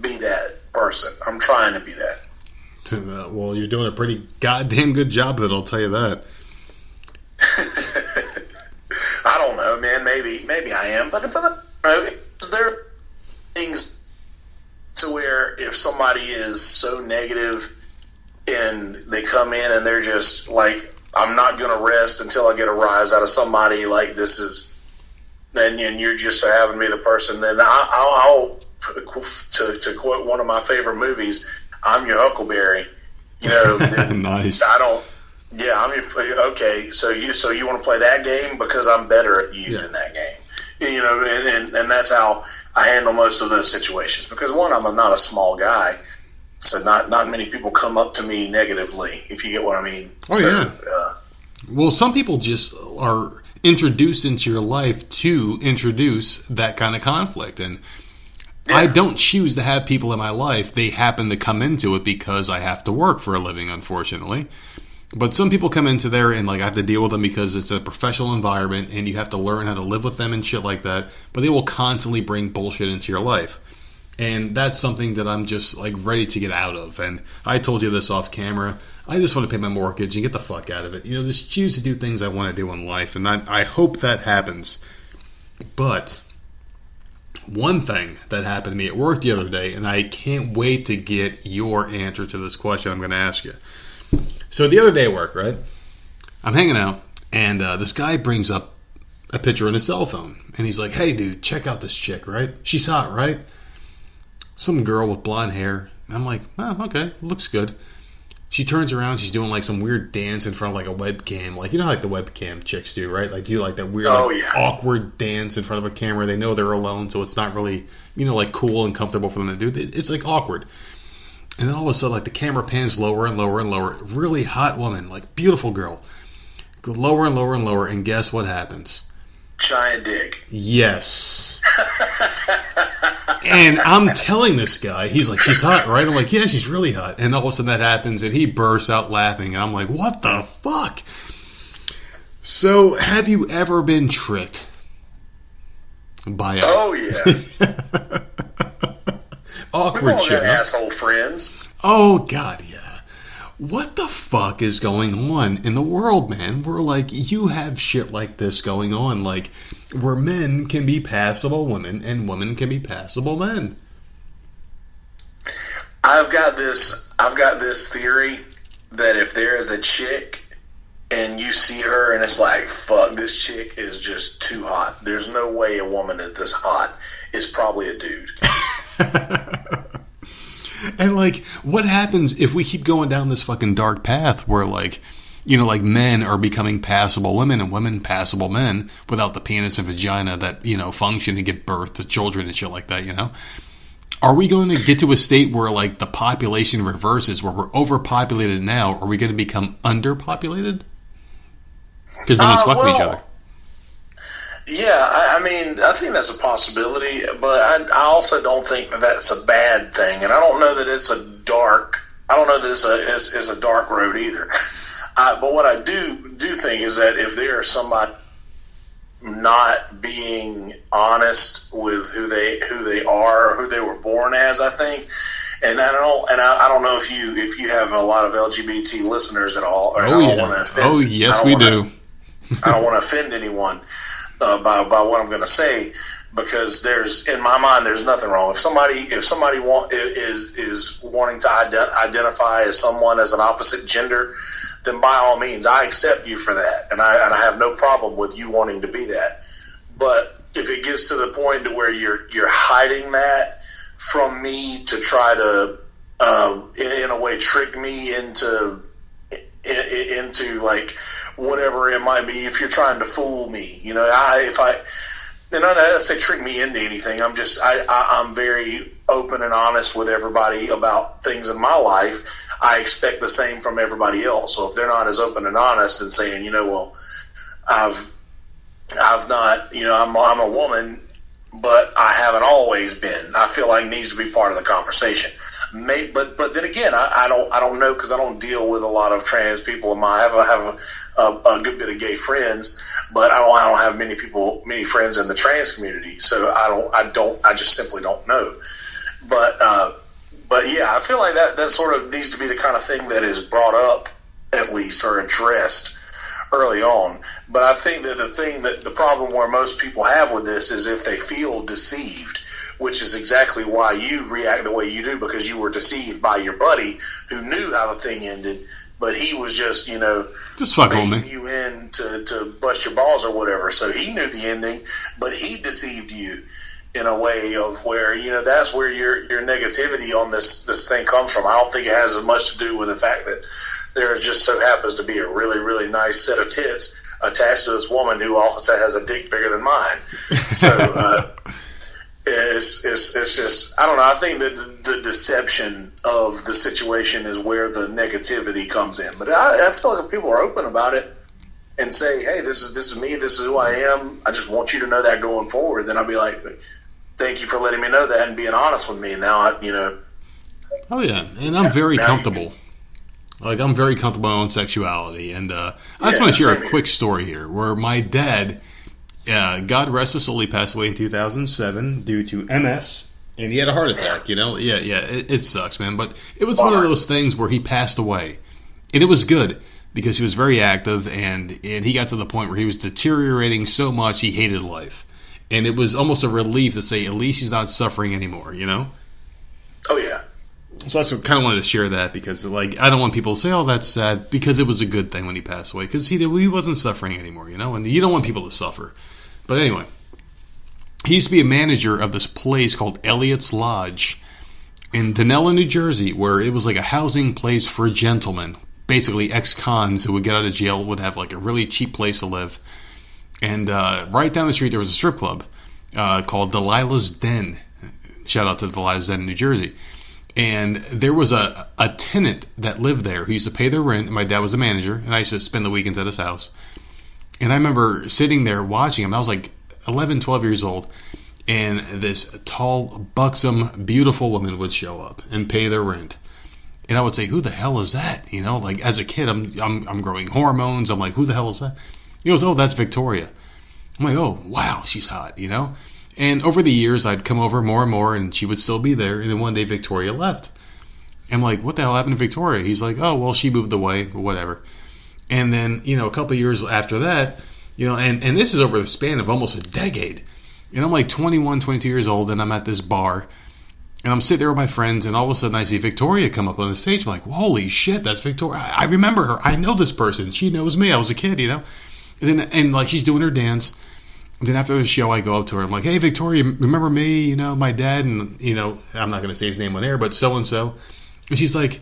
be that person. I'm trying to be that. Well, you're doing a pretty goddamn good job of it, I'll tell you that. I don't know, man. Maybe I am, but there are things to where if somebody is so negative and they come in and they're just like, I'm not going to rest until I get a rise out of somebody, like this is, and you're just having me the person, then I'll to quote one of my favorite movies, I'm your Huckleberry. You know, nice. I don't. Yeah, I'm your. Okay, so you want to play that game because I'm better at you than that game. You know, and that's how I handle most of those situations. Because one, I'm not a small guy, so not many people come up to me negatively. If you get what I mean. Oh yeah. Well, some people just are introduced into your life to introduce that kind of conflict, and I don't choose to have people in my life. They happen to come into it because I have to work for a living, unfortunately. But some people come into there and like I have to deal with them because it's a professional environment and you have to learn how to live with them and shit like that. But they will constantly bring bullshit into your life. And that's something that I'm just like ready to get out of. And I told you this off camera. I just want to pay my mortgage and get the fuck out of it. You know, just choose to do things I want to do in life. And I hope that happens. But one thing that happened to me at work the other day, and I can't wait to get your answer to this question I'm going to ask you. So the other day at work, right, I'm hanging out, and this guy brings up a picture on his cell phone. And he's like, hey, dude, check out this chick, right? She's hot, right? Some girl with blonde hair. I'm like, oh, okay, looks good. She turns around, she's doing like some weird dance in front of like a webcam. Like, you know how like the webcam chicks do, right? Like, do like that weird, awkward dance in front of a camera. They know they're alone, so it's not really, you know, like cool and comfortable for them to do. It's like awkward. And then all of a sudden, like the camera pans lower and lower and lower. Really hot woman, like beautiful girl. Go lower and lower and lower, and guess what happens? Giant dick. Yes. And I'm telling this guy, he's like, she's hot, right? I'm like, yeah, she's really hot. And all of a sudden that happens, and he bursts out laughing. And I'm like, what the fuck? So, have you ever been tricked by a... Oh, yeah. Awkward We've all shit. got asshole friends. Oh, God, yeah. What the fuck is going on in the world, man? Where, like, you have shit like this going on, like, where men can be passable women and women can be passable men. I've got this theory that if there is a chick and you see her and it's like, fuck, this chick is just too hot. There's no way a woman is this hot. It's probably a dude. And, like, what happens if we keep going down this fucking dark path where, like, you know, like men are becoming passable women and women passable men without the penis and vagina that, you know, function and give birth to children and shit like that, you know? Are we going to get to a state where, like, the population reverses, where we're overpopulated now? Are we going to become underpopulated? Because no one's fucking each other. Yeah, I mean, I think that's a possibility, but I also don't think that that's a bad thing, and I don't know that it's a dark road either. But what I do think is that if there is somebody not being honest with who they are, or who they were born as, I think, and I don't know if you have a lot of LGBT listeners at all. Or Oh yes, we do. I don't want to offend anyone by what I'm going to say, because in my mind there's nothing wrong. If somebody is wanting to identify as someone as an opposite gender, then by all means I accept you for that, and I have no problem with you wanting to be that. But if it gets to the point to where you're hiding that from me to try to in a way trick me into like whatever it might be, if you're trying to fool me, you know, I don't say trick me into anything. I'm very open and honest with everybody about things in my life. I expect the same from everybody else. So if they're not as open and honest and saying, you know, well, I've not, you know, I'm a woman, but I haven't always been, I feel like needs to be part of the conversation. But then again, I don't know, because I don't deal with a lot of trans people. I have a good bit of gay friends, but I don't have many friends in the trans community. So I just simply don't know. But yeah, I feel like that sort of needs to be the kind of thing that is brought up, at least, or addressed early on. But I think that the problem where most people have with this is if they feel deceived, which is exactly why you react the way you do, because you were deceived by your buddy who knew how the thing ended, but he was just fucking baiting you in to bust your balls or whatever. So he knew the ending, but he deceived you in a way of where, that's where your negativity on this thing comes from. I don't think it has as much to do with the fact that there just so happens to be a really, really nice set of tits attached to this woman who also has a dick bigger than mine. So it's just, I don't know. I think that the deception of the situation is where the negativity comes in. But I feel like if people are open about it and say, hey, this is me, this is who I am, I just want you to know that going forward, then I'll be like, thank you for letting me know that and being honest with me. And now Oh yeah, and I'm very comfortable. Like, I'm very comfortable in my own sexuality. And I just want to share a quick story here where my dad, God rest his soul, he passed away in 2007 due to MS, and he had a heart attack, it sucks, man. But it was one of those things where he passed away. And it was good because he was very active, and he got to the point where he was deteriorating so much he hated life. And it was almost a relief to say, at least he's not suffering anymore, Oh, yeah. So I just kind of wanted to share that because, I don't want people to say, oh, that's sad, because it was a good thing when he passed away, because he wasn't suffering anymore, and you don't want people to suffer. But anyway, he used to be a manager of this place called Elliot's Lodge in Dunella, New Jersey, where it was like a housing place for gentlemen. Basically, ex-cons who would get out of jail would have a really cheap place to live. And right down the street, there was a strip club called Delilah's Den. Shout out to Delilah's Den in New Jersey. And there was a tenant that lived there who used to pay their rent. And my dad was the manager, and I used to spend the weekends at his house. And I remember sitting there watching him. I was 11, 12 years old. And this tall, buxom, beautiful woman would show up and pay their rent. And I would say, who the hell is that? As a kid, I'm growing hormones. I'm like, who the hell is that? He goes, oh, that's Victoria. I'm like, oh, wow, she's hot, And over the years, I'd come over more and more, and she would still be there. And then one day, Victoria left. I'm like, what the hell happened to Victoria? He's like, oh, well, she moved away, or whatever. And then, a couple of years after that, and this is over the span of almost a decade. And I'm 21, 22 years old, and I'm at this bar. And I'm sitting there with my friends, and all of a sudden, I see Victoria come up on the stage. I'm like, holy shit, that's Victoria. I remember her. I know this person. She knows me. I was a kid, And she's doing her dance. And then after the show, I go up to her. I'm like, hey, Victoria, remember me? My dad, and, I'm not going to say his name on air, but so-and-so. And she's like,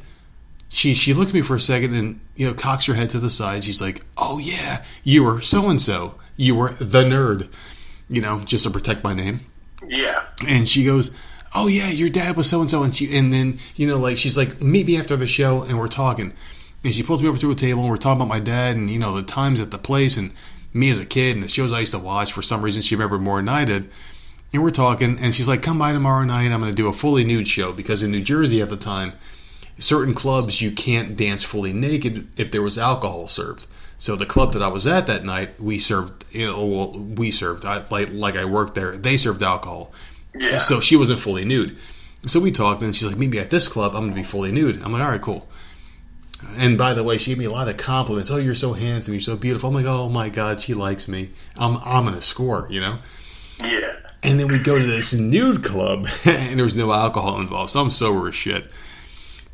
she looks at me for a second and, cocks her head to the side. She's like, oh, yeah, you were so-and-so. You were the nerd, just to protect my name. Yeah. And she goes, oh, yeah, your dad was so-and-so. And then, she's like, meet me after the show, and we're talking. And she pulls me over to a table, and we're talking about my dad and, the times at the place and me as a kid and the shows I used to watch. For some reason, she remembered more than I did. And we're talking, and she's like, come by tomorrow night. I'm going to do a fully nude show, because in New Jersey at the time, certain clubs, you can't dance fully naked if there was alcohol served. So the club that I was at that night, we served, like I worked there, they served alcohol. Yeah. So she wasn't fully nude. So we talked, and she's like, meet me at this club. I'm going to be fully nude. I'm like, all right, cool. And by the way, she gave me a lot of compliments. Oh, you're so handsome. You're so beautiful. I'm like, oh, my God, she likes me. I'm going to score, Yeah. And then we go to this nude club, and there's no alcohol involved. So I'm sober as shit.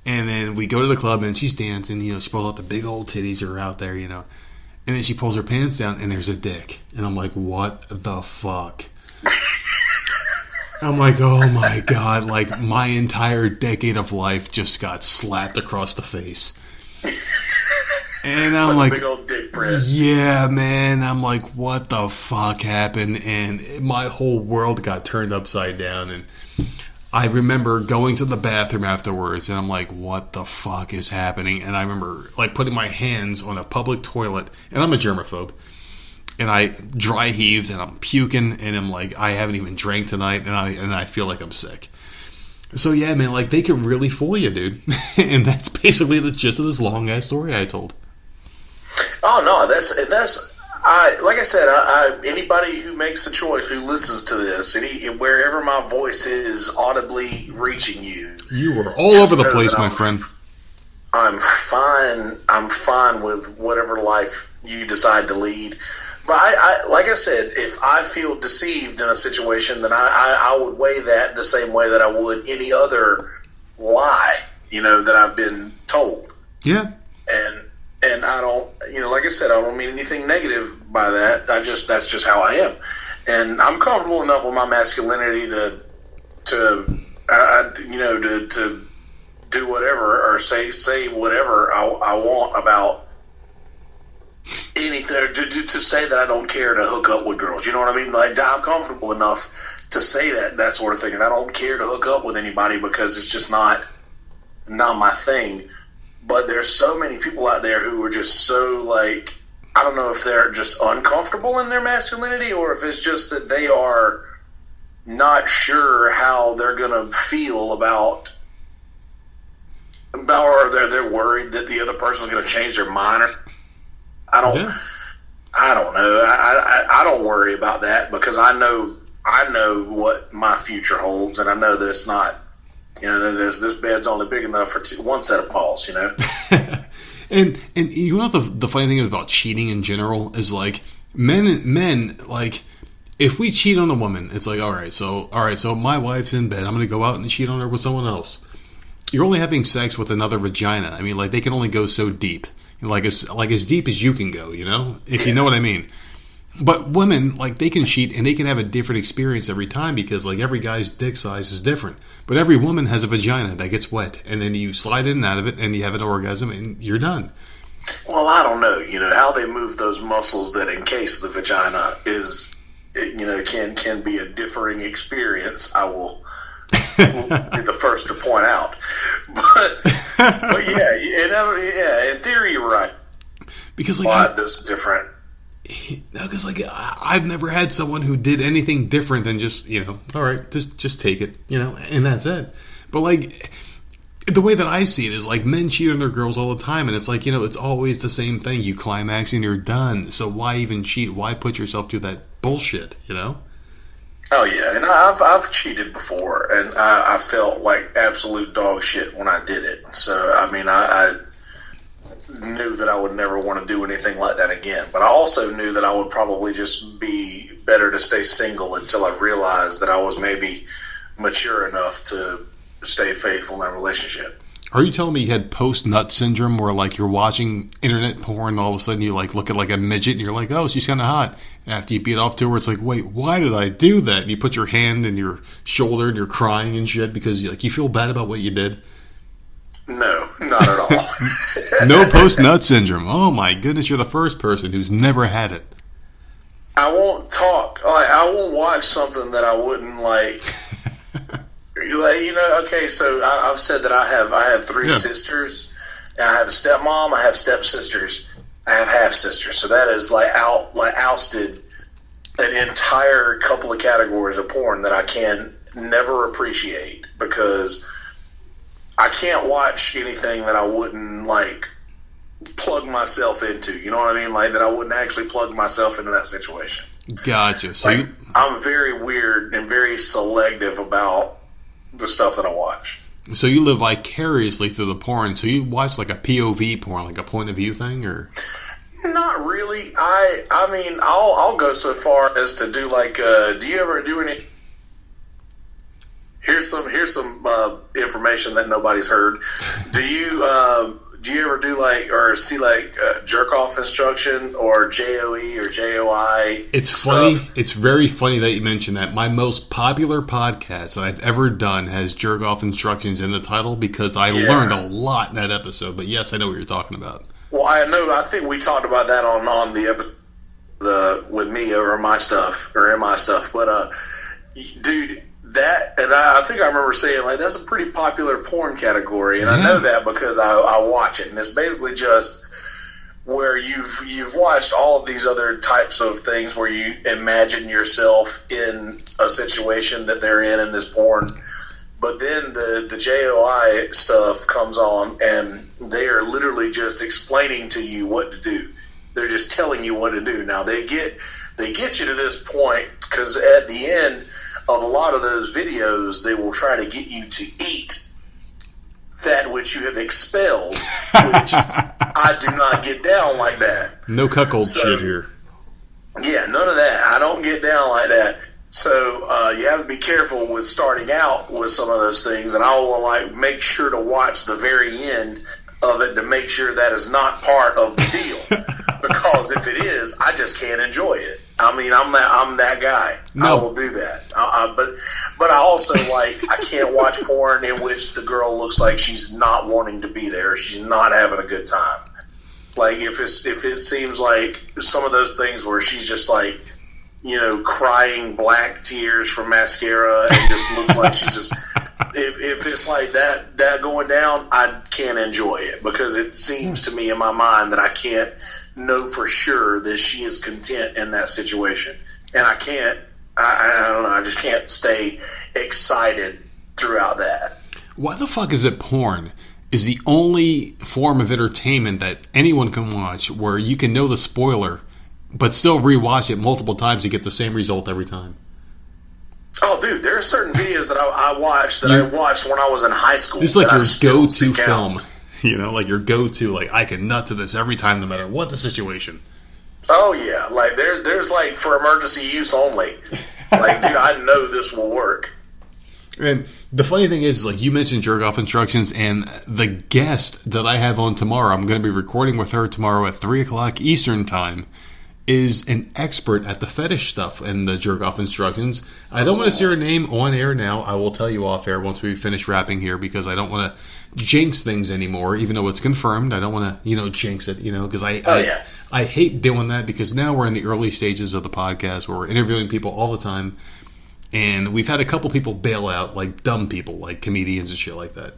And then we go to the club, and she's dancing. She pulls out the big old titties are out there, And then she pulls her pants down, and there's a dick. And I'm like, what the fuck? I'm like, oh, my God. My entire decade of life just got slapped across the face. And I'm like, big old dick press. Yeah, man. I'm like, what the fuck happened? And my whole world got turned upside down. And I remember going to the bathroom afterwards, and I'm like, what the fuck is happening? And I remember putting my hands on a public toilet, and I'm a germaphobe. And I dry heaved, and I'm puking, and I'm like, I haven't even drank tonight, and I feel like I'm sick. So yeah, man, like they can really fool you, dude. And that's basically the gist of this long ass story I told. Oh no, that's like I said, anybody who makes a choice, who listens to this, wherever my voice is audibly reaching you, you are all over the place, my friend. I'm fine. I'm fine with whatever life you decide to lead. But I like I said, if I feel deceived in a situation, then I would weigh that the same way that I would any other lie, that I've been told. Yeah. And I don't, like I said, I don't mean anything negative by that. That's just how I am. And I'm comfortable enough with my masculinity to do whatever or say whatever I want about anything, to say that I don't care to hook up with girls. You know what I mean? Like, I'm comfortable enough to say that sort of thing, and I don't care to hook up with anybody because it's just not my thing. But there's so many people out there who are just so, like, I don't know if they're just uncomfortable in their masculinity or if it's just that they are not sure how they're going to feel about or they're worried that the other person's going to change their mind. I don't know. I don't worry about that because I know what my future holds, and I know that it's not. This bed's only big enough for one set of balls. And you know the funny thing about cheating in general is like men like if we cheat on a woman, it's like all right, so my wife's in bed, I'm going to go out and cheat on her with someone else. You're only having sex with another vagina. I mean, like they can only go so deep. Like as deep as you can go, if you know what I mean. But women, like, they can cheat and they can have a different experience every time because, like, every guy's dick size is different. But every woman has a vagina that gets wet, and then you slide in and out of it, and you have an orgasm, and you're done. Well, I don't know, how they move those muscles that encase the vagina is, can be a differing experience. I will be the first to point out. But yeah, in theory, you're right. Because, like, this is different. Because, like, I've never had someone who did anything different than just, all right, just take it, and that's it. But, like, the way that I see it is, like, men cheat on their girls all the time, and it's like, it's always the same thing. You climax and you're done. So why even cheat? Why put yourself through that bullshit, Oh, yeah, and I've cheated before, and I felt like absolute dog shit when I did it. So, I mean, I knew that I would never want to do anything like that again. But I also knew that I would probably just be better to stay single until I realized that I was maybe mature enough to stay faithful in that relationship. Are you telling me you had post-nut syndrome where, like, you're watching internet porn and all of a sudden you, like, look at, like, a midget and you're like, oh, she's kind of hot. And after you beat off to her, it's like, wait, why did I do that? And you put your hand in your shoulder and you're crying and shit because, you feel bad about what you did? No, not at all. No post-nut syndrome. Oh, my goodness, you're the first person who's never had it. I won't talk. I won't watch something that I wouldn't like. Okay, so I've said that I have three sisters, and I have a stepmom, I have stepsisters, I have half-sisters. So that is ousted an entire couple of categories of porn that I can never appreciate because I can't watch anything that I wouldn't, like, plug myself into. You know what I mean? Like, that I wouldn't actually plug myself into that situation. Gotcha. So I'm very weird and very selective about the stuff that I watch. So you live vicariously through the porn. So you watch, like, a POV porn, like a point of view thing, or? Not really. I mean, I'll go so far as to do, like, do you ever do any... Here's some information that nobody's heard. Do you ever do like or see like jerk off instruction or JOE or JOI? It's funny. It's very funny that you mentioned that. My most popular podcast that I've ever done has jerk off instructions in the title because I learned a lot in that episode. But yes, I know what you're talking about. Well, I know. I think we talked about that on the episode with me or in my stuff. But dude. That, and I think I remember saying, like, that's a pretty popular porn category, and I know that because I watch it, and it's basically just where you've watched all of these other types of things where you imagine yourself in a situation that they're in this porn, But then the JOI stuff comes on, and they are literally just explaining to you what to do. They're just telling you what to do. Now they get you to this point because at the end of a lot of those videos, they will try to get you to eat that which you have expelled, which I do not get down like that. No cuckold shit here. Yeah, none of that. I don't get down like that. So you have to be careful with starting out with some of those things, and I will make sure to watch the very end of it to make sure that is not part of the deal. Because if it is, I just can't enjoy it. I mean, I'm that guy. No. I will do that. But I also I can't watch porn in which the girl looks like she's not wanting to be there. She's not having a good time. Like if it seems like some of those things where she's just crying black tears from mascara and just looks like she's just. If it's like that going down, I can't enjoy it because it seems to me in my mind that I can't know for sure that she is content in that situation, and I can't. I don't know. I just can't stay excited throughout that. Why the fuck is it porn is the only form of entertainment that anyone can watch where you can know the spoiler but still rewatch it multiple times to get the same result every time? Oh, dude, there are certain videos that I watched I watched when I was in high school. It's like your go-to film. Like your go-to, I can nut to this every time no matter what the situation. Oh, yeah. There's for emergency use only. Dude, I know this will work. And the funny thing is, you mentioned jerk-off instructions, and the guest that I have on tomorrow, I'm going to be recording with her tomorrow at 3 o'clock Eastern Time, is an expert at the fetish stuff and the jerk-off instructions. I don't want to say her name on air now. I will tell you off air once we finish wrapping here because I don't want to jinx things anymore, even though it's confirmed. I don't want to, jinx it, because I hate doing that because now we're in the early stages of the podcast where we're interviewing people all the time. And we've had a couple people bail out, dumb people, like comedians and shit like that.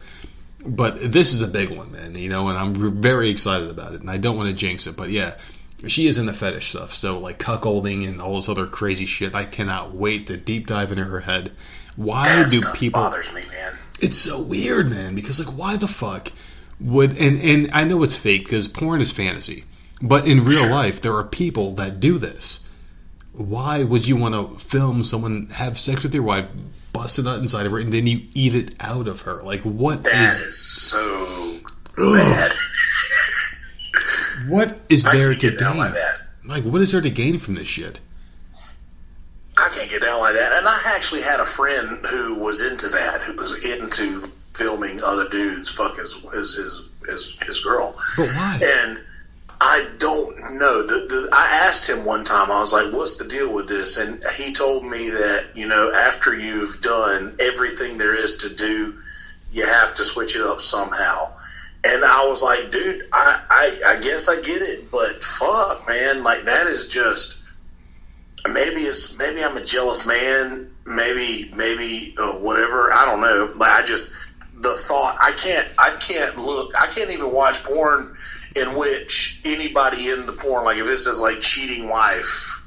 But this is a big one, man, and I'm very excited about it. And I don't want to jinx it, but yeah. She is into fetish stuff, so cuckolding and all this other crazy shit. I cannot wait to deep dive into her head. Why that do stuff people? Bothers me, man. It's so weird, man. Because why the fuck would? And I know it's fake because porn is fantasy, but in real life there are people that do this. Why would you want to film someone have sex with your wife, bust a nut inside of her, and then you eat it out of her? What that is so bad. What is there to gain? Like that. What is there to gain from this shit? I can't get down like that. And I actually had a friend who was into that, who was into filming other dudes fuck his girl. But why? And I don't know. I asked him one time, I was like, what's the deal with this? And he told me that, after you've done everything there is to do, you have to switch it up somehow. And I was like, dude, I guess I get it, but fuck, man, that is just maybe I'm a jealous man, maybe whatever. I don't know. The thought I can't even watch porn in which anybody in the porn, if it says cheating wife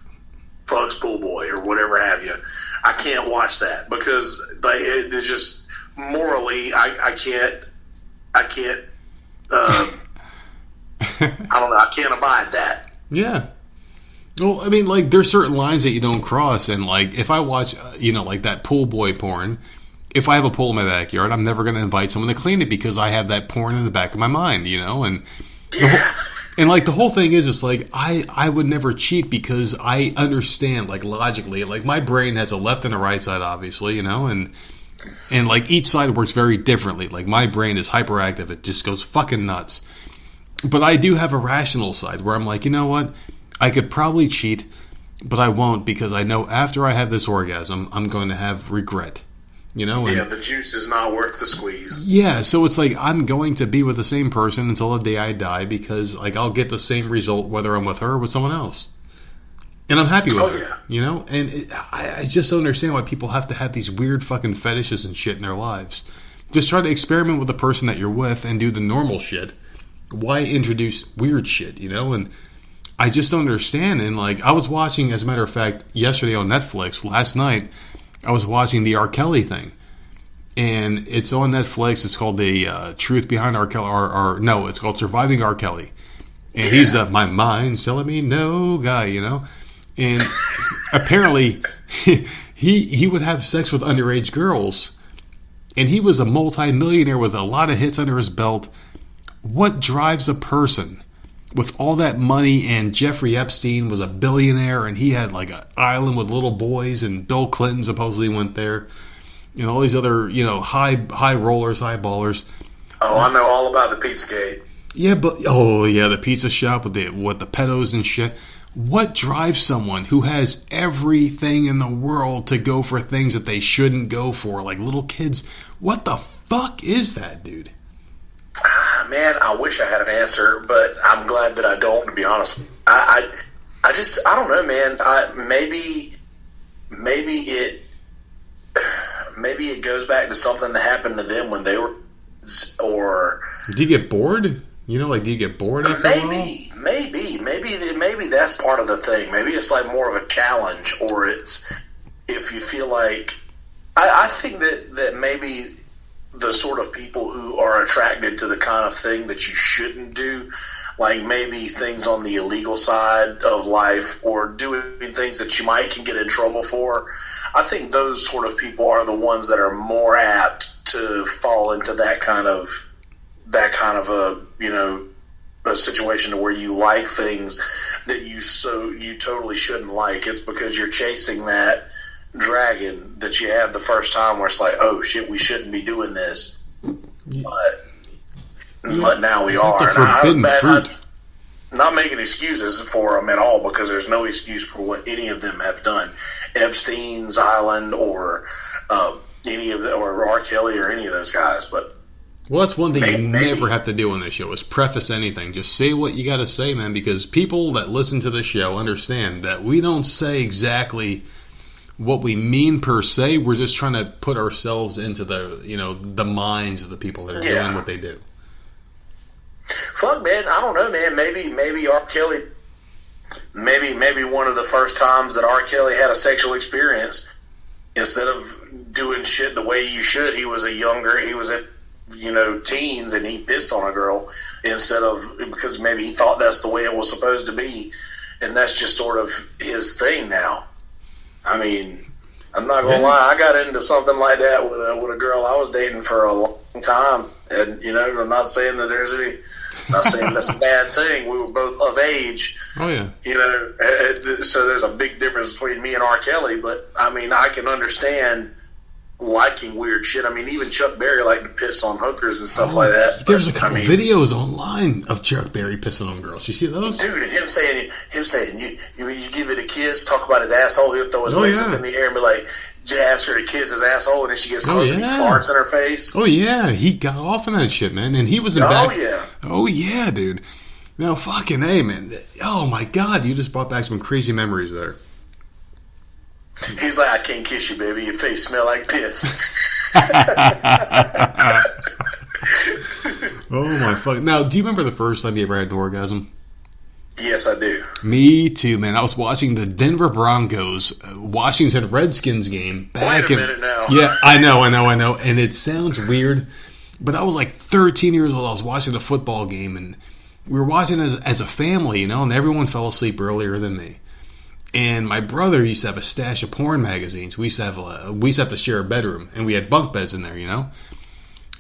fucks pool boy or whatever have you, I can't watch that because it is just morally I can't. I don't know. I can't abide that. Yeah. Well, I mean, there's certain lines that you don't cross, and if I watch, that pool boy porn, if I have a pool in my backyard, I'm never going to invite someone to clean it because I have that porn in the back of my mind, and yeah. The whole thing is, it's I would never cheat because I understand, logically, my brain has a left and a right side, obviously, and each side works very differently. My brain is hyperactive. It just goes fucking nuts. But I do have a rational side where I'm you know what? I could probably cheat, but I won't because I know after I have this orgasm, I'm going to have regret. The juice is not worth the squeeze. Yeah, so it's I'm going to be with the same person until the day I die because I'll get the same result whether I'm with her or with someone else. And I'm happy with her, And I just don't understand why people have to have these weird fucking fetishes and shit in their lives. Just try to experiment with the person that you're with and do the normal shit. Why introduce weird shit, And I just don't understand. And I was watching, as a matter of fact, yesterday on Netflix, last night, I was watching the R. Kelly thing. and it's on Netflix. It's called The Truth Behind R. Kelly, or no, it's called Surviving R. Kelly. And he's the my mind's telling me no guy, you know. And apparently, he would have sex with underage girls, and he was a multi-millionaire with a lot of hits under his belt. What drives a person with all that money? And Jeffrey Epstein was a billionaire, and he had like an island with little boys, and Bill Clinton supposedly went there, and all these other, you know, high rollers, high ballers. Oh, I know all about the Pizzagate. Yeah, but the pizza shop with the pedos and shit. What drives someone who has everything in the world to go for things that they shouldn't go for, like little kids? What the fuck is that, dude? Man, I wish I had an answer, but I'm glad that I don't, to be honest. I don't know, man. Maybe it goes back to something that happened to them when they were, or do you get bored? You know, like, do you get bored after a while? Maybe that's part of the thing. Maybe it's like more of a challenge, or it's if you feel like I think that maybe the sort of people who are attracted to the kind of thing that you shouldn't do, like maybe things on the illegal side of life, or doing things that you might can get in trouble for. I think those sort of people are the ones that are more apt to fall into that kind of a, you know, a situation where you like things that you totally shouldn't like. It's because you're chasing that dragon that you had the first time, where it's like, oh shit, we shouldn't be doing this, but now we are. And I'm not making excuses for them at all, because there's no excuse for what any of them have done. Epstein's Island, or any of the, or R. Kelly, or any of those guys, but. Well, that's one thing you never have to do on this show, is preface anything. Just say what you got to say, man, because people that listen to the show understand that we don't say exactly what we mean per se. We're just trying to put ourselves into the, you know, the minds of the people that are doing what they do. Fuck, man, I don't know, man. Maybe R. Kelly, maybe one of the first times that R. Kelly had a sexual experience, instead of doing shit the way you should, he was at, you know, teens, and he pissed on a girl because maybe he thought that's the way it was supposed to be, and that's just sort of his thing now. I mean, I'm not gonna lie, I got into something like that with a girl I was dating for a long time, and you know, I'm not saying that not saying that's a bad thing. We were both of age. Oh yeah. You know, so there's a big difference between me and R. Kelly, but I mean, I can understand liking weird shit. I mean, even Chuck Berry liked to piss on hookers and stuff like that. There's a couple videos online of Chuck Berry pissing on girls. You see those? Dude, and him saying you give it a kiss, talk about his asshole, he'll throw his legs up in the air and be like, ask her to kiss his asshole, and then she gets close and he farts in her face. Oh yeah, he got off on that shit, man, and he was in back. Oh yeah, dude. Now fucking A, man. Oh my God, you just brought back some crazy memories there. He's like, I can't kiss you, baby. Your face smell like piss. Oh my fuck! Now, do you remember the first time you ever had an orgasm? Yes, I do. Me too, man. I was watching the Denver Broncos Washington Redskins game back. Wait a minute now. Yeah, I know. And it sounds weird, but I was like 13 years old. I was watching a football game, and we were watching as a family, you know, and everyone fell asleep earlier than me. And my brother used to have a stash of porn magazines. We used to have to share a bedroom, and we had bunk beds in there, you know.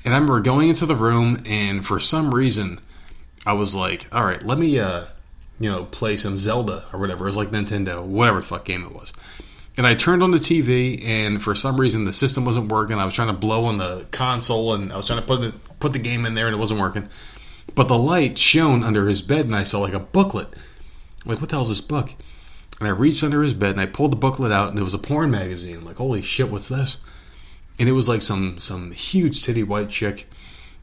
And I remember going into the room, and for some reason, I was like, "All right, let me, play some Zelda or whatever." It was like Nintendo, whatever the fuck game it was. And I turned on the TV, and for some reason, the system wasn't working. I was trying to blow on the console, and I was trying to put the game in there, and it wasn't working. But the light shone under his bed, and I saw like a booklet. I'm like, what the hell is this book? And I reached under his bed and I pulled the booklet out, and it was a porn magazine. I'm like, holy shit, what's this? And it was like some huge titty white chick.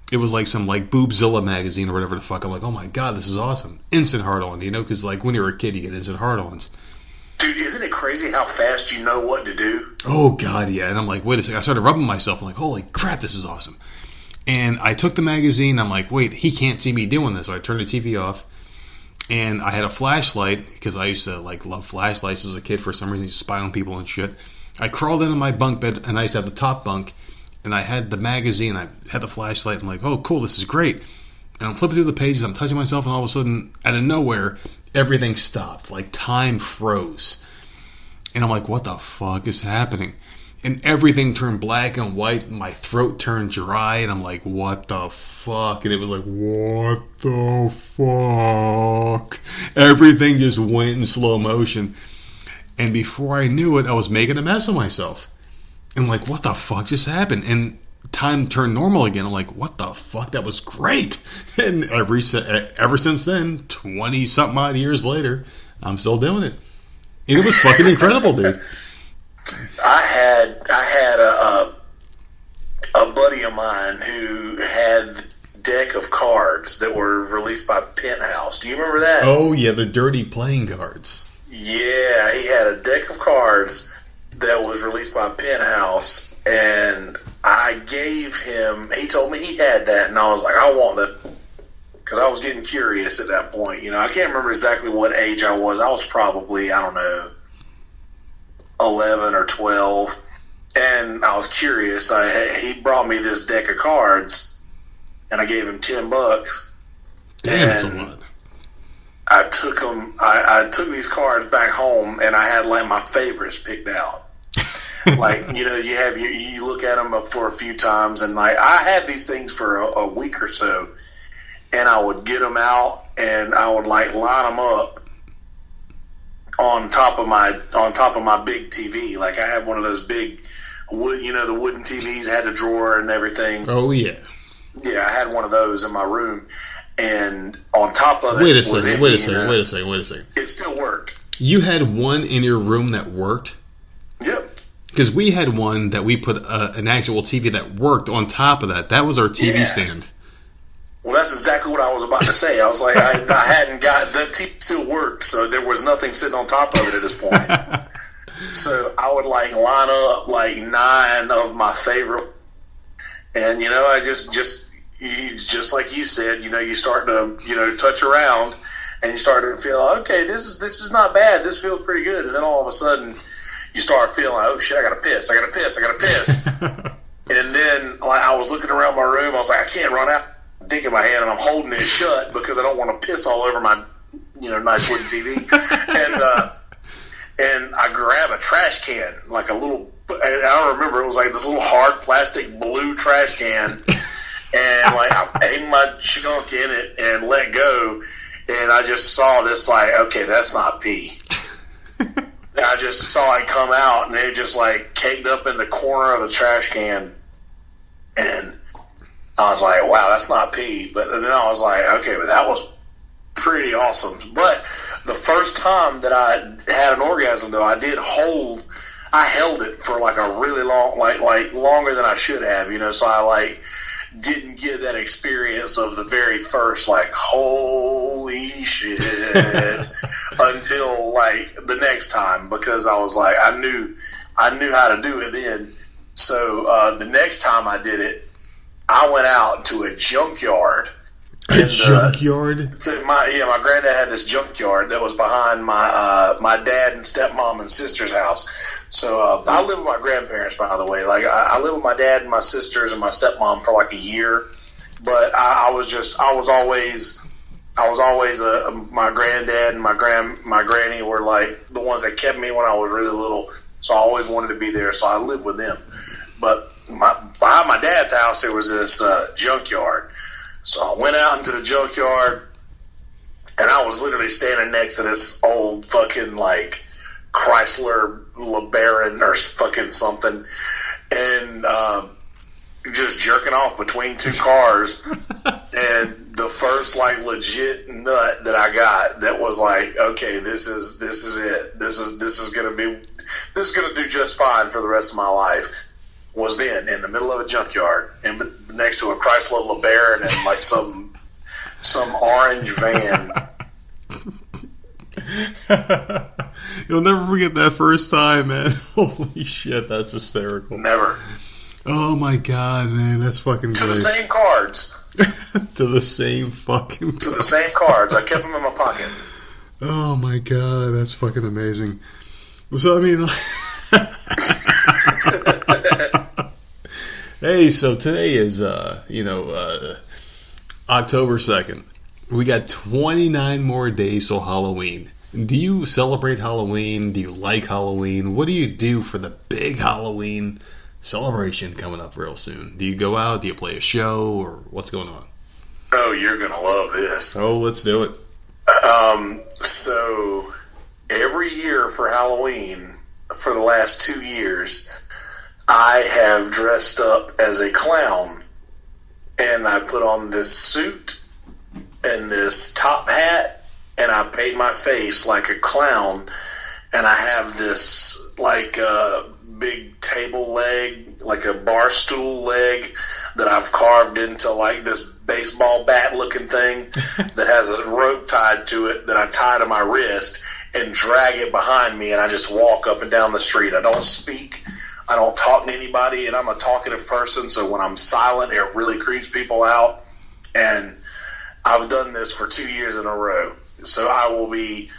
It was like some like Boobzilla magazine or whatever the fuck. I'm like, oh my God, this is awesome. Instant hard on, you know, because like when you're a kid, you get instant hard ons. Dude, isn't it crazy how fast you know what to do? Oh God, yeah. And I'm like, wait a second. I started rubbing myself. I'm like, holy crap, this is awesome. And I took the magazine. I'm like, wait, he can't see me doing this. So I turned the TV off. And I had a flashlight, because I used to like love flashlights as a kid for some reason, to spy on people and shit. I crawled into my bunk bed, and I used to have the top bunk, and I had the magazine, I had the flashlight. I'm like, oh, cool, this is great. And I'm flipping through the pages, I'm touching myself, and all of a sudden, out of nowhere, everything stopped. Like, time froze. And I'm like, what the fuck is happening? And everything turned black and white, and my throat turned dry, and I'm like, what the fuck? And it was like, what the fuck? Everything just went in slow motion. And before I knew it, I was making a mess of myself. And I'm like, what the fuck just happened? And time turned normal again. I'm like, what the fuck? That was great. And ever since then, 20-something odd years later, I'm still doing it. And it was fucking incredible, dude. I had a buddy of mine who had a deck of cards that were released by Penthouse. Do you remember that? Oh, yeah, the dirty playing cards. Yeah, he had a deck of cards that was released by Penthouse, and I gave him, he told me he had that, and I was like, I want that, because I was getting curious at that point. You know, I can't remember exactly what age I was. I was probably, I don't know, 11 or 12, and I was curious. He brought me this deck of cards, and I gave him $10. Damn, that's a lot. I took them. I took these cards back home, and I had like my favorites picked out. Like, you know, you look at them for a few times, and like I had these things for a week or so, and I would get them out, and I would like line them up on top of my big TV. Like, I had one of those big wood, you know, the wooden TVs had a drawer and everything. Oh yeah, yeah. I had one of those in my room, and on top of it, wait a second. It still worked. You had one in your room that worked? Yep. Because we had one that we put an actual TV that worked on top of that. That was our TV stand. Well, that's exactly what I was about to say. I was like, I hadn't got, the TV still worked, so there was nothing sitting on top of it at this point. So I would like line up like 9 of my favorite, and you know, I just like you said, you know, you start to, you know, touch around, and you start to feel, okay, this is not bad. This feels pretty good, and then all of a sudden, you start feeling like, oh shit, I gotta piss. And then like, I was looking around my room, I was like, I can't run out. I'm thinking in my hand, and I'm holding it shut because I don't want to piss all over my, you know, nice wooden TV. And I grab a trash can, like a little, and I remember it was like this little hard plastic blue trash can, and like I aimed my junk in it and let go, and I just saw this like, okay, that's not pee. I just saw it come out, and it just like caked up in the corner of the trash can, and I was like, wow, that's not pee. But then I was like, okay, but that was pretty awesome. But the first time that I had an orgasm, though, I held it for like a really long, like longer than I should have, you know, so I like didn't get that experience of the very first, like, holy shit, until like the next time, because I was like, I knew how to do it then. So the next time I did it, I went out to a junkyard. Junkyard? So my granddad had this junkyard that was behind my dad and stepmom and sister's house. So I lived with my grandparents, by the way. Like I lived with my dad and my sisters and my stepmom for like a year. But I was always my granddad and my granny were like the ones that kept me when I was really little. So I always wanted to be there. So I lived with them. But behind my dad's house there was this junkyard. So I went out into the junkyard, and I was literally standing next to this old fucking like Chrysler LeBaron or fucking something, and just jerking off between two cars. And the first like legit nut that I got that was like, okay, this is it. This is gonna do just fine for the rest of my life. Was then in the middle of a junkyard and next to a Chrysler LeBaron and like some orange van. You'll never forget that first time, man. Holy shit, that's hysterical. Never. Oh my god, man, that's fucking to great. The same cards. To the same fucking to the same cards. I kept them in my pocket. Oh my god, that's fucking amazing. So I mean, Hey, so today is, October 2nd. We got 29 more days till Halloween. Do you celebrate Halloween? Do you like Halloween? What do you do for the big Halloween celebration coming up real soon? Do you go out? Do you play a show? Or what's going on? Oh, you're going to love this. Oh, let's do it. So every year for Halloween, for the last 2 years, I have dressed up as a clown, and I put on this suit and this top hat, and I paint my face like a clown, and I have this like big table leg, like a bar stool leg that I've carved into like this baseball bat looking thing that has a rope tied to it that I tie to my wrist and drag it behind me, and I just walk up and down the street. I don't speak. I don't talk to anybody, and I'm a talkative person, so when I'm silent, it really creeps people out. And I've done this for 2 years in a row. So I will be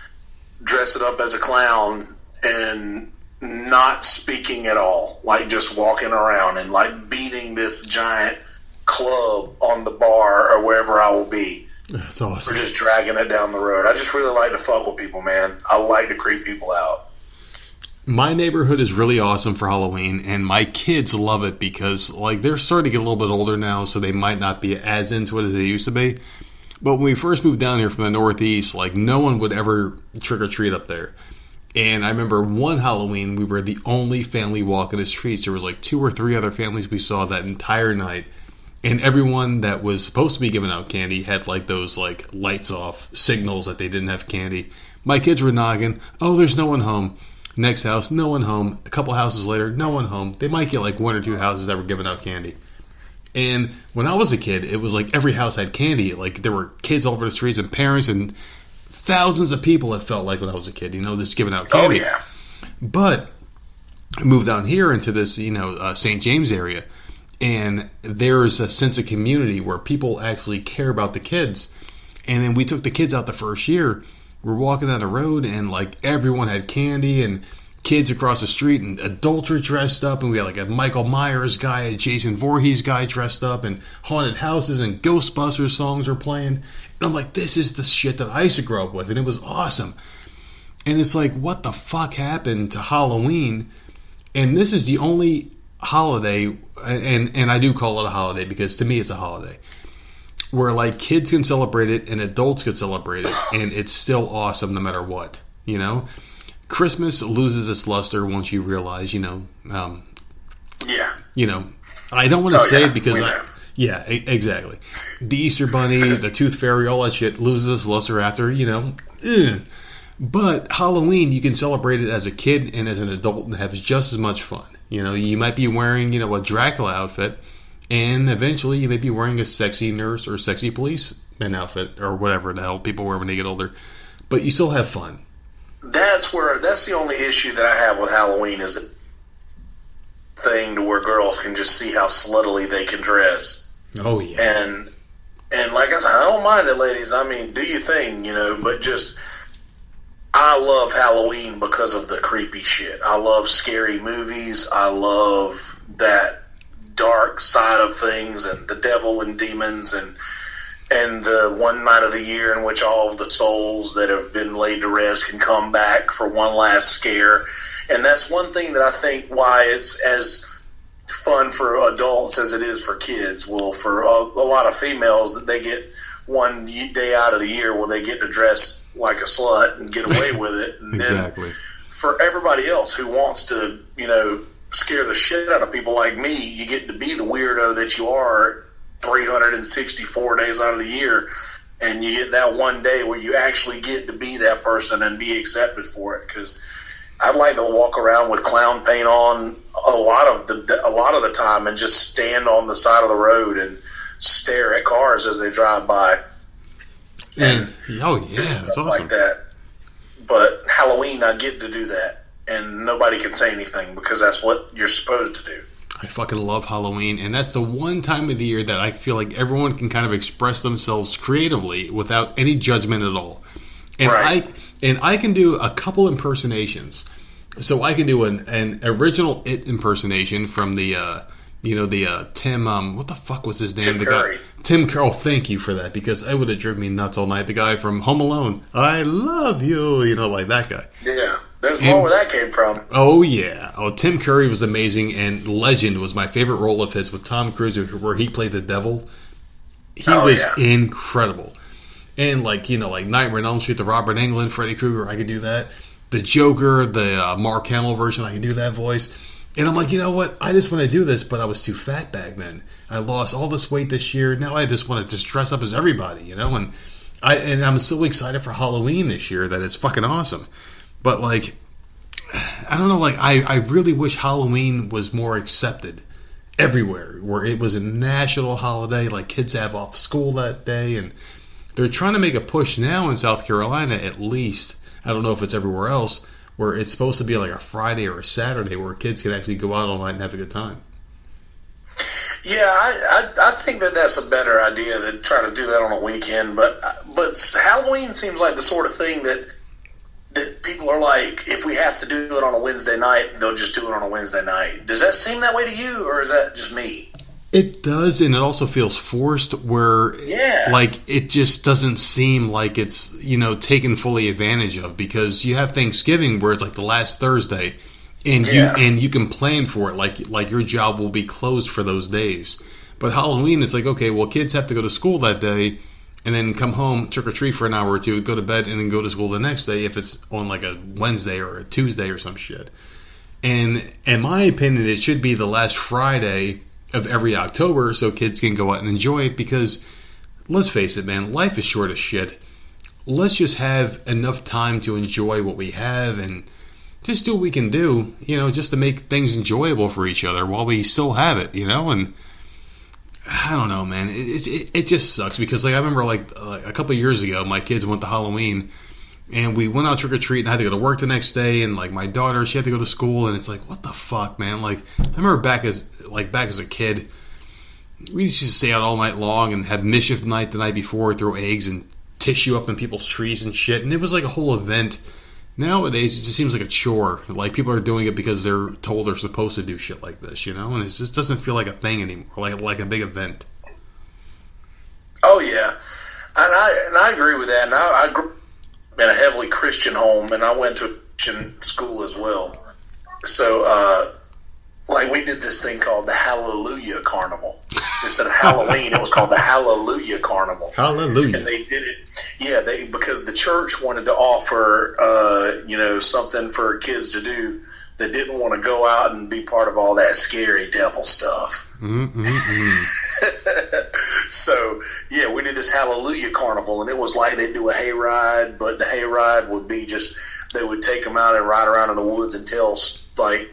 dressing up as a clown and not speaking at all, like just walking around and like beating this giant club on the bar or wherever I will be. That's awesome. Or just dragging it down the road. I just really like to fuck with people, man. I like to creep people out. My neighborhood is really awesome for Halloween, and my kids love it because, like, they're starting to get a little bit older now, so they might not be as into it as they used to be. But when we first moved down here from the Northeast, like, no one would ever trick-or-treat up there. And I remember one Halloween, we were the only family walking the streets. There was, like, 2 or 3 other families we saw that entire night. And everyone that was supposed to be giving out candy had, like, those, like, lights-off signals that they didn't have candy. My kids were knocking, oh, there's no one home. Next house, no one home. A couple houses later, no one home. They might get like 1 or 2 houses that were giving out candy. And when I was a kid, it was like every house had candy. Like there were kids all over the streets and parents and thousands of people, it felt like when I was a kid, just giving out candy. Oh, yeah. But I moved down here into this, St. James area. And there's a sense of community where people actually care about the kids. And then we took the kids out the first year. We're walking down the road, and, like, everyone had candy, and kids across the street, and adults were dressed up, and we had, like, a Michael Myers guy, a Jason Voorhees guy dressed up, and haunted houses, and Ghostbusters songs were playing. And I'm like, this is the shit that I used to grow up with, and it was awesome. And it's like, what the fuck happened to Halloween? And this is the only holiday, and I do call it a holiday, because to me it's a holiday, where like kids can celebrate it and adults can celebrate it, and it's still awesome no matter what. Christmas loses its luster once you realize, Yeah. I don't want to say it because exactly. The Easter Bunny, the Tooth Fairy, all that shit loses its luster after, But Halloween, you can celebrate it as a kid and as an adult and have just as much fun. You might be wearing, a Dracula outfit, and eventually you may be wearing a sexy nurse or sexy policeman outfit or whatever the hell people wear when they get older. But you still have fun. That's the only issue that I have with Halloween is the thing to where girls can just see how sluttily they can dress. Oh, yeah. And like I said, I don't mind it, ladies. I mean, do your thing, but just... I love Halloween because of the creepy shit. I love scary movies. I love that dark side of things and the devil and demons and the one night of the year in which all of the souls that have been laid to rest can come back for one last scare. And that's one thing that I think why it's as fun for adults as it is for kids. Well, for a lot of females, that they get one day out of the year where they get to dress like a slut and get away with it. And exactly. Then for everybody else who wants to, scare the shit out of people like me, you get to be the weirdo that you are 364 days out of the year, and you get that one day where you actually get to be that person and be accepted for it. Because I'd like to walk around with clown paint on a lot of the time and just stand on the side of the road and stare at cars as they drive by. And that's awesome. Like that. But Halloween, I get to do that. And nobody can say anything because that's what you're supposed to do. I fucking love Halloween, and that's the one time of the year that I feel like everyone can kind of express themselves creatively without any judgment at all. And right. I can do a couple impersonations. So I can do an original It impersonation from the the Tim, what the fuck was his name? Tim Curry. Tim Curry. Oh, thank you for that, because it would have driven me nuts all night. The guy from Home Alone. I love you. Like that guy. Yeah. There's more where that came from. Oh, yeah. Oh, Tim Curry was amazing, and Legend was my favorite role of his with Tom Cruise, where he played the devil. He was incredible. And, like Nightmare on Elm Street, the Robert Englund, Freddy Krueger, I could do that. The Joker, the Mark Hamill version, I could do that voice. And I'm like, you know what? I just want to do this, but I was too fat back then. I lost all this weight this year. Now I just want to just dress up as everybody, And I'm so excited for Halloween this year that it's fucking awesome. But, like, I don't know, I really wish Halloween was more accepted everywhere, where it was a national holiday, like kids have off school that day, and they're trying to make a push now in South Carolina, at least. I don't know if it's everywhere else, where it's supposed to be like a Friday or a Saturday where kids can actually go out all night and have a good time. Yeah, I think that's a better idea than try to do that on a weekend, but Halloween seems like the sort of thing that people are like, if we have to do it on a Wednesday night, they'll just do it on a Wednesday night. Does that seem that way to you, or is that just me? It does, and it also feels forced, where it just doesn't seem like it's taken fully advantage of, because you have Thanksgiving where it's like the last Thursday, and you can plan for it, like your job will be closed for those days. But Halloween, it's like, okay, well, kids have to go to school that day, and then come home, trick or treat for an hour or two, go to bed, and then go to school the next day if it's on like a Wednesday or a Tuesday or some shit. And in my opinion, it should be the last Friday of every October so kids can go out and enjoy it, because let's face it, man, life is short as shit. Let's just have enough time to enjoy what we have and just do what we can do, just to make things enjoyable for each other while we still have it, and I don't know, man. It just sucks, because I remember a couple of years ago, my kids went to Halloween, and we went out trick or treat, and I had to go to work the next day, and my daughter, she had to go to school, and it's like, what the fuck, man? I remember back as a kid, we used to stay out all night long and have mischief night the night before, throw eggs and tissue up in people's trees and shit, and it was like a whole event. Nowadays, it just seems like a chore. People are doing it because they're told they're supposed to do shit like this, and it just doesn't feel like a thing anymore, like a big event. Oh yeah, and I agree with that. And I grew up in a heavily Christian home, and I went to a Christian school as well. So, we did this thing called the Hallelujah Carnival. Instead of Halloween, it was called the Hallelujah Carnival. Hallelujah. And they did it, because the church wanted to offer, something for kids to do. They didn't want to go out and be part of all that scary devil stuff. So, we did this Hallelujah Carnival, and it was like they'd do a hayride, but the hayride would be just, they would take them out and ride around in the woods and tell, like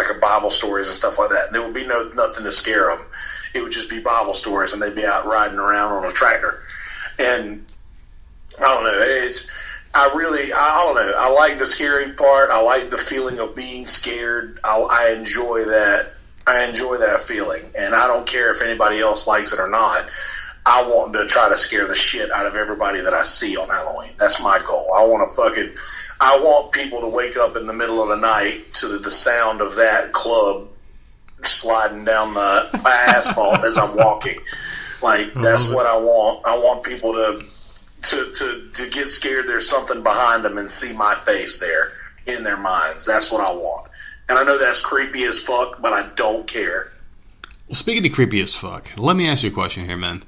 a Bible stories and stuff like that. There would be nothing to scare them. It would just be Bible stories, and they'd be out riding around on a tractor. And I don't know. I don't know. I like the scary part. I like the feeling of being scared. I enjoy that. I enjoy that feeling, and I don't care if anybody else likes it or not. I want to try to scare the shit out of everybody that I see on Halloween. That's my goal. I want people to wake up in the middle of the night to the sound of that club sliding down the asphalt as I'm walking. That's what I want. I want people to get scared there's something behind them and see my face there in their minds. That's what I want. And I know that's creepy as fuck, but I don't care. Well, speaking of creepy as fuck, let me ask you a question here, man.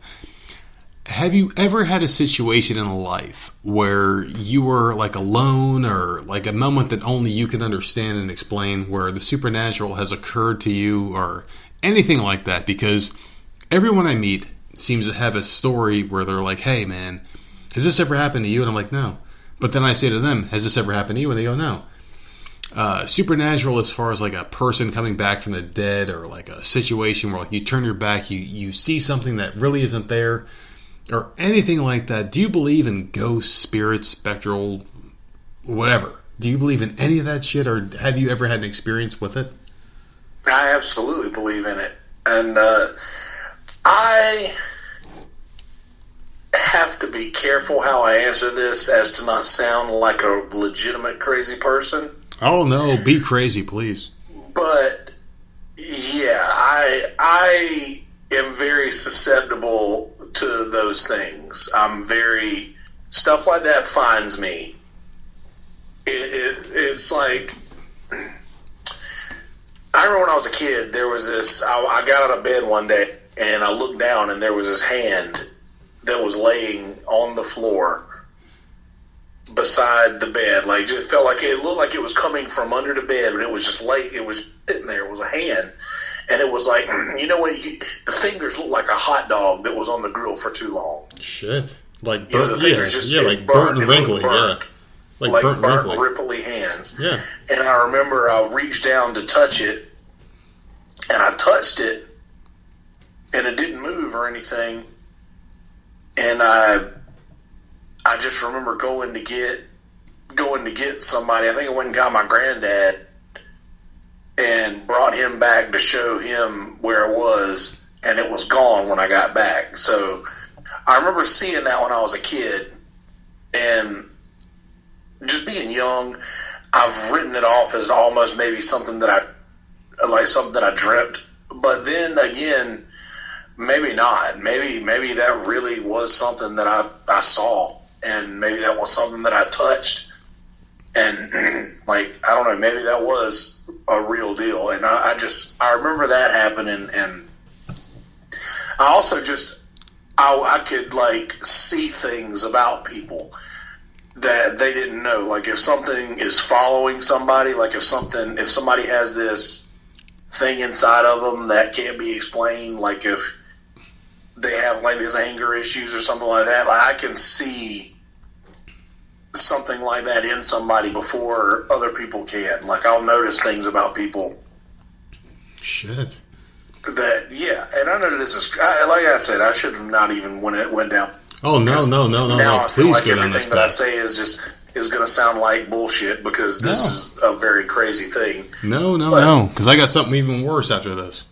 Have you ever had a situation in life where you were alone, or a moment that only you can understand and explain, where the supernatural has occurred to you or anything like that? Because everyone I meet seems to have a story where they're like, hey man, has this ever happened to you? And I'm like, no. But then I say to them, has this ever happened to you? And they go, no. Supernatural as far as a person coming back from the dead, or a situation where you turn your back, you see something that really isn't there, or anything like that. Do you believe in ghosts, spirits, spectral, whatever? Do you believe in any of that shit, or have you ever had an experience with it? I absolutely believe in it. And I have to be careful how I answer this as to not sound like a legitimate crazy person. Oh, no. Be crazy, please. But, yeah, I am very susceptible to those things. Stuff like that finds me. It's like, I remember when I was a kid, there was this, I got out of bed one day and I looked down and there was this hand that was laying on the floor beside the bed. Like, just felt like it looked like it was coming from under the bed, but it was just it was sitting there. It was a hand. And it was like, you know what? The fingers looked like a hot dog that was on the grill for too long. Shit. Like burnt, the fingers like burnt and wrinkly, yeah. Like burnt, ripply hands. Yeah. And I remember I reached down to touch it, and I touched it, and it didn't move or anything. And I just remember going to get somebody. I think I went and got my granddad and brought him back to show him where it was, and it was gone when I got back. So I remember seeing that when I was a kid, and just being young, I've written it off as almost maybe something that I dreamt. But then again, maybe not. Maybe that really was something that I saw, and maybe that was something that I touched, and like, I don't know, maybe that was a real deal. And I remember that happening, and I also I could like see things about people that they didn't know. Like, if something is following somebody, like if somebody has this thing inside of them that can't be explained, like if they have like these anger issues or something like that, like I can see something like that in somebody before other people can. Like, I'll notice things about people. Shit. That, yeah, and I know this is, like I said, I should have not even went down. Oh, no. Now I feel Please like go down this everything that I path. say is going to sound like bullshit, because this is a very crazy thing. No, because I got something even worse after this.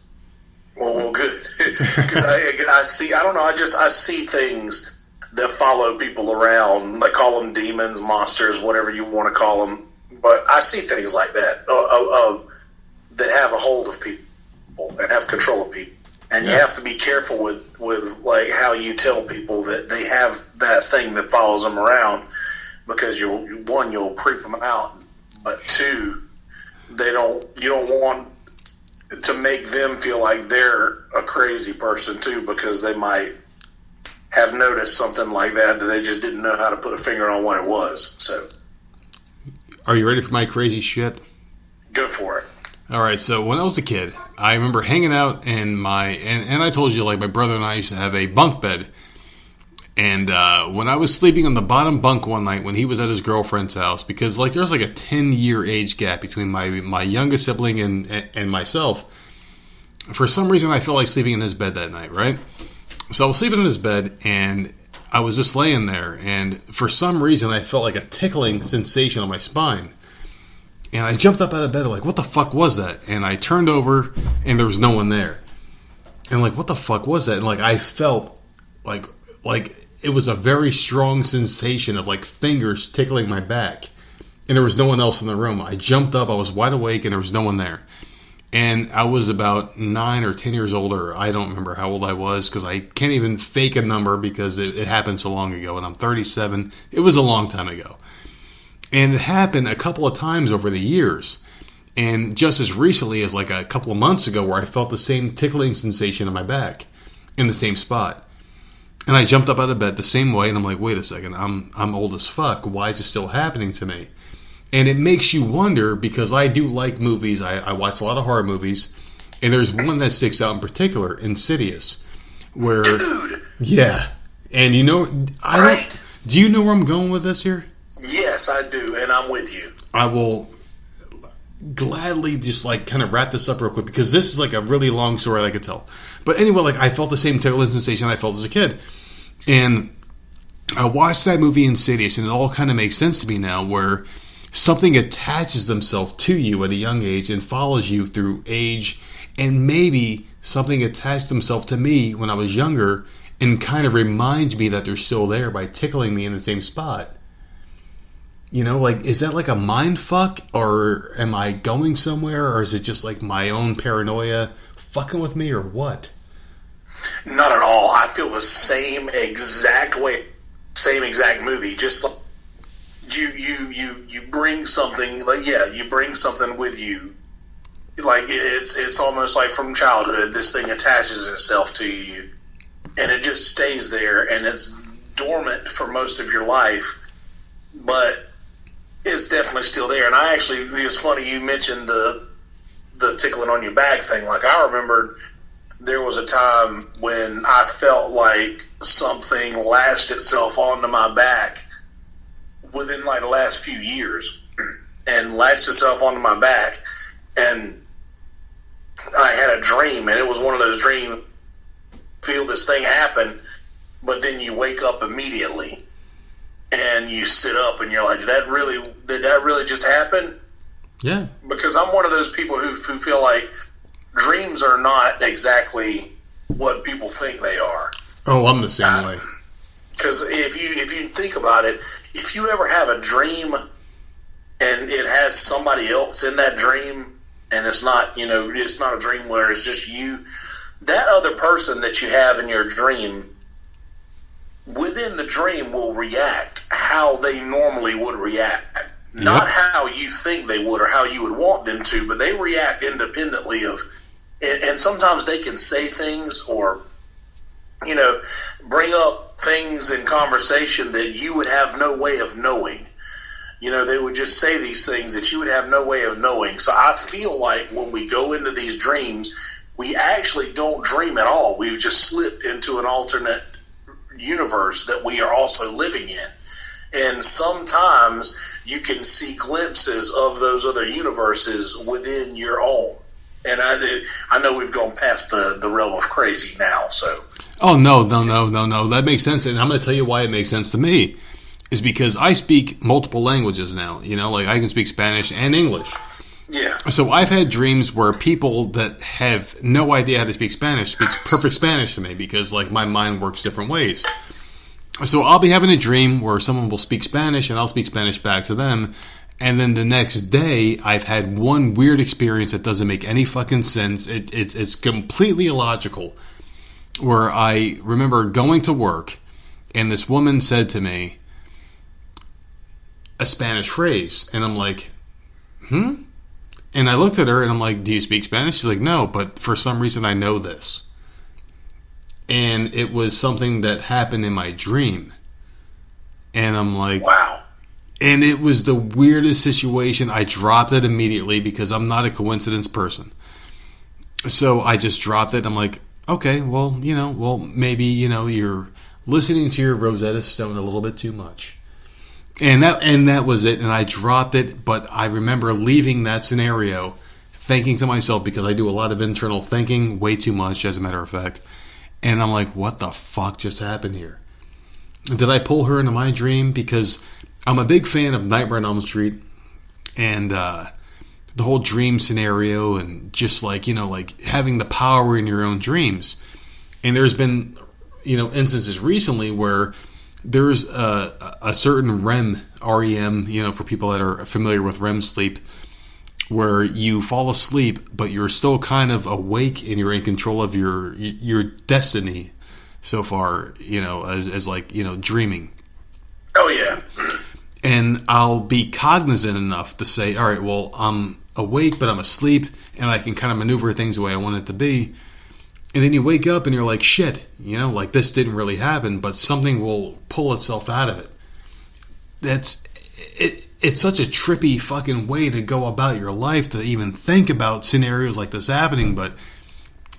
Well, good. Because I see things that follow people around. I call them demons, monsters, whatever you want to call them. But I see things like that that have a hold of people and have control of people. And you have to be careful with like how you tell people that they have that thing that follows them around, because you'll creep them out, but two, you don't want to make them feel like they're a crazy person too, because they might have noticed something like that they just didn't know how to put a finger on what it was. So, are you ready for my crazy shit? Go for it. All right, so when I was a kid, I remember hanging out in and I told you, like, my brother and I used to have a bunk bed. And when I was sleeping on the bottom bunk one night when he was at his girlfriend's house, because like there's like a 10-year age gap between my youngest sibling and myself, for some reason I felt like sleeping in his bed that night, right? So I was sleeping in his bed, and I was just laying there, and for some reason I felt like a tickling sensation on my spine. And I jumped up out of bed, like, what the fuck was that? And I turned over, and there was no one there. And like, what the fuck was that? And like, I felt like it was a very strong sensation of like fingers tickling my back. And there was no one else in the room. I jumped up, I was wide awake, and there was no one there. And I was about 9 or 10 years older. I don't remember how old I was, because I can't even fake a number because it happened so long ago. And I'm 37. It was a long time ago. And it happened a couple of times over the years. And just as recently as like a couple of months ago, where I felt the same tickling sensation in my back in the same spot. And I jumped up out of bed the same way, and I'm like, wait a second, I'm old as fuck. Why is this still happening to me? And it makes you wonder, because I do like movies. I watch a lot of horror movies. And there's one that sticks out in particular, Insidious. Where, dude. Yeah. And you know, do you know where I'm going with this here? Yes, I do, and I'm with you. I will gladly just like kind of wrap this up real quick, because this is like a really long story I could tell. But anyway, like, I felt the same tickling sensation I felt as a kid. And I watched that movie Insidious, and it all kind of makes sense to me now, where something attaches themselves to you at a young age and follows you through age. And maybe something attached themselves to me when I was younger and kind of reminds me that they're still there by tickling me in the same spot. You know, like, is that like a mind fuck, or am I going somewhere, or is it just like my own paranoia fucking with me or what? Not at all. I feel the same exact way, same exact movie. Just like you bring something, like, yeah, you bring something with you. Like it's almost like from childhood, this thing attaches itself to you, and it just stays there, and it's dormant for most of your life, but it's definitely still there. And it was funny you mentioned the tickling on your back thing. Like, I remembered there was a time when I felt like something lashed itself onto my back within like the last few years, and latched itself onto my back, and I had a dream, and it was one of those dreams, feel this thing happen, but then you wake up immediately and you sit up and you're like, did that really just happen? Yeah. Because I'm one of those people who feel like dreams are not exactly what people think they are. Oh, I'm the same way. Because if you think about it, if you ever have a dream and it has somebody else in that dream, and it's not a dream where it's just you, that other person that you have in your dream, within the dream, will react how they normally would react. Not how you think they would or how you would want them to, but they react independently of, and sometimes they can say things or, bring up things in conversation that you would have no way of knowing. They would just say these things that you would have no way of knowing. So I feel like when we go into these dreams, we actually don't dream at all. We've just slipped into an alternate universe that we are also living in. And sometimes you can see glimpses of those other universes within your own. And I know we've gone past the realm of crazy now, so. Oh, no. That makes sense. And I'm going to tell you why it makes sense to me. Is because I speak multiple languages now. Like I can speak Spanish and English. Yeah. So I've had dreams where people that have no idea how to speak Spanish speaks perfect Spanish to me because like my mind works different ways. So I'll be having a dream where someone will speak Spanish and I'll speak Spanish back to them. And then the next day, I've had one weird experience that doesn't make any fucking sense. It's completely illogical. Where I remember going to work and this woman said to me a Spanish phrase. And I'm like, And I looked at her and I'm like, do you speak Spanish? She's like, no, but for some reason I know this. And it was something that happened in my dream. And I'm like, wow. And it was the weirdest situation. I dropped it immediately because I'm not a coincidence person. So I just dropped it. I'm like, okay, well, maybe, you're listening to your Rosetta Stone a little bit too much. And that was it. And I dropped it. But I remember leaving that scenario thinking to myself, because I do a lot of internal thinking, way too much, as a matter of fact. And I'm like, what the fuck just happened here? Did I pull her into my dream? Because I'm a big fan of Nightmare on Elm Street and the whole dream scenario and just like having the power in your own dreams. And there's been, instances recently where there's a certain REM, REM, for people that are familiar with REM sleep, where you fall asleep, but you're still kind of awake and you're in control of your destiny so far, as dreaming. Oh, yeah. And I'll be cognizant enough to say, all right, well, I'm awake, but I'm asleep, and I can kind of maneuver things the way I want it to be. And then you wake up and you're like, shit, this didn't really happen, but something will pull itself out of it. It's such a trippy fucking way to go about your life to even think about scenarios like this happening, but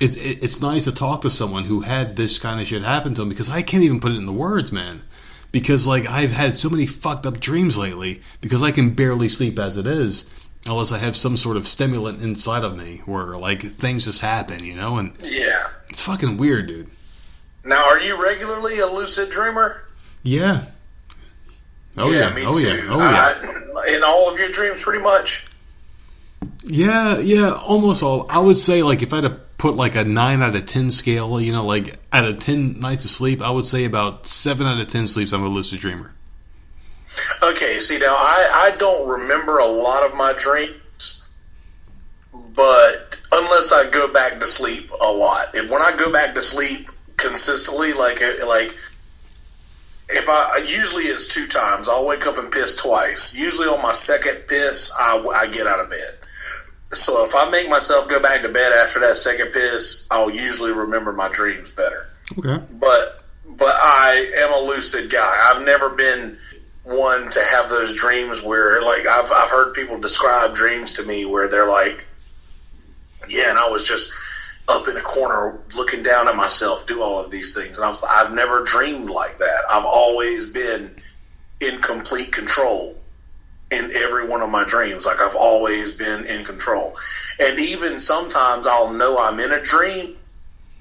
it's nice to talk to someone who had this kind of shit happen to them, because I can't even put it into words, man. Because I've had so many fucked up dreams lately, because I can barely sleep as it is, unless I have some sort of stimulant inside of me where things just happen, and yeah, it's fucking weird, dude. Now, are you regularly a lucid dreamer? Yeah. Oh yeah, me oh too. Yeah, oh yeah. In all of your dreams, pretty much. Yeah, almost all. I would say if I had to put a 9 out of 10 scale, out of 10 nights of sleep, I would say about 7 out of 10 sleeps I'm a lucid dreamer. Okay, see now I don't remember a lot of my dreams, but unless I go back to sleep a lot. And when I go back to sleep consistently, like if I usually it's 2 times. I'll wake up and piss twice. Usually on my second piss, I get out of bed. So if I make myself go back to bed after that second piss, I'll usually remember my dreams better. Okay. But I am a lucid guy. I've never been one to have those dreams where, like, I've heard people describe dreams to me where they're like, yeah, and I was just up in a corner looking down at myself do all of these things. And I've never dreamed like that. I've always been in complete control in every one of my dreams. Like, I've always been in control. And even sometimes I'll know I'm in a dream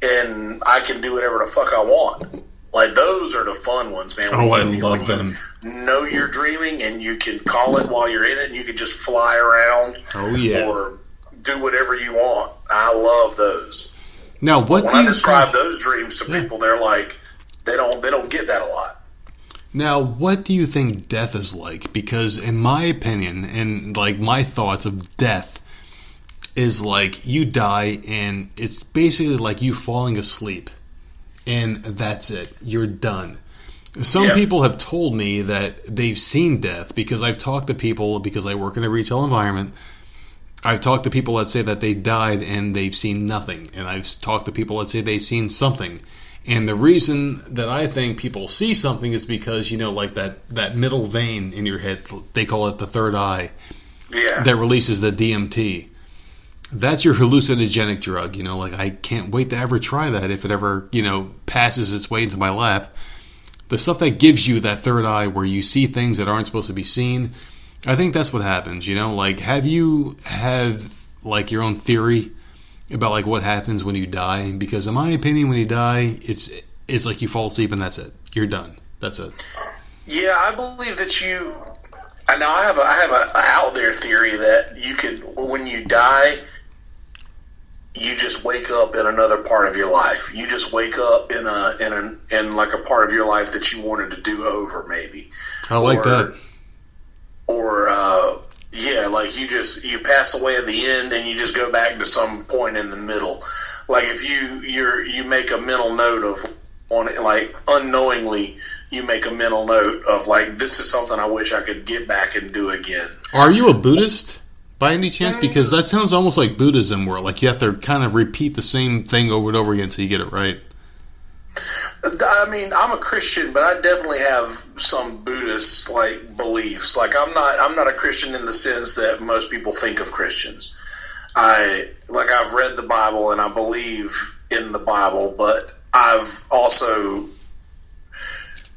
and I can do whatever the fuck I want. Like, those are the fun ones, man. Oh, I love them. Know you're dreaming and you can call it while you're in it and you can just fly around. Oh, yeah. Or do whatever you want. I love those. Now, when I describe those dreams to people, they're like, they don't get that a lot. Now, what do you think death is like? Because in my opinion, and like my thoughts of death, is like you die and it's basically like you falling asleep. And that's it. You're done. Some people have told me that they've seen death because I've talked to people, because I work in a retail environment. I've talked to people that say that they died and they've seen nothing. And I've talked to people that say they've seen something. And the reason that I think people see something is because, you know, like that middle vein in your head, they call it the third eye, that releases the DMT. That's your hallucinogenic drug, you know, like I can't wait to ever try that if it ever, you know, passes its way into my lap. The stuff that gives you that third eye where you see things that aren't supposed to be seen, I think that's what happens, you know? Like, have you had, like, your own theory about, like, what happens when you die? Because in my opinion, when you die, it's like you fall asleep and that's it. You're done. That's it. Yeah, I believe that you... Now, I have a out there theory that you could, when you die, you just wake up in another part of your life. You just wake up in like a part of your life that you wanted to do over, maybe. I like that. Or like you pass away at the end and you just go back to some point in the middle. Like if you make a mental note of on it, like unknowingly you make a mental note of like, this is something I wish I could get back and do again. Are you a Buddhist by any chance? Because that sounds almost like Buddhism, where like you have to kind of repeat the same thing over and over again until you get it right. I mean, I'm a Christian, but I definitely have some Buddhist like beliefs. Like I'm not a Christian in the sense that most people think of Christians. I've read the Bible and I believe in the Bible, but I've also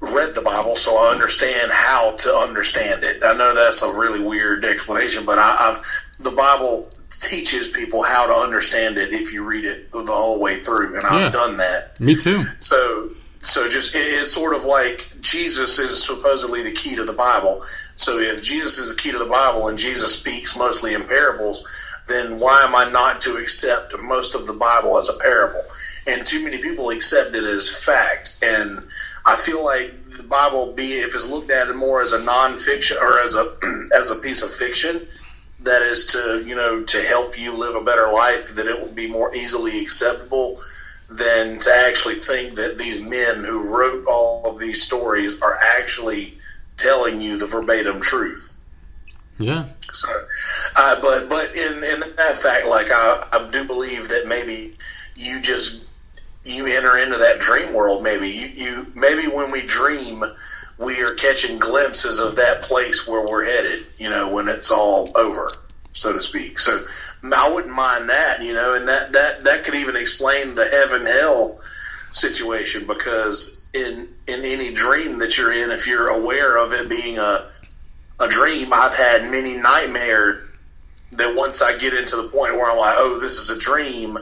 read the Bible, so I understand how to understand it. I know that's a really weird explanation, but the Bible teaches people how to understand it if you read it the whole way through, and I've done that. Me too. So just it's sort of like Jesus is supposedly the key to the Bible. So if Jesus is the key to the Bible and Jesus speaks mostly in parables, then why am I not to accept most of the Bible as a parable? And too many people accept it as fact. And I feel like the Bible, if it's looked at more as a nonfiction or as a piece of fiction, that is to help you live a better life, that it will be more easily acceptable than to actually think that these men who wrote all of these stories are actually telling you the verbatim truth. Yeah. So, but in that fact, like I do believe that maybe you enter into that dream world. Maybe maybe when we dream, we are catching glimpses of that place where we're headed, when it's all over, so to speak. So I wouldn't mind that, and that could even explain the heaven-hell situation, because in any dream that you're in, if you're aware of it being a dream, I've had many nightmares that once I get into the point where I'm like, oh, this is a dream,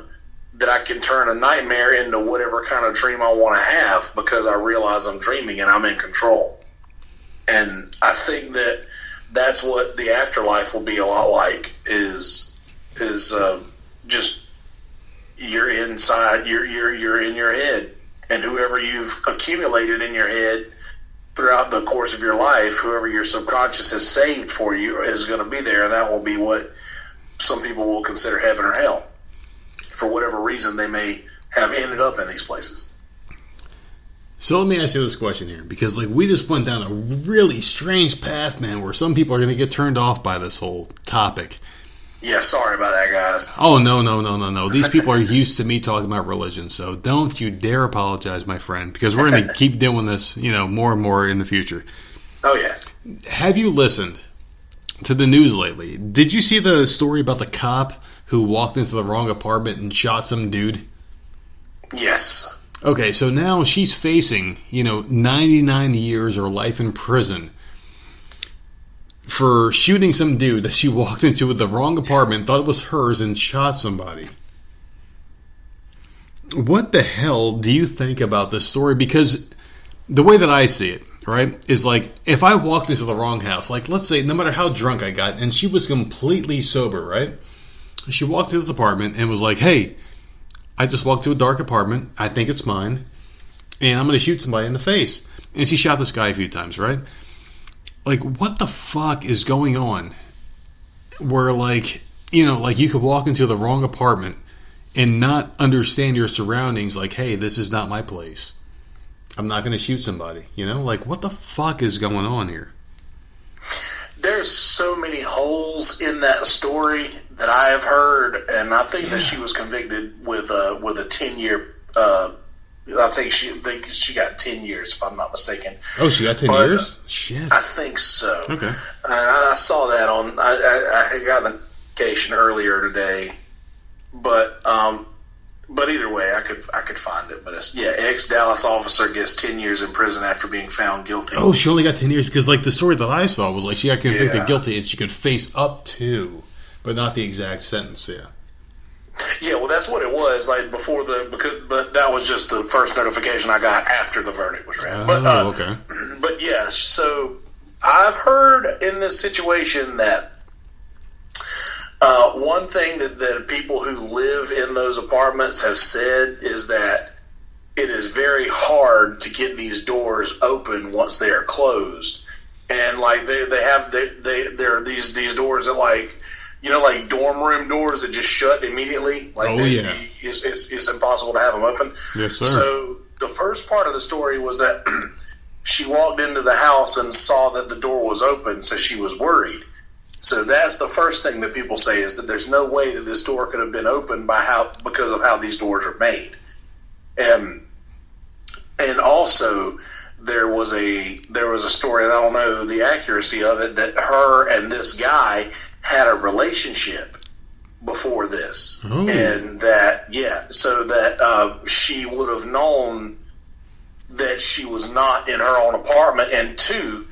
that I can turn a nightmare into whatever kind of dream I want to have, because I realize I'm dreaming and I'm in control. And I think that that's what the afterlife will be a lot like, is just you're inside, you're in your head, and whoever you've accumulated in your head throughout the course of your life, whoever your subconscious has saved for you, is going to be there, and that will be what some people will consider heaven or hell. for whatever reason they may have ended up in these places. So let me ask you this question here, because like we just went down a really strange path, man, where some people are going to get turned off by this whole topic. Yeah, sorry about that, guys. Oh, no. These people are used to me talking about religion, so don't you dare apologize, my friend, because we're going to keep doing this, more and more in the future. Oh, yeah. Have you listened to the news lately? Did you see the story about the cop who walked into the wrong apartment and shot some dude? Yes. Okay, so now she's facing, 99 years or life in prison for shooting some dude that she walked into with the wrong apartment, thought it was hers, and shot somebody. What the hell do you think about this story? Because the way that I see it, right, is like if I walked into the wrong house, like let's say no matter how drunk I got, and she was completely sober, right? She walked to this apartment and was like, hey, I just walked to a dark apartment. I think it's mine. And I'm going to shoot somebody in the face. And she shot this guy a few times, right? Like, what the fuck is going on? Where, like, you could walk into the wrong apartment and not understand your surroundings. Like, hey, this is not my place. I'm not going to shoot somebody. Like, what the fuck is going on here? There's so many holes in that story that I have heard, and I think that she was convicted with a 10-year. I think she got 10 years, if I'm not mistaken. Oh, she got 10 years? Shit. I think so. Okay. I saw that on. I got the notification earlier today, but either way, I could find it. But ex-Dallas officer gets 10 years in prison after being found guilty. Oh, she only got 10 years because, like, the story that I saw was like she got convicted guilty and she could face up to, but not the exact sentence. Yeah. Yeah, well, that's what it was like before but that was just the first notification I got after the verdict was read. Okay. But yeah, so I've heard in this situation that one thing that people who live in those apartments have said is that it is very hard to get these doors open once they are closed, and like there are these doors that like dorm room doors that just shut immediately. Like it's impossible to have them open. Yes, sir. So the first part of the story was that she walked into the house and saw that the door was open, so she was worried. So that's the first thing that people say is that there's no way that this door could have been opened because of how these doors are made. And also there was a story, and I don't know the accuracy of it, that her and this guy had a relationship before this. Ooh. And that so that she would have known that she was not in her own apartment, and two,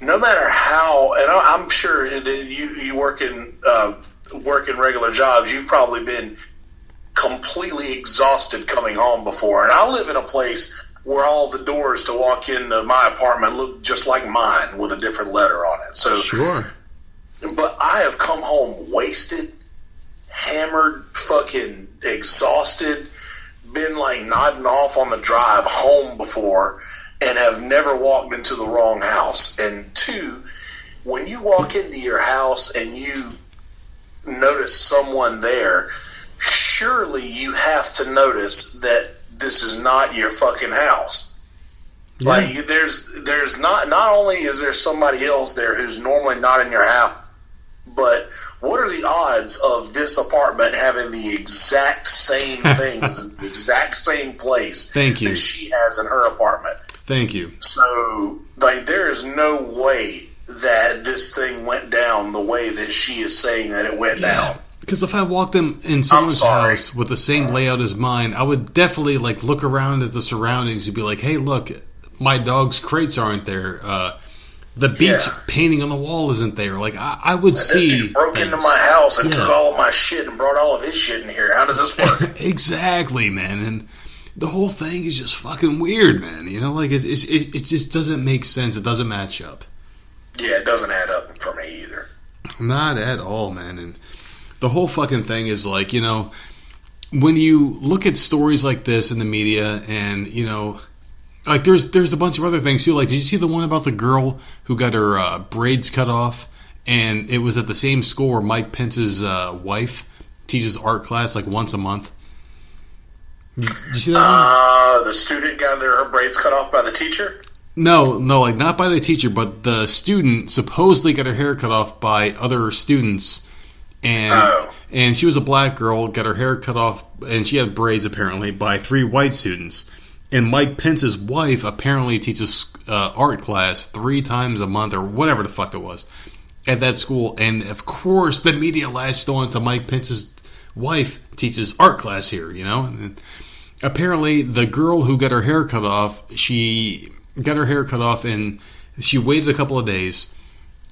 no matter how, and I'm sure that you work in regular jobs, you've probably been completely exhausted coming home before. And I live in a place where all the doors to walk into my apartment look just like mine with a different letter on it. So sure. But I have come home wasted, hammered, fucking exhausted, been like nodding off on the drive home before, and have never walked into the wrong house. And two, when you walk into your house and you notice someone there, surely you have to notice that this is not your fucking house. Yeah. Like there's not only is there somebody else there who's normally not in your house, but what are the odds of this apartment having the exact same things, the exact same place Thank you. that she has in her apartment? Thank you. So, like, there is no way that this thing went down the way that she is saying that it went down. Because if I walked in someone's house with the same layout as mine, I would definitely like look around at the surroundings and be like, "Hey, look, my dog's crates aren't there. The beach painting on the wall isn't there." Like I would see. This dude broke into my house and took all of my shit and brought all of his shit in here. How does this work? Exactly, man. And the whole thing is just fucking weird, man. Like it just doesn't make sense. It doesn't match up. Yeah, it doesn't add up for me either. Not at all, man. And the whole fucking thing is like, when you look at stories like this in the media, and like there's a bunch of other things too. Like, did you see the one about the girl who got her braids cut off, and it was at the same school where Mike Pence's wife teaches art class like once a month. Did you see that one? The student got her braids cut off by the teacher? No, like not by the teacher, but the student supposedly got her hair cut off by other students. And she was a black girl, got her hair cut off, and she had braids apparently by 3 white students. And Mike Pence's wife apparently teaches art class 3 times a month or whatever the fuck it was at that school. And of course, the media latched on to Mike Pence's wife teaches art class here, you know. And apparently, the girl who got her hair cut off, she got her hair cut off, and she waited a couple of days.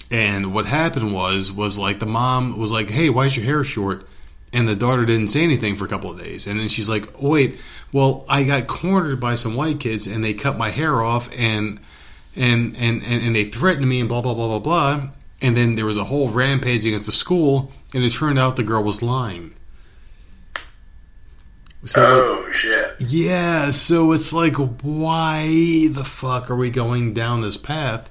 And what happened was like the mom was like, "Hey, why is your hair short?" And the daughter didn't say anything for a couple of days. And then she's like, "Oh, wait, well, I got cornered by some white kids, and they cut my hair off, and they threatened me, and blah blah blah blah blah." And then there was a whole rampage against the school, and it turned out the girl was lying. So, shit. Yeah, so it's like, why the fuck are we going down this path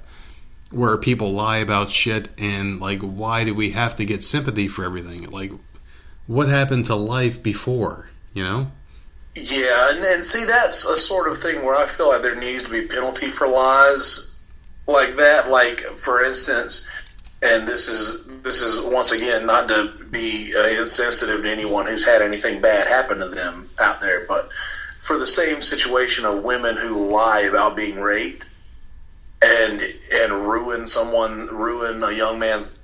where people lie about shit, and like, why do we have to get sympathy for everything? Like, what happened to life before, you know? Yeah, and see, that's a sort of thing where I feel like there needs to be penalty for lies like that. Like, for instance, and this is once again not to be insensitive to anyone who's had anything bad happen to them out there, but for the same situation of women who lie about being raped and ruin a young man's,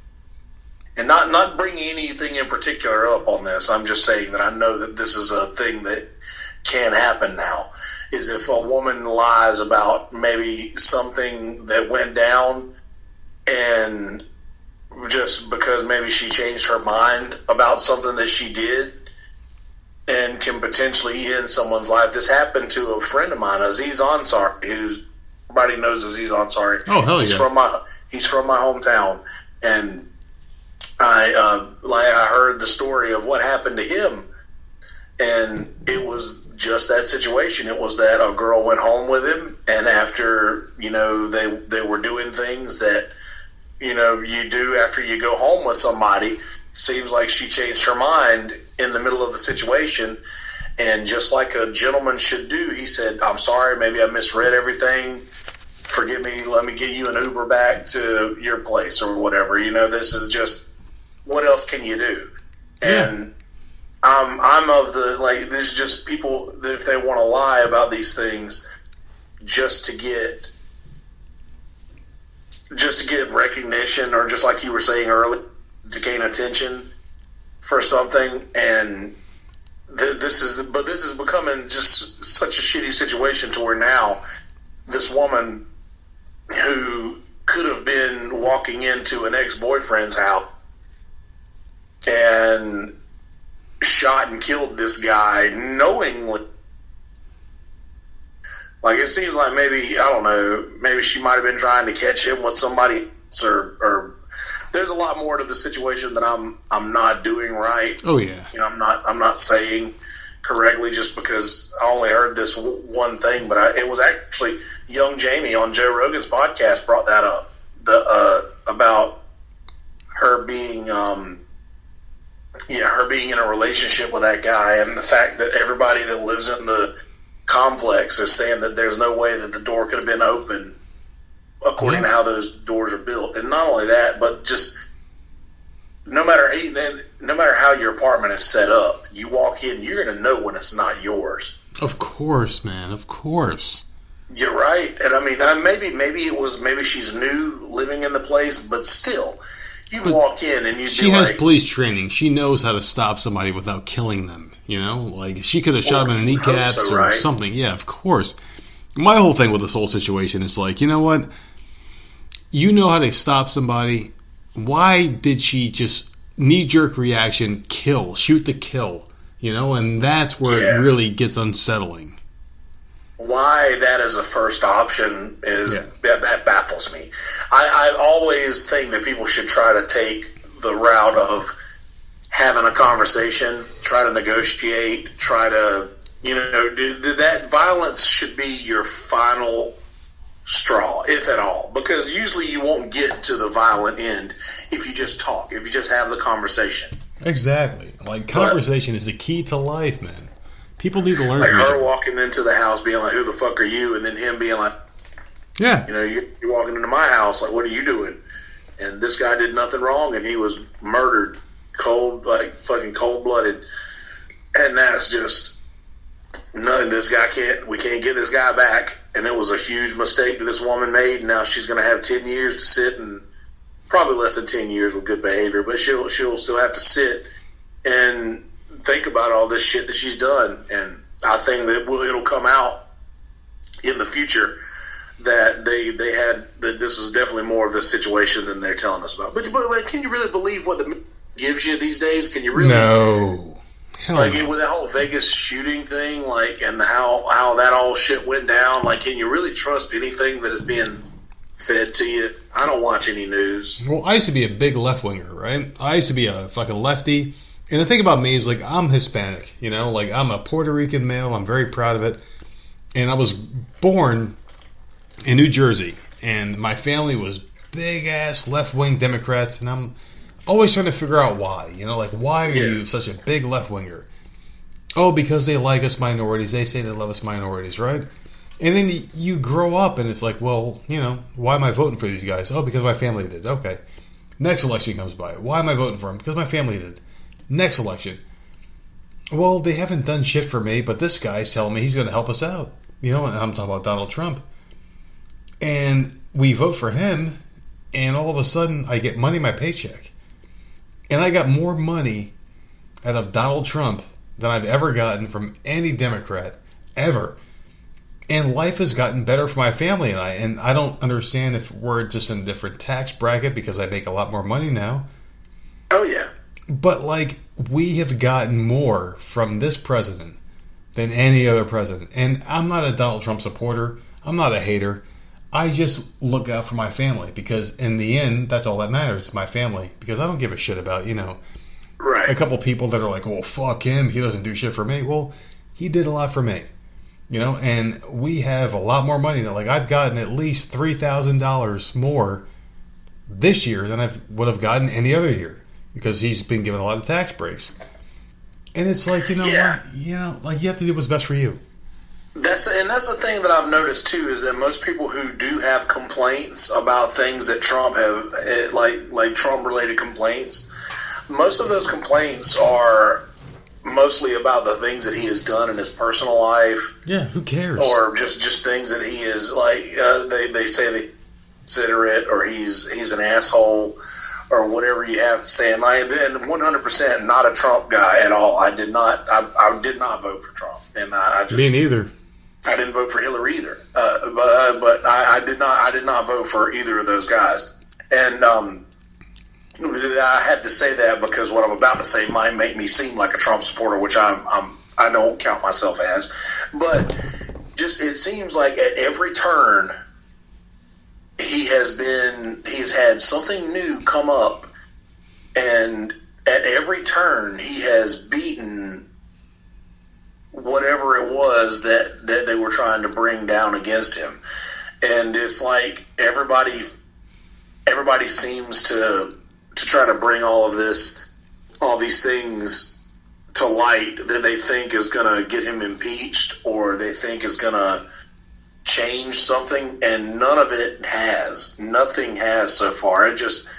and not bringing anything in particular up on this. I'm just saying that I know that this is a thing that can happen now. Is if a woman lies about maybe something that went down, and just because maybe she changed her mind about something that she did, and can potentially end someone's life. This happened to a friend of mine, Aziz Ansari, who's everybody knows Aziz Ansari. Oh, hell yeah. He's from my hometown, and I heard the story of what happened to him, and it was just that situation. It was that a girl went home with him, and after, you know, they were doing things that, you know, you do after you go home with somebody. Seems like she changed her mind in the middle of the situation, and just like a gentleman should do, he said, "I'm sorry, maybe I misread everything. Forgive me, let me get you an Uber back to your place," or whatever. You know, this is just, what else can you do? Yeah. And I'm of the, like, there's just people that if they want to lie about these things just to get recognition, or just like you were saying earlier, to gain attention for something. And this is becoming just such a shitty situation to where now this woman who could have been walking into an ex-boyfriend's house and shot and killed this guy knowingly. Like, it seems like maybe, I don't know, maybe she might have been trying to catch him with somebody else, or there's a lot more to the situation that I'm not doing right. Oh yeah. You know, I'm not saying correctly just because I only heard this one thing, but it was actually young Jamie on Joe Rogan's podcast brought that up, about her being her being in a relationship with that guy, and the fact that everybody that lives in the complex is saying that there's no way that the door could have been open according to how those doors are built. And not only that, but just no matter how your apartment is set up, you walk in, you're going to know when it's not yours. Of course, man. Of course. You're right. And I mean, maybe she's new living in the place, but still, you walk in and she has police training. She knows how to stop somebody without killing them. You know, like she could have shot him in the kneecaps or something. Yeah, of course. My whole thing with this whole situation is like, you know what? You know how to stop somebody. Why did she just knee-jerk reaction, shoot to kill? You know, and that's where it really gets unsettling. Why that is a first option is that baffles me. I always think that people should try to take the route of having a conversation, try to negotiate, try to, you know, that violence should be your final straw, if at all, because usually you won't get to the violent end if you just talk, if you just have the conversation. Exactly. Like, conversation is the key to life, man. People need to learn like from each her other. walking into the house being like, who the fuck are you? And then him being like, Yeah. you know, you're walking into my house, like, what are you doing? And this guy did nothing wrong, and he was murdered, fucking cold-blooded. And that's just nothing. We can't get this guy back. And it was a huge mistake that this woman made. And now she's going to have 10 years to sit, and probably less than 10 years with good behavior, but she'll still have to sit and think about all this shit that she's done. And I think that it'll come out in the future that that this is definitely more of the situation than they're telling us about. But can you really believe what the gives you these days? Can you really? No. Hell like no. with that whole Vegas shooting thing, like, and how that all shit went down. Like, can you really trust anything that is being fed to you? I don't watch any news. Well, I used to be a big left winger, right? I used to be a fucking lefty. And the thing about me is, like, I'm Hispanic, you know? Like, I'm a Puerto Rican male. I'm very proud of it. And I was born in New Jersey. And my family was big-ass left-wing Democrats. And I'm always trying to figure out why. You know, like, why are you such a big left-winger? Oh, because they like us minorities. They say they love us minorities, right? And then you grow up and it's like, well, you know, why am I voting for these guys? Oh, because my family did. Okay. Next election comes by. Why am I voting for them? Because my family did. Next election. Well, they haven't done shit for me, but this guy's telling me he's going to help us out. You know, and I'm talking about Donald Trump. And we vote for him, and all of a sudden I get money in my paycheck. And I got more money out of Donald Trump than I've ever gotten from any Democrat ever. And life has gotten better for my family and I don't understand if we're just in a different tax bracket because I make a lot more money now. Oh, yeah. But, like, we have gotten more from this president than any other president. And I'm not a Donald Trump supporter. I'm not a hater. I just look out for my family because, in the end, that's all that matters is my family. Because I don't give a shit about, you know, right. A couple people that are like, well, fuck him. He doesn't do shit for me. Well, he did a lot for me. You know, and we have a lot more money now. Like, I've gotten at least $3,000 more this year than I would have gotten any other year because he's been given a lot of tax breaks. And it's like, you know, like you have to do what's best for you. That's the thing that I've noticed too is that most people who do have complaints about things that Trump have, like Trump related complaints, most of those complaints are mostly about the things that he has done in his personal life. Yeah, who cares? Or just things that he is like. They say they consider it, or he's an asshole, or whatever you have to say. And 100% not a Trump guy at all. I did not vote for Trump, and I just me neither. I didn't vote for Hillary either. But I did not vote for either of those guys, and I had to say that because what I'm about to say might make me seem like a Trump supporter, which I don't count myself as. But just it seems like at every turn he's had something new come up, and at every turn he has beaten whatever it was that they were trying to bring down against him. And it's like everybody seems to try to bring all these things to light that they think is going to get him impeached or they think is going to change something, and none of it has. Nothing has so far. It just,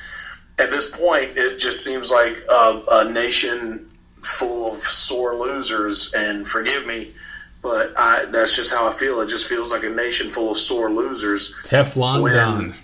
at this point, it just seems like a nation full of sore losers, and forgive me, but that's just how I feel. It just feels like a nation full of sore losers. Teflon Don.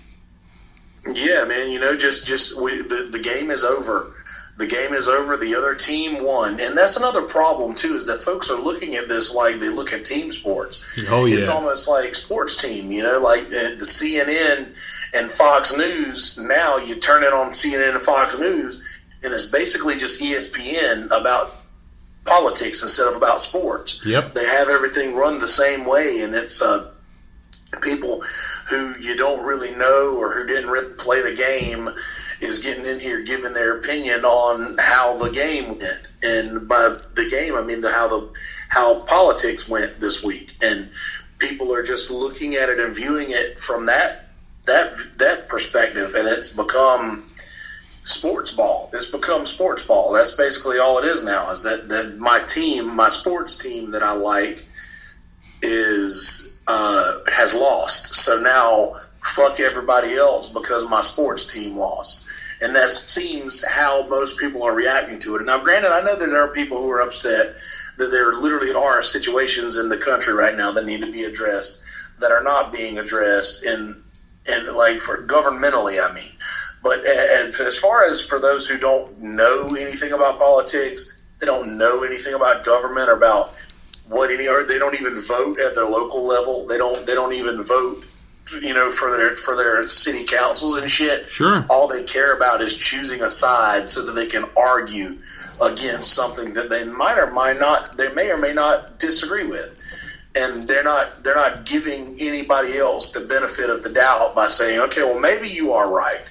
Yeah, man, you know, the game is over. The game is over. The other team won. And that's another problem, too, is that folks are looking at this like they look at team sports. Oh, yeah. It's almost like sports team, you know, like the CNN and Fox News. Now you turn it on CNN and Fox News, and it's basically just ESPN about politics instead of about sports. Yep. They have everything run the same way, and it's people who you don't really know or who didn't really play the game is getting in here giving their opinion on how the game went. And by the game, I mean how politics went this week. And people are just looking at it and viewing it from that perspective, and it's become sports ball. It's become sports ball. That's basically all it is now. Is that my team, my sports team that I like, is has lost. So now fuck everybody else because my sports team lost. And that seems how most people are reacting to it. Now, granted, I know that there are people who are upset that there literally are situations in the country right now that need to be addressed that are not being addressed and like for governmentally, I mean. But and as far as for those who don't know anything about politics, they don't know anything about government or about what any, or they don't even vote at their local level. They don't even vote, you know, for their city councils and shit. Sure. All they care about is choosing a side so that they can argue against something that they may or may not disagree with. And they're not giving anybody else the benefit of the doubt by saying, okay, well, maybe you are right.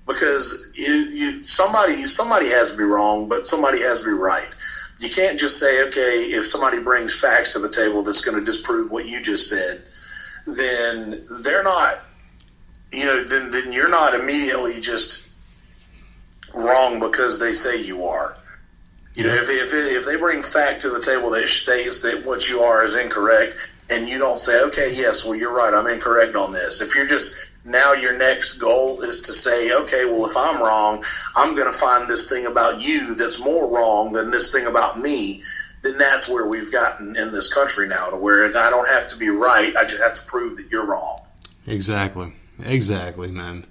Because somebody has to be wrong, but somebody has to be right. You can't just say, okay, if somebody brings facts to the table that's going to disprove what you just said, then they're not, you know, then you're not immediately just wrong because they say you are. You know, if they bring fact to the table that states that what you are is incorrect, and you don't say, okay, yes, well, you're right, I'm incorrect on this. If you're just, now your next goal is to say, okay, well, if I'm wrong, I'm going to find this thing about you that's more wrong than this thing about me, then that's where we've gotten in this country now, to where I don't have to be right, I just have to prove that you're wrong. Exactly, man.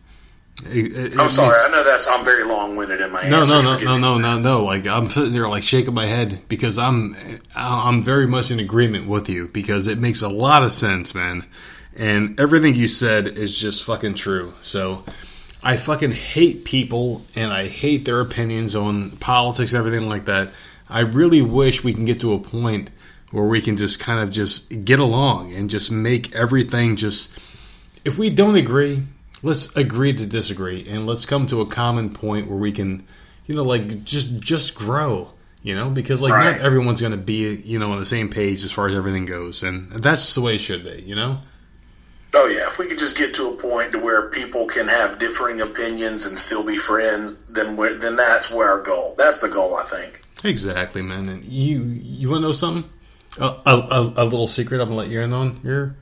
I'm sorry. I know I'm very long-winded in my answers. No. Like I'm sitting there, like shaking my head because I'm very much in agreement with you because it makes a lot of sense, man. And everything you said is just fucking true. So I fucking hate people and I hate their opinions on politics and everything like that. I really wish we can get to a point where we can just kind of just get along and just make everything just. If we don't agree, let's agree to disagree, and let's come to a common point where we can, you know, like just grow, you know, because like right. Not everyone's going to be, you know, on the same page as far as everything goes, and that's just the way it should be, you know. Oh yeah, if we could just get to a point to where people can have differing opinions and still be friends, then that's where our goal. That's the goal, I think. Exactly, man. And you want to know something? A little secret I'm gonna let you in on here.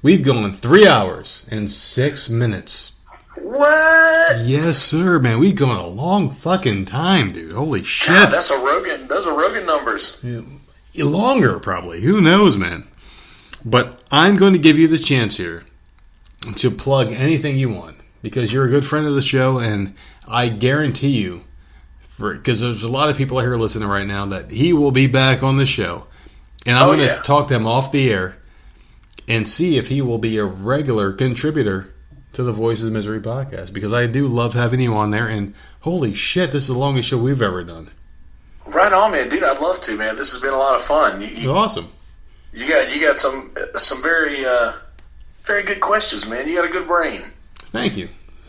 We've gone 3 hours and 6 minutes. What? Yes, sir, man. We've gone a long fucking time, dude. Holy shit. God, those are Rogan numbers. Yeah, longer, probably. Who knows, man? But I'm going to give you the chance here to plug anything you want because you're a good friend of the show, and I guarantee you, because there's a lot of people here listening right now, that he will be back on the show. And I'm going to talk to him off the air and see if he will be a regular contributor to the Voices of Misery podcast, because I do love having you on there, and holy shit, this is the longest show we've ever done. Right on, man. Dude, I'd love to, man. This has been a lot of fun. Awesome. You got some very very good questions, man. You got a good brain. Thank you.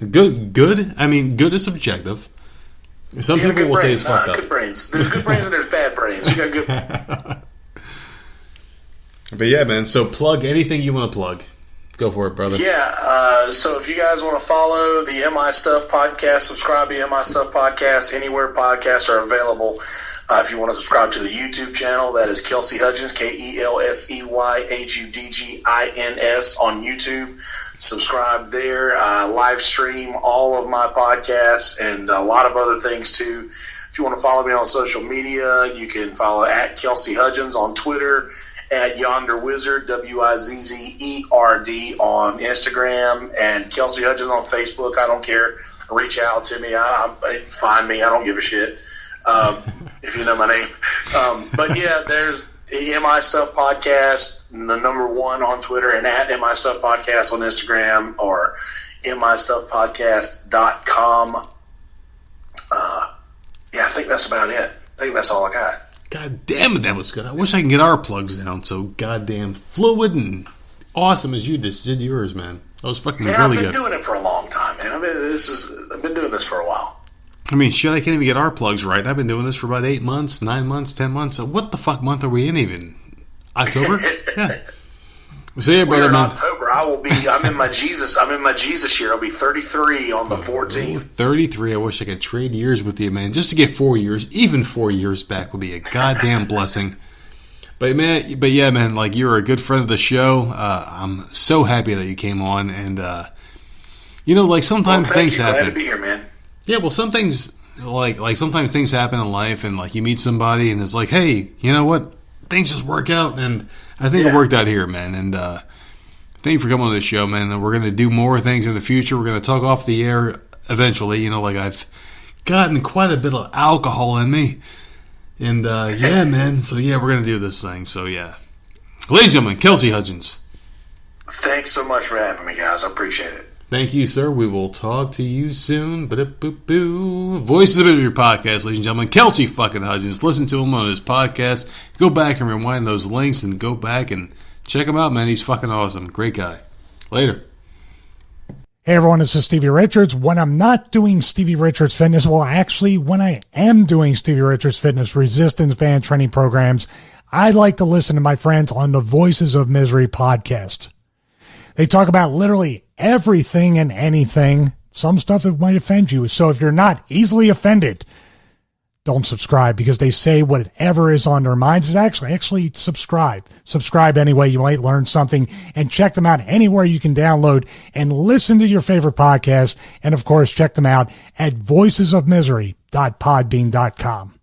Good? I mean, good is subjective. Some people will say it's fucked up. Good brains. There's good brains and there's bad brains. You got good. But yeah, man, so plug anything you want to plug. Go for it, brother. Yeah, so if you guys want to follow the MI Stuff podcast, subscribe to MI Stuff podcast anywhere podcasts are available. If you want to subscribe to the YouTube channel, that is Kelsey Hudgins, KelseyHudgins on YouTube. Subscribe there. Live stream all of my podcasts and a lot of other things too. If you want to follow me on social media, you can follow at Kelsey Hudgins on Twitter, at Yonder Wizard, WIZZERD on Instagram, and Kelsey Hudgins on Facebook. I don't care. Reach out to me. Find me. I don't give a shit if you know my name. But yeah, there's MI Stuff Podcast, the number 1 on Twitter, and at MI Stuff Podcast on Instagram, or MIStuffPodcast.com. Yeah, I think that's about it. I think that's all I got. God damn it, that was good. I wish I could get our plugs down so goddamn fluid and awesome as you just did yours, man. That was fucking really good. I've been doing it for a long time, man. I've been doing this for a while. I mean, shit, I can't even get our plugs right. I've been doing this for about 8 months, 9 months, 10 months. So what the fuck month are we in even? October? Yeah. So yeah, brother, We're in man. October. I will be. I'm in my Jesus year. I'll be 33 on the 14th. 33. I wish I could trade years with you, man. Just to get 4 years, even 4 years back would be a goddamn blessing. But yeah, man, like, you're a good friend of the show. I'm so happy that you came on, and like, sometimes things happen. Glad to be here, man. Yeah, well, some things like sometimes things happen in life, and like you meet somebody, and it's like, hey, you know what? Things just work out, and I think it worked out here, man. And thank you for coming on this show, man. And we're going to do more things in the future. We're going to talk off the air eventually. Like, I've gotten quite a bit of alcohol in me. And, yeah, man. So, yeah, we're going to do this thing. So, yeah. Ladies and gentlemen, Kelsey Hudgins. Thanks so much for having me, guys. I appreciate it. Thank you, sir. We will talk to you soon. Ba-da-boo-boo. Voices of Misery podcast, ladies and gentlemen. Kelsey fucking Hudgins. Listen to him on his podcast. Go back and rewind those links and go back and check him out, man. He's fucking awesome. Great guy. Later. Hey, everyone. This is Stevie Richards. When I'm not doing Stevie Richards Fitness, well, actually, when I am doing Stevie Richards Fitness resistance band training programs, I like to listen to my friends on the Voices of Misery podcast. They talk about literally everything and anything, some stuff that might offend you. So if you're not easily offended, don't subscribe, because they say whatever is on their minds is actually subscribe. Subscribe anyway. You might learn something, and check them out anywhere you can download and listen to your favorite podcast. And of course, check them out at voicesofmisery.podbean.com.